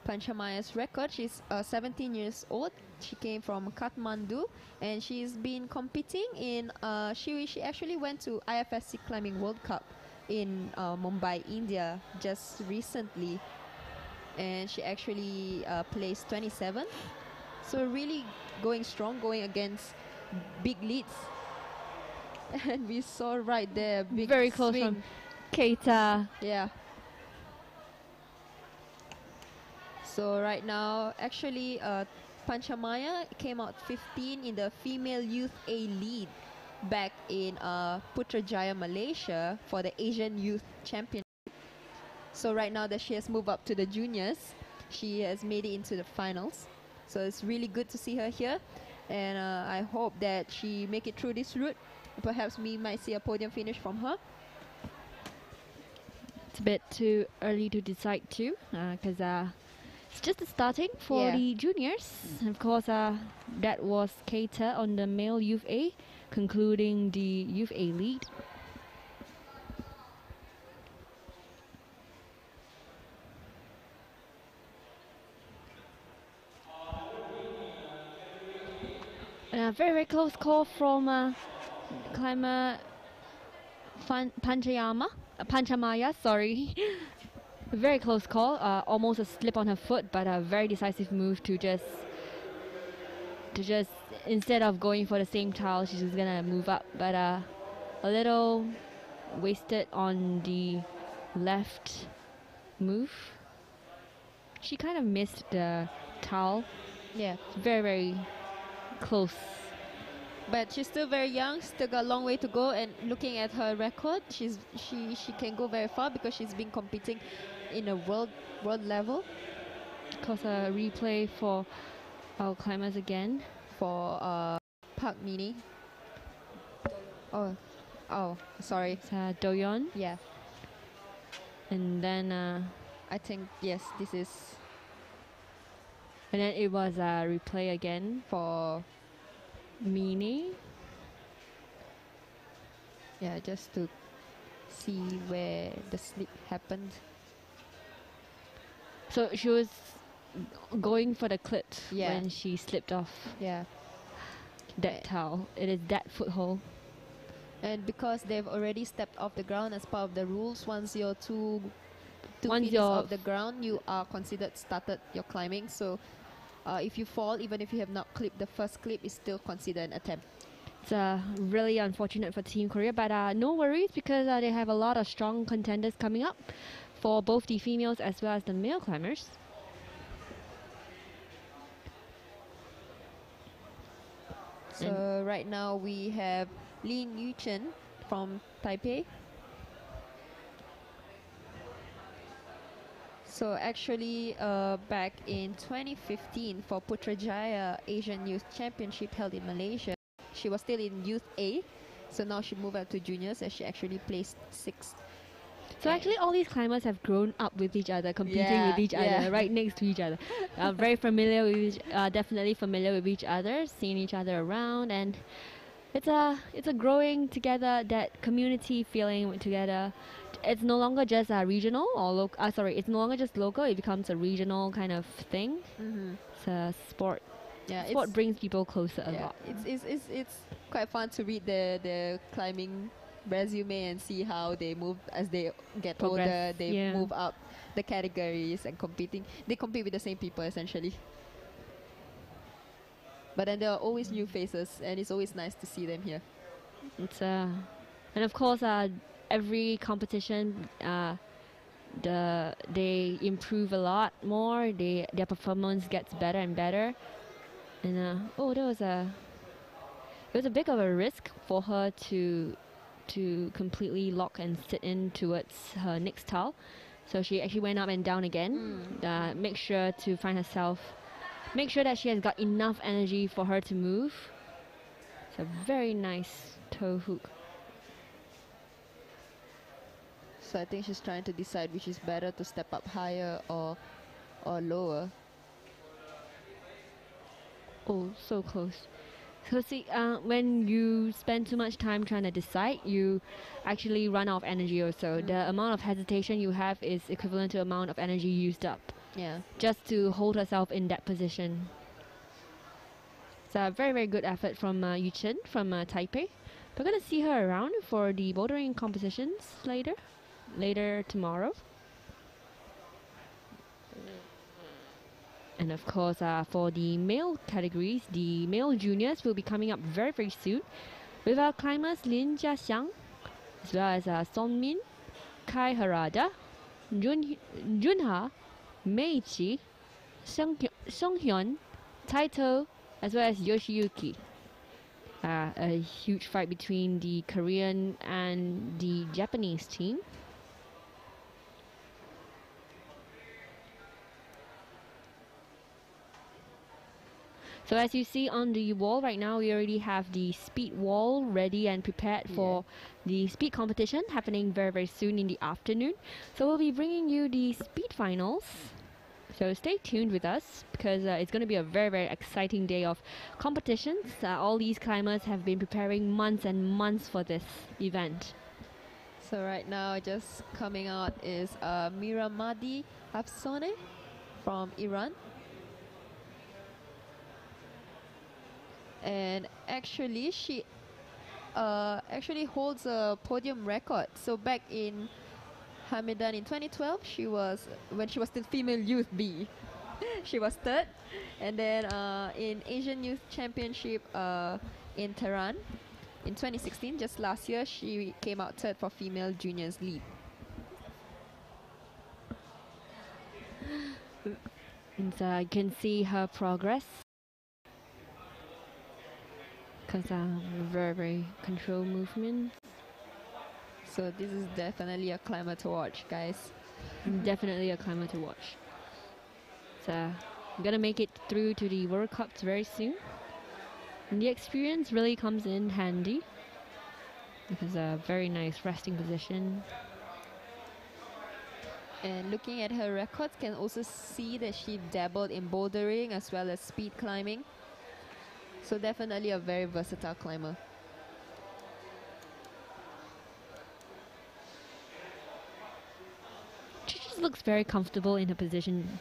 Panchamaya's record, she's 17 years old. She came from Kathmandu and she's been competing in she actually went to IFSC Climbing World Cup in Mumbai, India just recently, and she actually placed 27. So really going strong, going against big leads. And we saw right there big Very close swing from Keita. Yeah. So right now, actually, Panchamaya came out 15 in the female youth A lead back in Putrajaya, Malaysia for the Asian Youth Championship. So right now that she has moved up to the juniors, she has made it into the finals. So it's really good to see her here. And I hope that she make it through this route. Perhaps we might see a podium finish from her. It's a bit too early to decide too, because it's just the starting for the juniors. And of course, that was Keita on the male youth A, concluding the youth A lead. And a very, very close call from climber Panchamaya, sorry. Very close call, almost a slip on her foot, but a very decisive move to just instead of going for the same tile, she's just gonna move up, but a little wasted on the left move. She kind of missed the tile. Yeah. Very, very close. But she's still very young, still got a long way to go, and looking at her record, she can go very far because she's been competing in a world level. Of course, a replay for our climbers again. For Park Min-hee. Oh, sorry. It's Do-yeon. Yeah. And then I think yes, this is. And then it was a replay again For Min-hee. Yeah, just to see where the slip happened. So she was going for the clit Yeah. when she slipped off Yeah. that towel. It is that foothold. And because they've already stepped off the ground as part of the rules, once you're two Once feet is you're- off the ground, you are considered started your climbing. So if you fall, even if you have not clipped the first clip, it's still considered an attempt. It's really unfortunate for Team Korea, but no worries because they have a lot of strong contenders coming up for both the females as well as the male climbers. So right now we have Lin Yuchen from Taipei. So actually, back in 2015 for Putrajaya Asian Youth Championship held in Malaysia, she was still in Youth A. So now she moved up to juniors and she actually placed 6th. So actually, all these climbers have grown up with each other, competing Yeah, with each yeah. other, right next to each other. Very familiar with definitely familiar with each other, seeing each other around, and it's a growing together, that community feeling together. It's no longer just regional or local. Sorry, it's no longer just local. It becomes a regional kind of thing. It's a sport. Yeah, Sport brings people closer a yeah, lot. it's quite fun to read the climbing resume and see how they move as they get Progress, older. They yeah. move up the categories and competing. They compete with the same people essentially. But then there are always new faces, and it's always nice to see them here. It's and of course every competition they improve a lot more. Their performance gets better and better. And it was a bit of a risk for her to completely lock and sit in towards her next tile. So she actually went up and down again. Make sure to find herself. Make sure that she has got enough energy for her to move. It's a very nice toe hook. So I think she's trying to decide which is better, to step up higher or lower. Oh, so close. So see, when you spend too much time trying to decide, you actually run out of energy also. The amount of hesitation you have is equivalent to the amount of energy used up Yeah. just to hold herself in that position. It's a very, very good effort from Yu Chen from Taipei. We're going to see her around for the bouldering competitions later tomorrow. And of course, for the male categories, the male juniors will be coming up very, very soon with our climbers Lin Jiaxiang, as well as Song Min, Kai Harada, Junha, Meiichi, So-Hyun, Taito, as well as Yoshiyuki. A huge fight between the Korean and the Japanese team. So as you see on the wall right now, we already have the speed wall ready and prepared for the speed competition happening very, very soon in the afternoon. So we'll be bringing you the speed finals. So stay tuned with us because it's going to be a very, very exciting day of competitions. All these climbers have been preparing months and months for this event. So right now, just coming out is Miramadi Hafsone from Iran. And actually, she actually holds a podium record. So back in Hamidan in 2012, when she was still female youth B, she was 3rd. And then in Asian Youth Championship in Tehran in 2016, just last year, she came out 3rd for female juniors lead. And so you can see her progress. Because very, very controlled movement. So this is definitely a climber to watch, guys. Definitely a climber to watch. So I'm gonna make it through to the World Cups very soon. And the experience really comes in handy because a very nice resting position. And looking at her records, can also see that she dabbled in bouldering as well as speed climbing. So definitely a very versatile climber. She just looks very comfortable in her position.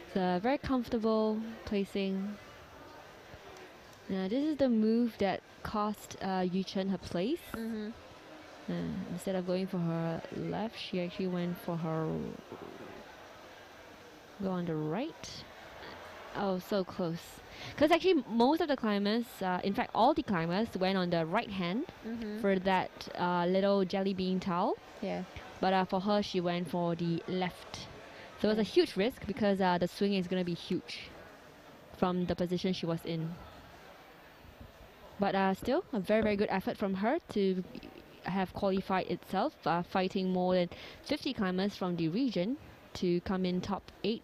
It's very comfortable placing. Now this is the move that cost Yu Chen her place. Mm-hmm. Instead of going for her left, she actually went for her go on the right. Oh, so close. Because actually most of the climbers, in fact all the climbers went on the right hand for that little jelly bean towel. Yeah. But for her, she went for the left. So it was a huge risk because the swing is going to be huge from the position she was in. But still, a very, very good effort from her to have qualified itself, fighting more than 50 climbers from the region to come in top 8th.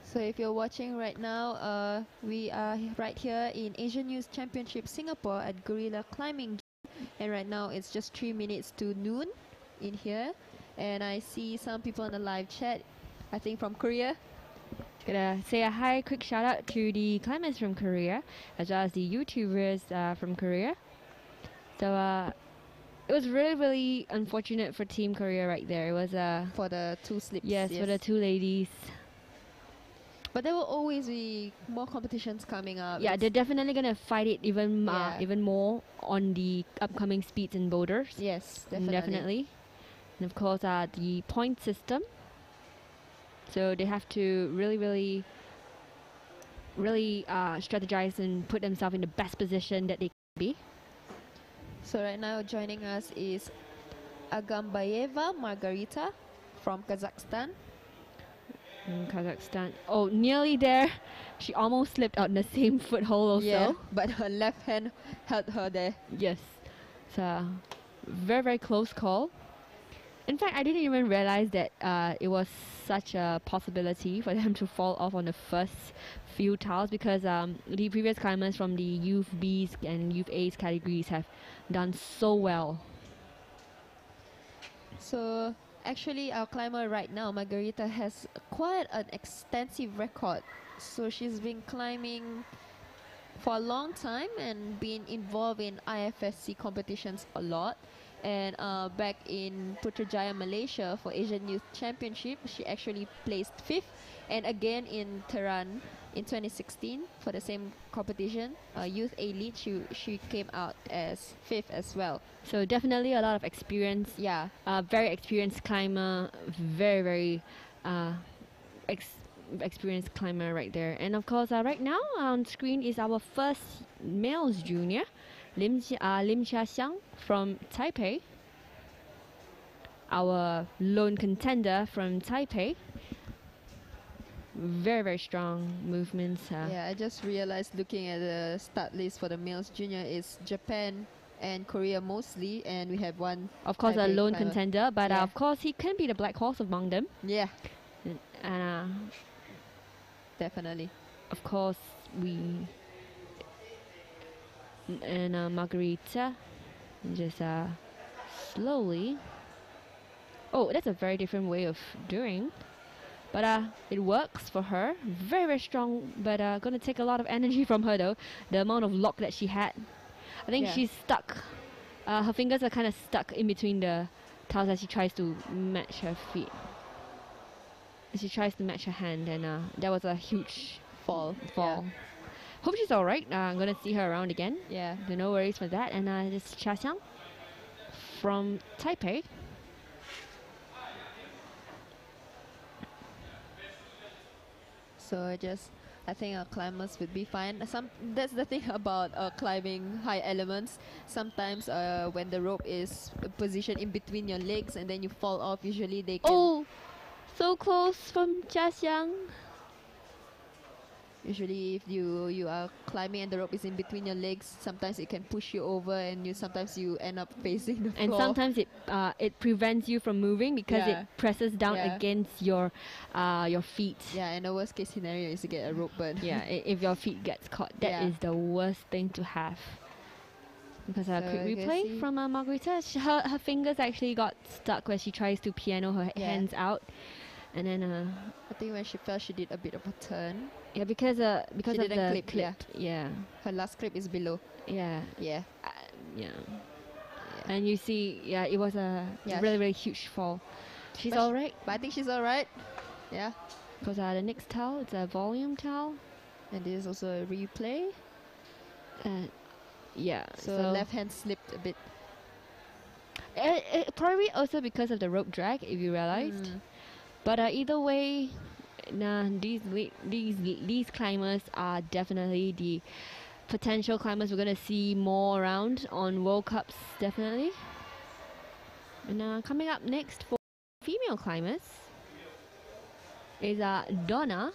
So if you're watching right now, we are right here in Asian Youth Championship Singapore at Gorilla Climbing Gym. And right now it's just 3 minutes to noon in here. And I see some people in the live chat, I think from Korea. Gonna say a hi, quick shout out to the climbers from Korea, as well as the YouTubers from Korea. So it was really, really unfortunate for Team Korea right there. It was For the 2 slips. yes, for the 2 ladies. But there will always be more competitions coming up. Yeah, they're definitely gonna fight it even Yeah. even more on the upcoming speeds and boulders. Yes, definitely. Definitely. And of course, the point system. So they have to really strategize and put themselves in the best position that they can be. So right now joining us is Agambayeva Margarita from Kazakhstan. In Kazakhstan. Oh, nearly there. She almost slipped out in the same foothold also. Yeah, but her left hand held her there. Yes. It's a very, very close call. In fact, I didn't even realize that it was such a possibility for them to fall off on the first few tiles because the previous climbers from the Youth B's and Youth A's categories have done so well. So actually our climber right now, Margarita, has quite an extensive record. So she's been climbing for a long time and been involved in IFSC competitions a lot. And back in Putrajaya, Malaysia for Asian Youth Championship, she actually placed 5th. And again in Tehran in 2016 for the same competition, Youth Elite, she came out as 5th as well. So definitely a lot of experience. Yeah. Very experienced climber, very experienced climber right there. And of course, right now on screen is our first males junior, Lim Xiaxiang from Taipei, our lone contender from Taipei. Very strong movements. Yeah, I just realized looking at the start list for the males junior is Japan and Korea mostly, and we have one. Of course, a Taipei lone climber. contender, but Yeah. of course he can be the black horse among them. Yeah, And definitely. of course we and Margarita just slowly. Oh, that's a very different way of doing, but it works for her. Very strong, but gonna take a lot of energy from her though. The amount of lock that she had, I think Yeah. she's stuck. Her fingers are kind of stuck in between the tiles as she tries to match her feet. She tries to match her hand, and that was a huge Fall. fall. Hope she's alright. I'm gonna see her around again. Yeah. So no worries for that. And this is Xiaxiang from Taipei. So I think our climbers would be fine. That's the thing about climbing high elements. Sometimes when the rope is positioned in between your legs and then you fall off, usually they can. Oh, so close from Xiaxiang. Usually, if you are climbing and the rope is in between your legs, sometimes it can push you over, and sometimes you end up facing the And floor. sometimes it prevents you from moving because Yeah. it presses down Yeah. against your feet. Yeah, and the worst case scenario is to get a rope burn. Yeah, if your feet gets caught, that is Yeah. the worst thing to have. Because a So quick you can replay see- from Margarita, her fingers actually got stuck when she tries to piano her Yeah. hands out, and then I think when she fell, she did a bit of a turn. because She of didn't the clip, clip, yeah, Her last clip is below. yeah. Yeah. Yeah. And you see, yeah, it was a Yeah, really, really huge fall. She's but alright. But I think she's alright. Yeah. Because the next towel, it's a volume towel. And this is also a replay. Yeah. So left hand slipped a bit. It probably also because of the rope drag, if you realized. But either way, these climbers are definitely the potential climbers we're gonna see more around on World Cups, definitely. And coming up next for female climbers is Donna.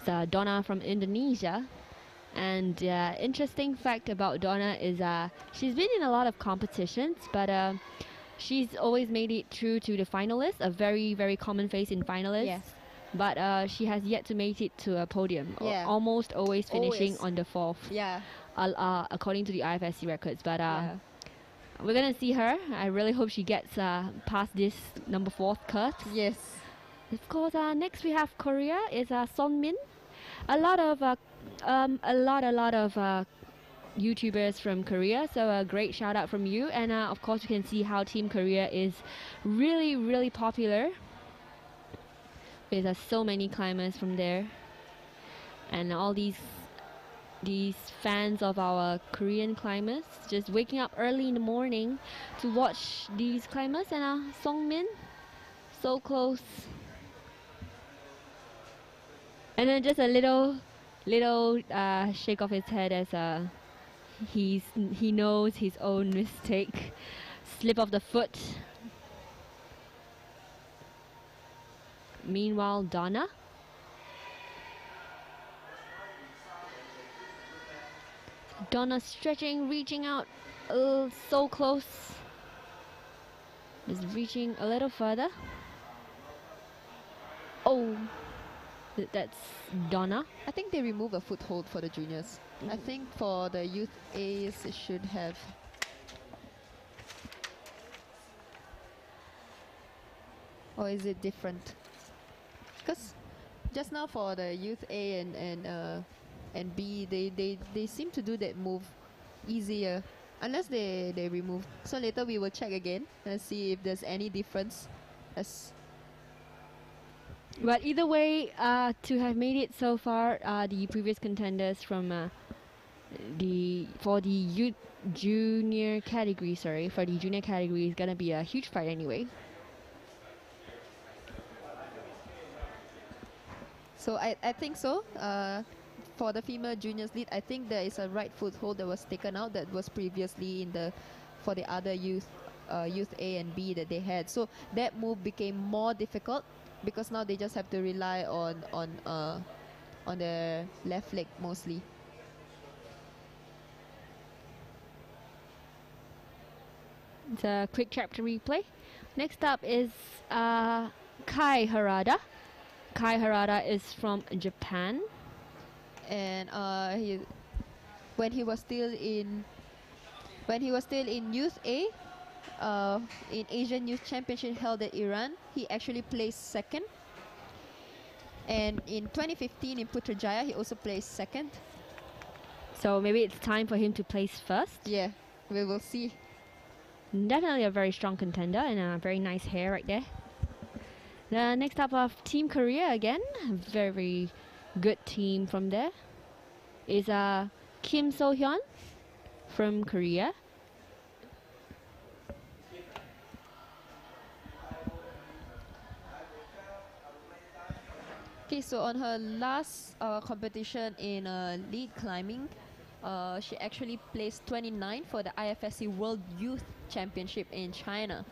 It's Donna from Indonesia. And interesting fact about Donna is she's been in a lot of competitions, but she's always made it through to the finalists, a very, very common face in finalists. Yes. But she has yet to make it to a podium, Yeah. almost always finishing Always. on the fourth, Yeah. according to the IFSC records. But Yeah. we're going to see her. I really hope she gets past this number 4th cut. Yes. Of course, next we have Korea is Sonmin. A lot of YouTubers from Korea, so a great shout out from you. And of course, you can see how Team Korea is really, really popular. There's so many climbers from there, and all these fans of our Korean climbers just waking up early in the morning to watch these climbers. And Songmin, so close. And then just a little shake of his head as he knows his own mistake, slip of the foot. Meanwhile, Donna. Donna stretching, reaching out, so close. Just reaching a little further. Oh. That's Donna. I think they remove a foothold for the juniors. I think for the youth A's it should have. Or is it different? Because just now for the youth A and B, they seem to do that move easier. Unless they remove. So later we will check again and see if there's any difference. But either way, to have made it so far, the previous contenders from for the junior category is gonna be a huge fight anyway. So I think so. For the female juniors lead, I think there is a right foothold that was taken out that was previously for the other youth A and B that they had. So that move became more difficult because now they just have to rely on the left leg mostly. It's a quick chapter replay. Next up is Kai Harada. Kai Harada is from Japan. And when he was still in Youth A, in Asian Youth Championship held at Iran, he actually placed second. And in 2015 in Putrajaya, he also placed second. So maybe it's time for him to place first. Yeah, we will see. Definitely a very strong contender and a very nice hair right there. The next up of Team Korea again, very good team from there, is Kim So-Hyun from Korea. Okay, so on her last competition in lead climbing, she actually placed 29 for the IFSC World Youth Championship in China.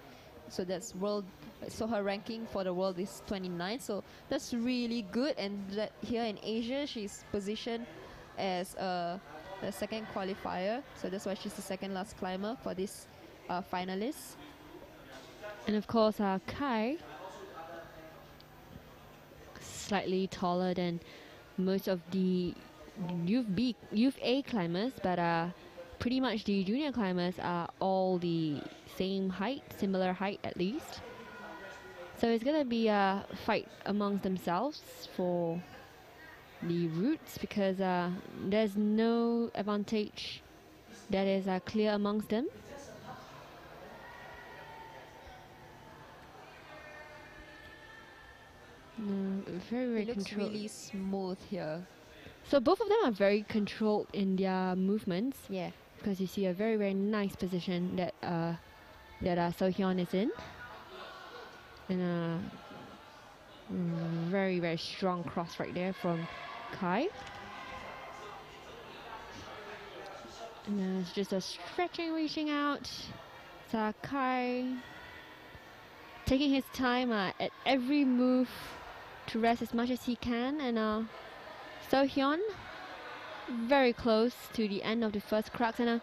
So that's world. So her ranking for the world is 29. So that's really good. And that here in Asia, she's positioned as the second qualifier. So that's why she's the second last climber for this finalist. And of course, Kai, slightly taller than most of the Youth A climbers, but pretty much the junior climbers are all the same height, similar height at least. So it's gonna be a fight amongst themselves for the routes because there's no advantage that is clear amongst them. Very It looks controlled. really smooth here. So both of them are very controlled in their movements. Yeah. Because you see a very nice position that So-Hyun is in, and a very strong cross right there from Kai. And it's just a stretching, reaching out. So Kai taking his time at every move to rest as much as he can, and So-Hyun very close to the end of the first crux, and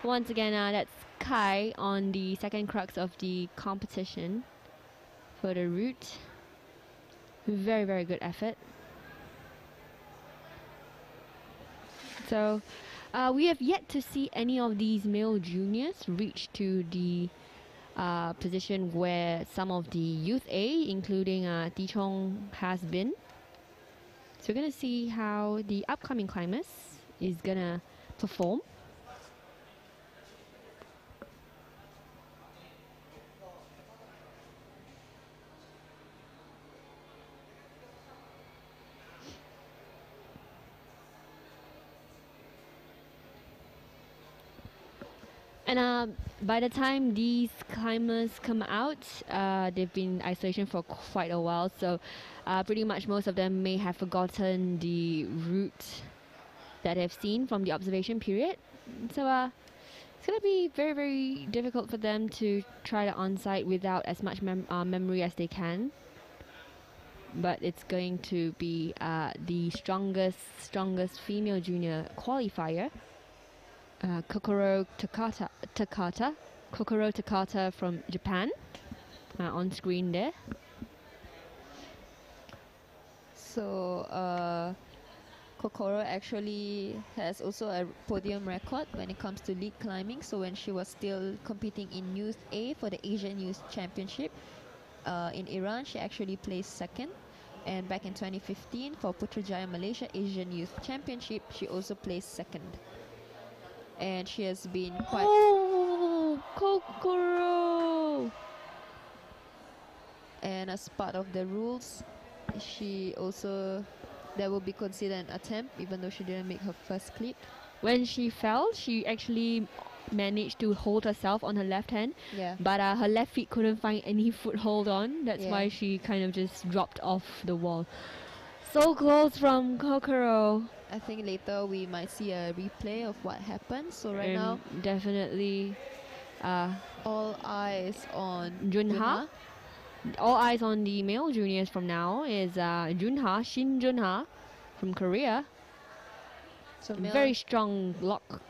once again that's Kai on the second crux of the competition for the route. Very good effort. So we have yet to see any of these male juniors reach to the position where some of the youth A, including Ti Chong, has been. So we're gonna see how the upcoming climbers is gonna perform. And by the time these climbers come out, they've been in isolation for quite a while, so pretty much most of them may have forgotten the route that they've seen from the observation period. So it's going to be very difficult for them to try the on-site without as much memory as they can. But it's going to be the strongest female junior qualifier, Kokoro Takata from Japan, on screen there. So Kokoro actually has also a podium record when it comes to lead climbing. So when she was still competing in Youth A for the Asian Youth Championship in Iran, she actually placed second. And back in 2015 for Putrajaya Malaysia Asian Youth Championship, she also placed second. And she has been quite... Oh, Kokoro! And as part of the rules, she also... that will be considered an attempt, even though she didn't make her first clip. When she fell, she actually managed to hold herself on her left hand. Yeah. But her left feet couldn't find any foothold on. That's Yeah. why she kind of just dropped off the wall. So close from Kokoro. I think later we might see a replay of what happened. So right now, definitely all eyes on Junha. All eyes on the male juniors from now is Shin Junha from Korea. So Very strong block.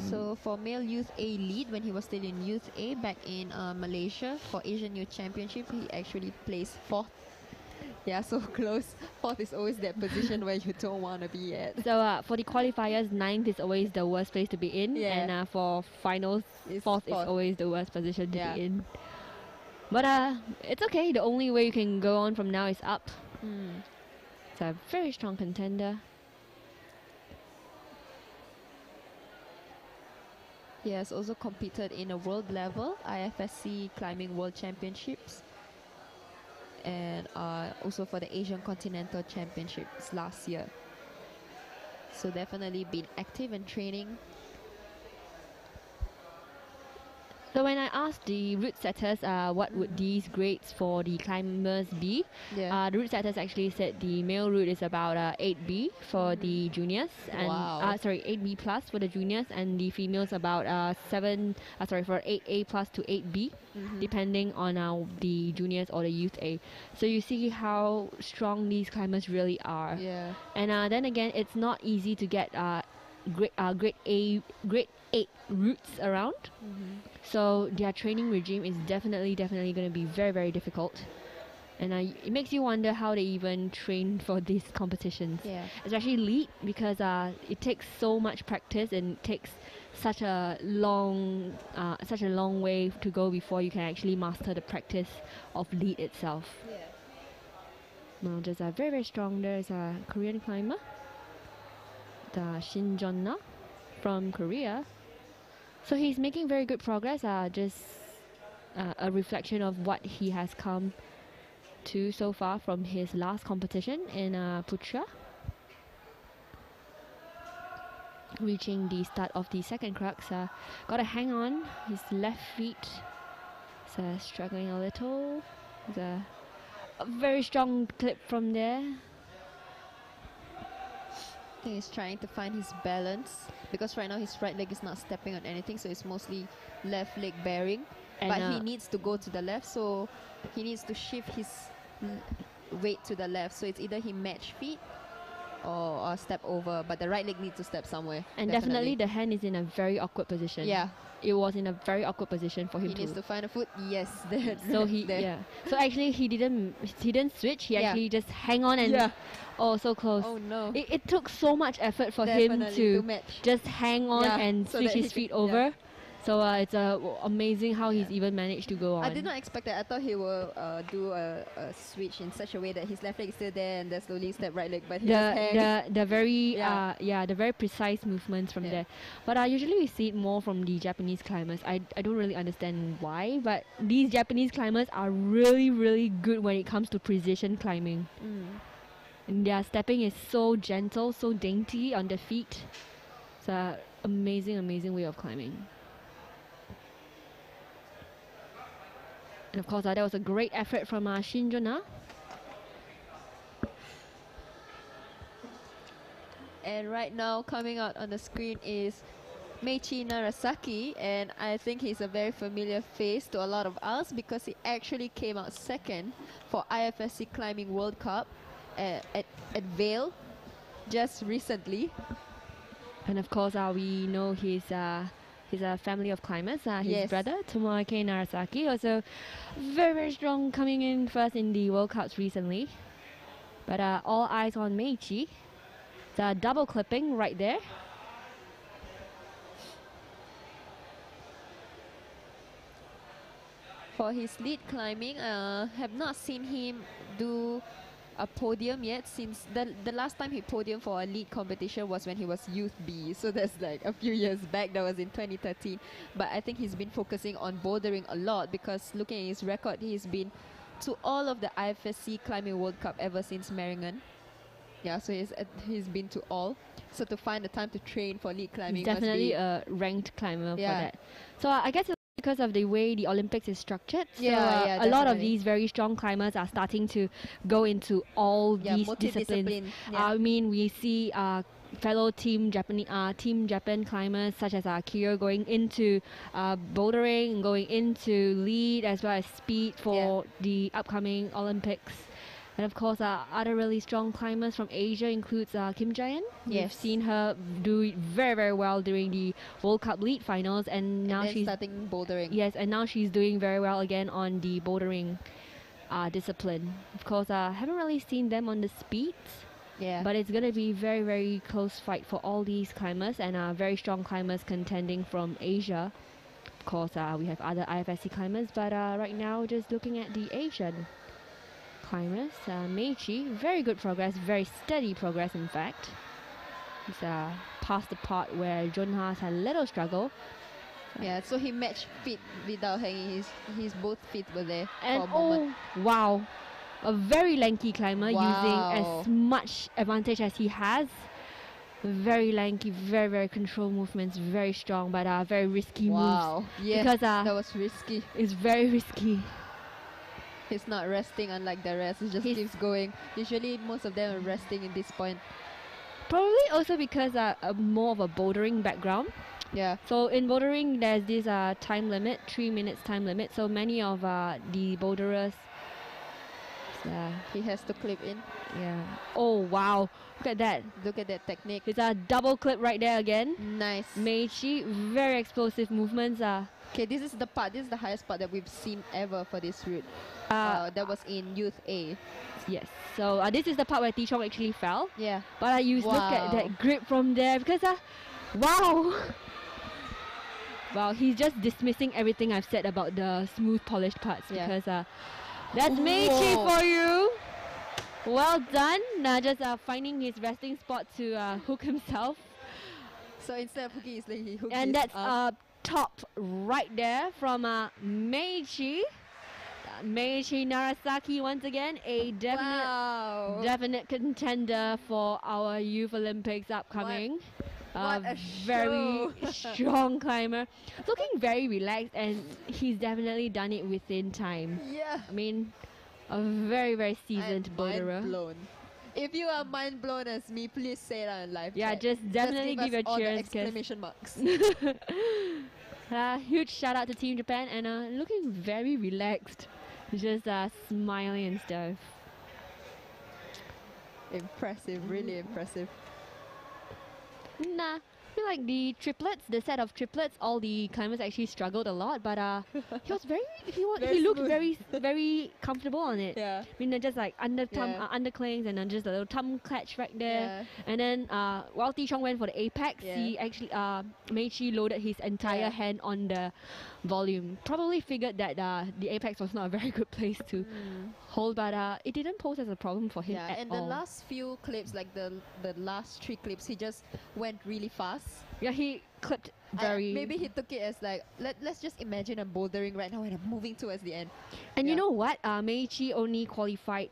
So for male Youth A lead, when he was still in Youth A back in Malaysia for Asian Youth Championship, he actually placed fourth. Yeah, so close. Fourth is always that position where you don't want to be at. So for the qualifiers, ninth is always the worst place to be in, Yeah. and for finals, fourth is always the worst position to Yeah. be in. But it's okay. The only way you can go on from now is up. It's a very strong contender. He has also competed in a world level IFSC Climbing World Championships, and also for the Asian Continental Championships last year. So definitely been active and training. So when I asked the route setters what would these grades for the climbers be, Yeah. the route setters actually said the male route is about 8B for the juniors, and Wow. 8B plus for the juniors, and the females about 8A plus to 8B, depending on the juniors or the youth A. So you see how strong these climbers really are. Yeah. And then again, it's not easy to get grade 8 routes around. So their training regime is definitely going to be very difficult, and it makes you wonder how they even train for these competitions. Yeah. Especially lead, because it takes so much practice and it takes such a long way to go before you can actually master the practice of lead itself. Yeah. Now there's very strong. There's a Korean climber, the Shin Jonna. from Korea. So he's making very good progress. Just a reflection of what he has come to so far from his last competition in Putra. Reaching the start of the second crux, got to hang on. His left feet is struggling a little. There's a very strong clip from there. I think he's trying to find his balance because right now his right leg is not stepping on anything, so it's mostly left leg bearing. And but he needs to go to the left, so he needs to shift his weight to the left. So it's either he match feet or step over, but the right leg needs to step somewhere. And definitely the hand is in a very awkward position. Yeah. It was in a very awkward position for him. He needs to find a foot. Yes. So he So actually he didn't switch. He actually just hang on and oh, so close. Oh no. It took so much effort for Definitely him to match. just hang on and so switch his feet over. So it's amazing how he's even managed to go on. I did not expect that. I thought he will do a switch in such a way that his left leg is still there and then slowly step right leg. But the very the very precise movements from there. But usually we see it more from the Japanese climbers. I don't really understand why, but these Japanese climbers are really, really good when it comes to precision climbing. And their stepping is so gentle, so dainty on their feet. It's an amazing, amazing way of climbing. And of course, that was a great effort from Shinjona. And right now, coming out on the screen is Meiichi Narasaki, and I think he's a very familiar face to a lot of us because he actually came out second for IFSC Climbing World Cup at Vail just recently. And of course, we know he's a family of climbers. His brother, Tomoaki Narasaki, also very, very strong, coming in first in the World Cups recently. But all eyes on Meiichi. The double clipping right there. For his lead climbing, have not seen him do a podium yet, since the last time he podiumed for a lead competition was when he was Youth B, so that's like a few years back. That was in 2013. But I think he's been focusing on bouldering a lot because looking at his record, he's been to all of the IFSC Climbing World Cup ever since Meiringen. Yeah, so he's been to all. So to find the time to train for lead climbing, he's definitely a ranked climber for that. So I guess because of the way the Olympics is structured, so a lot of these very strong climbers are starting to go into all these disciplines. I mean, we see fellow Team Japan climbers such as Kyo going into bouldering, going into lead as well as speed for the upcoming Olympics. And of course, other really strong climbers from Asia includes Kim Jae-in. We've seen her do very, very well during the World Cup lead finals, and now she's starting bouldering. Yes, and now she's doing very well again on the bouldering discipline. Of course, I haven't really seen them on the speeds. But it's going to be very, very close fight for all these climbers, and very strong climbers contending from Asia. Of course, we have other IFSC climbers, but right now, just looking at the Asian climbers, Meiichi, very good progress, very steady progress in fact. He's past the part where Junha's had a little struggle. So he matched feet without hanging. His both feet were there and for a moment. Wow, a very lanky climber using as much advantage as he has. Very lanky, very, very controlled movements, very strong, but very risky moves. Because that was risky. It's very risky. He's not resting unlike the rest. He just keeps going. Usually most of them are resting in this point. Probably also because more of a bouldering background. So in bouldering, there's this time limit, 3 minutes time limit. So many of the boulderers, he has to clip in. Oh wow! Look at that! Look at that technique. It's a double clip right there again. Nice. Meiichi, very explosive movements. Okay, this is the part. This is the highest part that we've seen ever for this route. That was in Youth A. Yes. So this is the part where Tichong actually fell. But you look at that grip from there because wow. Wow, he's just dismissing everything I've said about the smooth polished parts because that's Meiichi for you. Well done. Now just finding his resting spot to hook himself. So instead of hooking his leg, he hooked And his that's arm. top right there from Meiichi. Meiichi Narasaki once again, a Wow. definite contender for our Youth Olympics upcoming. What a very show. strong climber, looking very relaxed, and he's definitely done it within time. Yeah. I mean, a very seasoned I'm boulderer. mind blown. If you are mind blown as me, please say it on live Yeah, chat. just definitely give give your us all the cheers, 'cause- exclamation marks. Huge shout out to Team Japan, and looking very relaxed, just smiling and stuff. Impressive, really impressive. Nah, I feel like the set of triplets, all the climbers actually struggled a lot, but he was Very he looked smooth. very comfortable on it. Yeah. I mean, they're just like Yeah. underclings and then just a little thumb clutch right there. Yeah. And then while Tichong went for the apex, Yeah. he actually Meiichi loaded his entire Yeah. hand on the volume. Probably figured that the apex was not a very good place to hold, but it didn't pose as a problem for him Yeah, at and all. the last few clips, like the last 3 clips, he just went really fast. Yeah, he clipped very. Maybe he took it as like, let's just imagine I'm bouldering right now and I'm moving towards the end. And you Yeah. know what? Meiichi only qualified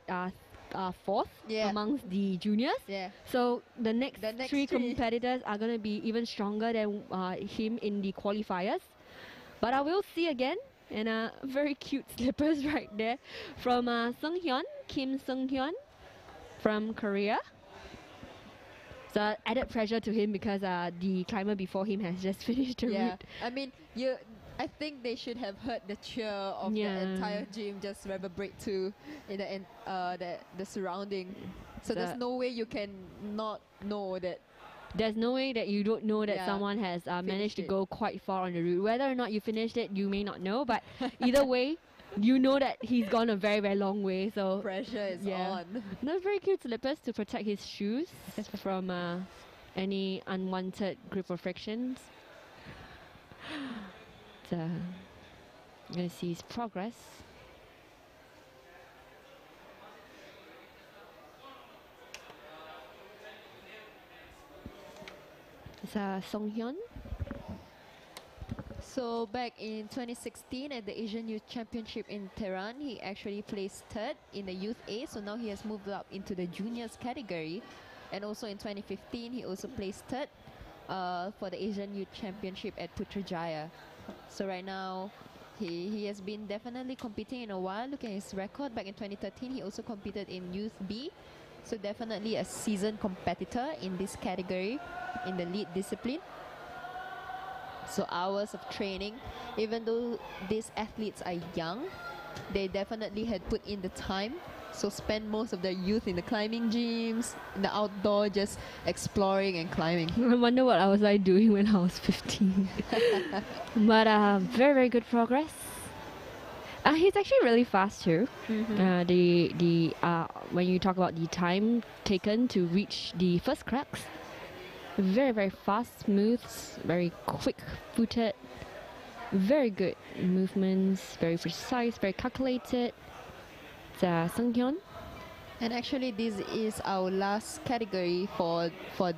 fourth Yeah. amongst the juniors. Yeah. So the next, The next three three. competitors are going to be even stronger than him in the qualifiers. But I will see again. And very cute slippers right there from So-Hyun, Kim So-Hyun from Korea. So added pressure to him because the climber before him has just finished the Yeah. route. I mean, I think they should have heard the cheer of Yeah. the entire gym just reverberate to in the surrounding. So there's no way you can not know that. There's no way that you don't know that Yeah. someone has managed to it. go quite far on the route. Whether or not you finished it, you may not know, but either way, you know that he's gone a very long way. So Pressure is yeah. on. No, very cute slippers to protect his shoes from any unwanted grip or frictions. So, I'm gonna see his progress. It's So-Hyun. So back in 2016 at the Asian Youth Championship in Tehran, he actually placed third in the Youth A. So now he has moved up into the juniors category. And also in 2015, he also placed third for the Asian Youth Championship at Putrajaya. So right now, he has been definitely competing in a while. Look at his record. Back in 2013, he also competed in Youth B. So definitely a seasoned competitor in this category, in the lead discipline. So hours of training, even though these athletes are young, they definitely had put in the time. So spend most of their youth in the climbing gyms, in the outdoor, just exploring and climbing. I wonder what I was doing when I was 15. But very good progress. He's actually really fast too. When you talk about the time taken to reach the first crux, very fast, smooth, very quick-footed, very good movements, very precise, very calculated. It's So-Hyun. And actually, this is our last category for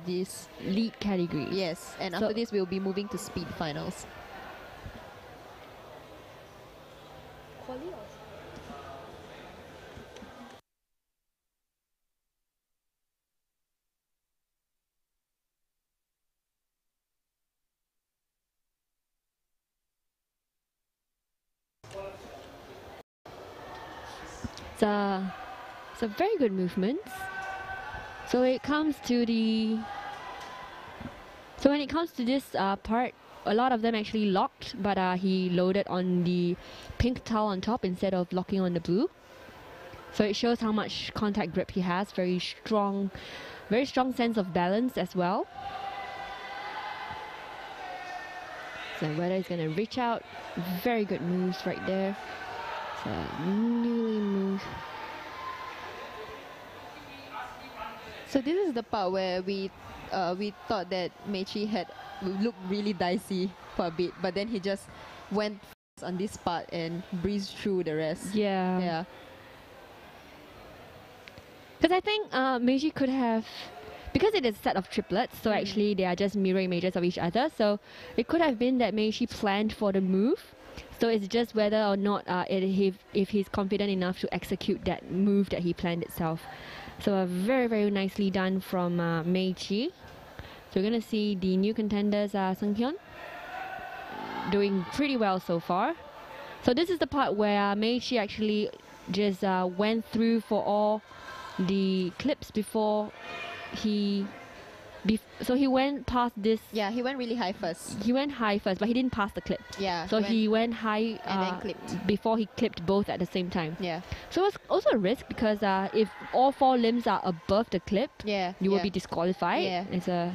this Lead category. Yes, and So- after this, we'll be moving to speed finals. It's a very good movement. So when it comes to this part, a lot of them actually locked, but he loaded on the pink towel on top instead of locking on the blue. So it shows how much contact grip he has. Very strong sense of balance as well. So whether he's gonna reach out, very good moves right there. So newly moved. So this is the part where we thought that Meiichi had looked really dicey for a bit, but then he just went on this part and breezed through the rest. Yeah. Because I think Meiichi could have because it is a set of triplets, so actually they are just mirror images of each other. So it could have been that Meishi planned for the move. So it's just whether or not if he's confident enough to execute that move that he planned itself. So very, very nicely done from Meishi. So we're going to see the new contenders, So-Hyun, doing pretty well so far. So this is the part where Meishi actually just went through for all the clips before he... so he went past this... Yeah, he went really high first. He went high first, but he didn't pass the clip. Yeah. So he went high and then clipped. Before he clipped both at the same time. Yeah. So it's also a risk because if all 4 limbs are above the clip, you will be disqualified. Yeah. It's a...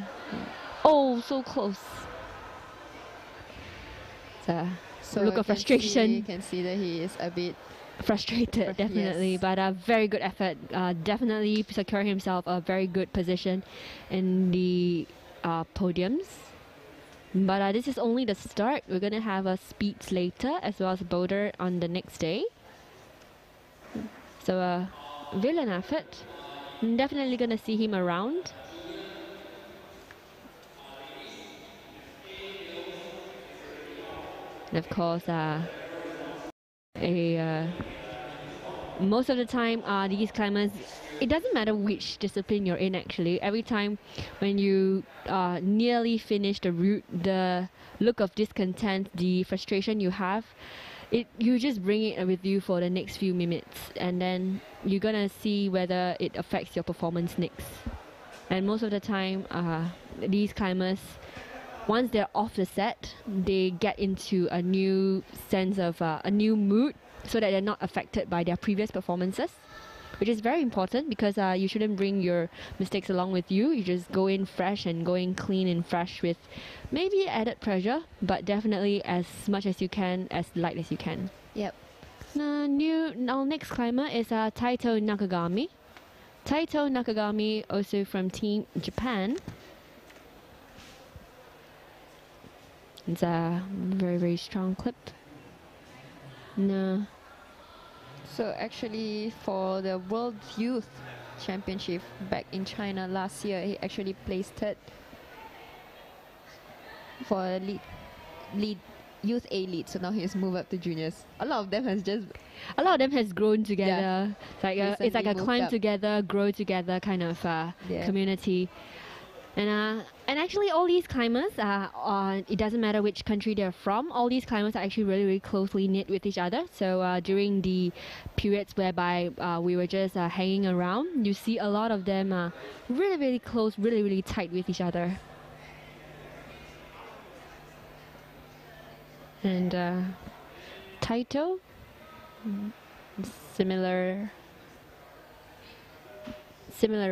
Oh, so close. It's a look of frustration. You can see that he is a bit frustrated, definitely, yes. but a very good effort. Definitely securing himself a very good position in the podiums. But this is only the start. We're gonna have a speeds later as well as boulder on the next day. So a villain effort. Definitely gonna see him around. And of course, most of the time, these climbers, it doesn't matter which discipline you're in actually. Every time when you nearly finish the route, the look of discontent, the frustration you have, you just bring it with you for the next few minutes, and then you're gonna see whether it affects your performance next. And most of the time, these climbers, once they're off the set, they get into a new sense of a new mood, so that they're not affected by their previous performances, which is very important because you shouldn't bring your mistakes along with you. You just go in fresh and go in clean and fresh with maybe added pressure, but definitely as much as you can, as light as you can. Yep. Our next climber is Taito Nakagami. Taito Nakagami, also from Team Japan. It's a very, very strong clip. No. So actually, for the World Youth Championship back in China last year, he actually placed 3rd for lead youth A lead. So now he has moved up to juniors. A lot of them has grown together. Yeah. It's like a climb together, grow together kind of community. And actually, all these climbers, it doesn't matter which country they're from, all these climbers are actually really, really closely knit with each other. So during the periods whereby we were just hanging around, you see a lot of them really, really close, really, really tight with each other. And Taito, similar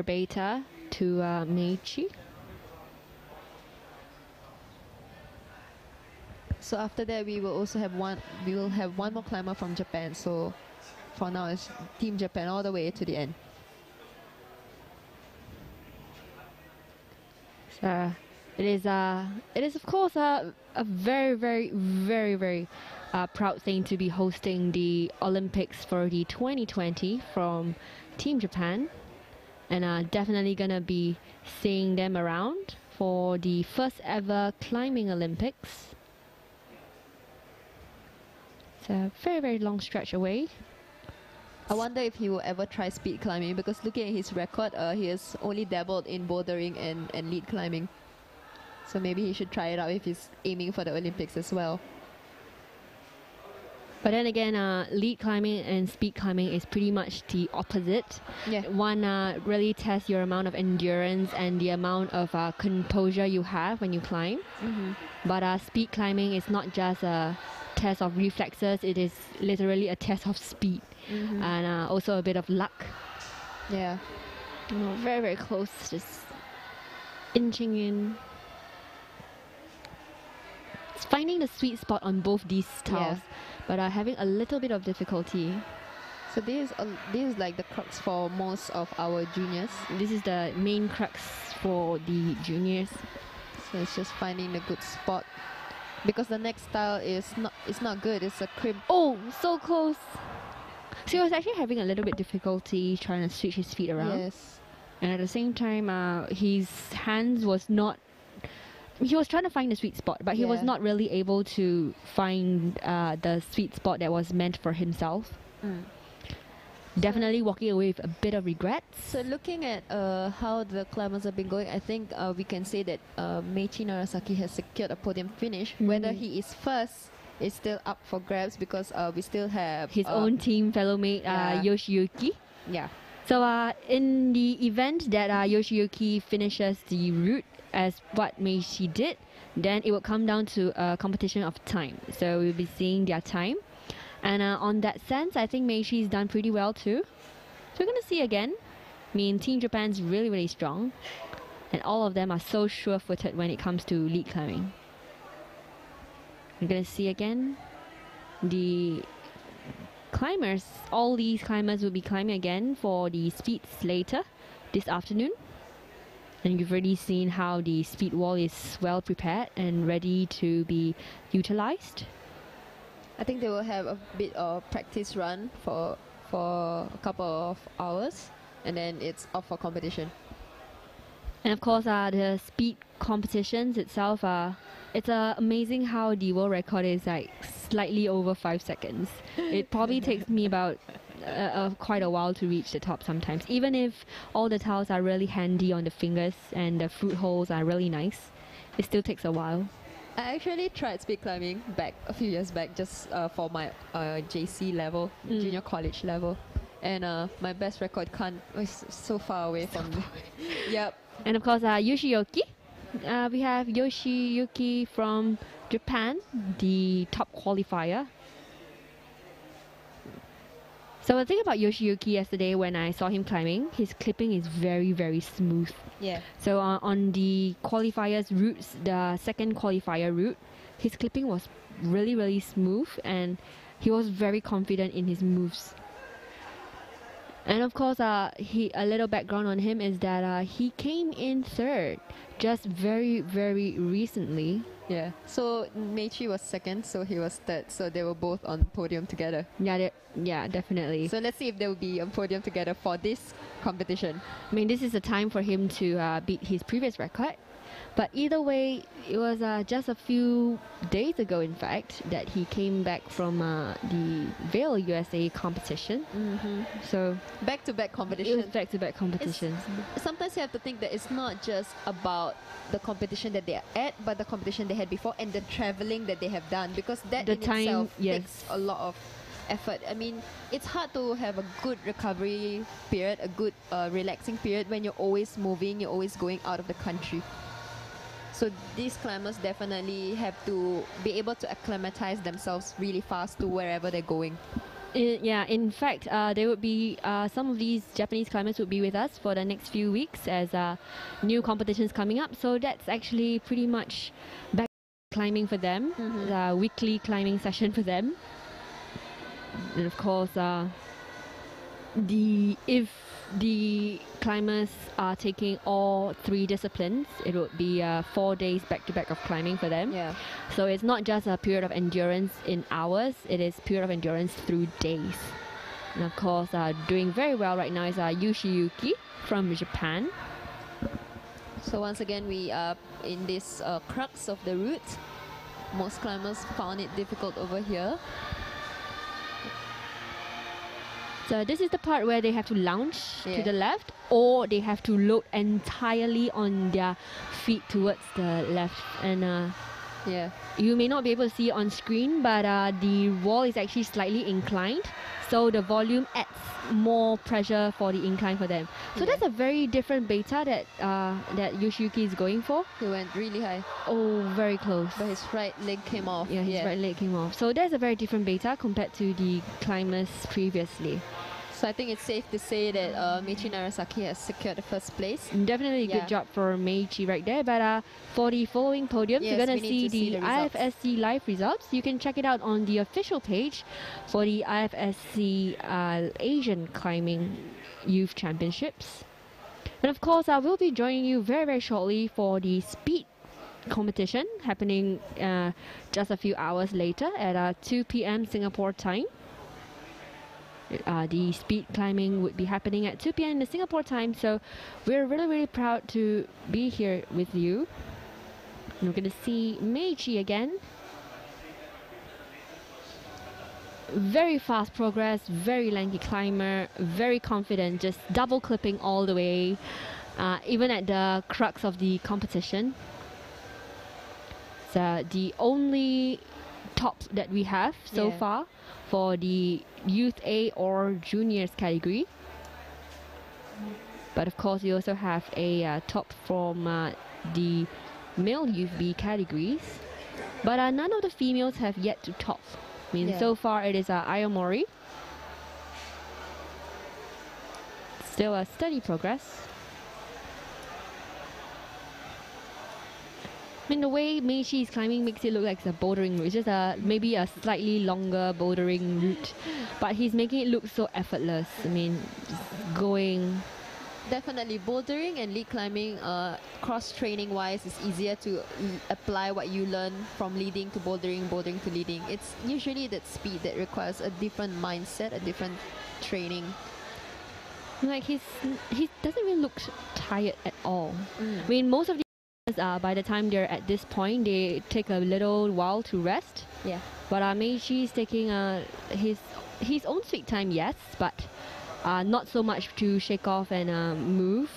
beta to Meishi. So after that, we will have one more climber from Japan. So for now, it's Team Japan all the way to the end. So it is of course a very, very, very, very proud thing to be hosting the Olympics for the 2020 from Team Japan, and definitely gonna be seeing them around for the first ever climbing Olympics. It's a very, very long stretch away. I wonder if he will ever try speed climbing, because looking at his record, he has only dabbled in bouldering and lead climbing. So maybe he should try it out if he's aiming for the Olympics as well. But then again, lead climbing and speed climbing is pretty much the opposite. Yeah. One really tests your amount of endurance and the amount of composure you have when you climb. Mm-hmm. But speed climbing is not just a test of reflexes, it is literally a test of speed. Mm-hmm. And also a bit of luck. Yeah. Very, very close, just inching in. It's finding the sweet spot on both these styles, but having a little bit of difficulty. So this is like the crux for most of our juniors. This is the main crux for the juniors. So it's just finding the good spot, because the next style is not good. It's a crimp. Oh, so close. So he was actually having a little bit difficulty trying to switch his feet around. Yes. and at the same time, his hands was not. He was trying to find the sweet spot, but he was Yeah. not really able to find the sweet spot that was meant for himself. Definitely walking away with a bit of regrets. So looking at how the climbers have been going, I think we can say that Meiichi Narasaki has secured a podium finish. Whether he is first is still up for grabs because we still have His own team fellow mate yeah. Yoshiyuki. Yeah. So in the event that Yoshiyuki finishes the route as what Meiichi did, then it will come down to a competition of time. So we'll be seeing their time. And on that sense, I think Meiichi's done pretty well too. So we're going to see again. I mean, Team Japan's really, really strong. And all of them are so sure-footed when it comes to lead climbing. We're going to see again the climbers. All these climbers will be climbing again for the speeds later this afternoon. And you've already seen how the speed wall is well prepared and ready to be utilized. I think they will have a bit of practice run for a couple of hours, and then it's off for competition. And of course, the speed competitions itself, it's amazing how the world record is like slightly over 5 seconds. It probably takes me about quite a while to reach the top sometimes. Even if all the tiles are really handy on the fingers and the fruit holes are really nice, it still takes a while. I actually tried speed climbing back a few years back just for my JC level, junior college level. And my best record was so far away from me. Yep. And of course, Yoshiyuki. We have Yoshiyuki from Japan, the top qualifier. So the thing about Yoshiyuki yesterday when I saw him climbing, his clipping is very, very smooth. Yeah. So on the qualifiers routes, the second qualifier route, his clipping was really, really smooth and he was very confident in his moves. And of course, a little background on him is that he came in third just very, very recently. Yeah. So Meiichi was second, so he was third. So they were both on podium together. Yeah, definitely. So let's see if they will be on podium together for this competition. I mean, this is the time for him to beat his previous record. But either way, it was just a few days ago, in fact, that he came back from the Vail USA competition. So back-to-back competition. It was back-to-back competitions. Sometimes you have to think that it's not just about the competition that they are at, but the competition they had before and the traveling that they have done, because that in itself takes a lot of effort. I mean, it's hard to have a good recovery period, a good relaxing period when you're always moving, you're always going out of the country. So these climbers definitely have to be able to acclimatize themselves really fast to wherever they're going. In fact, there would be some of these Japanese climbers would be with us for the next few weeks as new competitions coming up. So that's actually pretty much back climbing for them, the weekly climbing session for them. And of course, if the climbers are taking all 3 disciplines, it would be 4 days back-to-back of climbing for them. Yeah. So it's not just a period of endurance in hours, it is period of endurance through days. And of course, doing very well right now is Yoshiyuki from Japan. So once again, we are in this crux of the route. Most climbers found it difficult over here. So this is the part where they have to lounge to the left, or they have to load entirely on their feet towards the left. And you may not be able to see it on screen, but the wall is actually slightly inclined, so the volume adds more pressure for the incline for them. So that's a very different beta that Yoshiyuki is going for. He went really high. Oh, very close. But his right leg came off. Yeah, his right leg came off. So that's a very different beta compared to the climbers previously. So I think it's safe to say that Meiichi Narasaki has secured the first place. Definitely a good job for Meiichi right there. But for the following podiums, you're going to see the IFSC live results. You can check it out on the official page for the IFSC Asian Climbing Youth Championships. And of course, I will be joining you very, very shortly for the speed competition happening just a few hours later at 2 p.m. Singapore time. The speed climbing would be happening at 2 p.m. in the Singapore time. So we're really, really proud to be here with you. And we're going to see Meiji again. Very fast progress, very lanky climber, very confident, just double clipping all the way, even at the crux of the competition. So the only top that we have so far for the Youth A or Juniors category. But of course, we also have a top from the Male Youth B categories. But none of the females have yet to top. I mean, so far it is Ayomori. Still a steady progress. I mean, the way Meiji is climbing makes it look like it's a bouldering route. It's just maybe a slightly longer bouldering route. But he's making it look so effortless. I mean, just going... Definitely, bouldering and lead climbing, cross-training wise, is easier to apply what you learn from leading to bouldering, bouldering to leading. It's usually that speed that requires a different mindset, a different training. Like he doesn't even look tired at all. I mean, most of the by the time they're at this point, they take a little while to rest. Yeah. But Meiji is taking his own sweet time, yes, but not so much to shake off and move.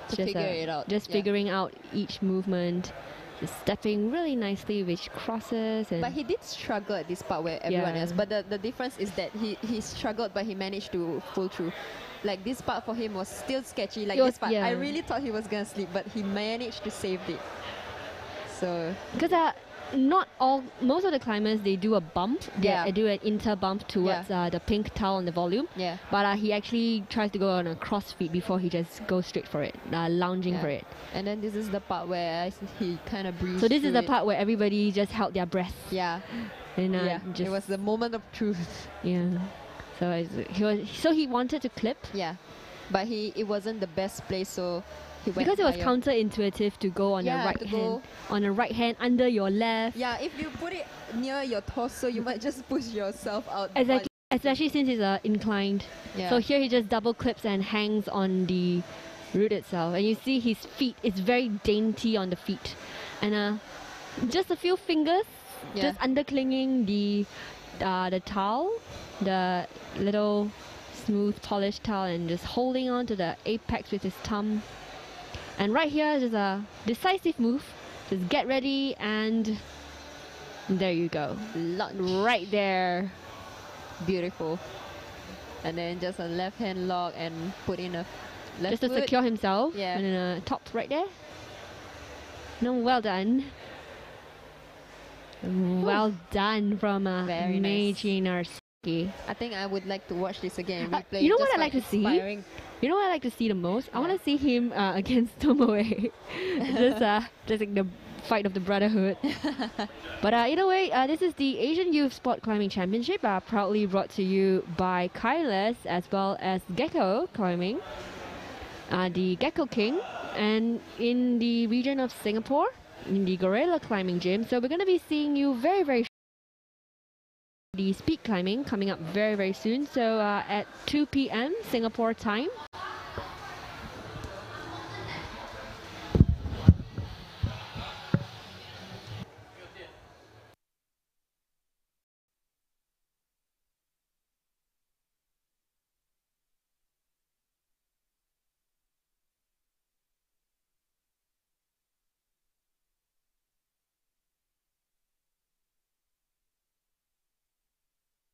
To figure it out. Just figuring out each movement, just stepping really nicely with crosses. And but he did struggle at this part where everyone else. But the difference is that he struggled, but he managed to pull through. Like this part for him was still sketchy. Like this part, I really thought he was gonna sleep, but he managed to save it. So because most of the climbers, they do a bump. They do an inter bump towards the pink towel on the volume. Yeah. But he actually tries to go on a cross feet before he just goes straight for it, lounging for it. And then this is the part where he kind of breathes. So this is the part where everybody just held their breath. Yeah. And it was the moment of truth. Yeah. So he wanted to clip. Yeah. But it wasn't the best place, so he went because it was higher. Counterintuitive to go on the right hand, on the right hand under your left. Yeah, if you put it near your torso, you might just push yourself out. Exactly, especially since it's inclined. Yeah. So here he just double clips and hangs on the root itself, and you see his feet. It's very dainty on the feet, and just a few fingers, just underclinging the towel, the little smooth polished towel, and just holding on to the apex with his thumb. And right here is a decisive move. Just get ready, and there you go. Lunge. Right there. Beautiful. And then just a left hand lock and put in a left just to foot. secure himself. Yeah. And then a top right there. No, well done. Well done from Meiji Narsuki. I think I would like to watch this again. Replay. You know what I like to see? Inspiring. You know what I like to see the most? I want to see him against Tomoe. just like the fight of the brotherhood. But either way, this is the Asian Youth Sport Climbing Championship, proudly brought to you by Kailas as well as Gecko Climbing, the Gecko King, and in the region of Singapore, in the Gorilla Climbing Gym. So we're going to be seeing you very, very the speed climbing coming up very, very soon. So at 2 p.m. Singapore time.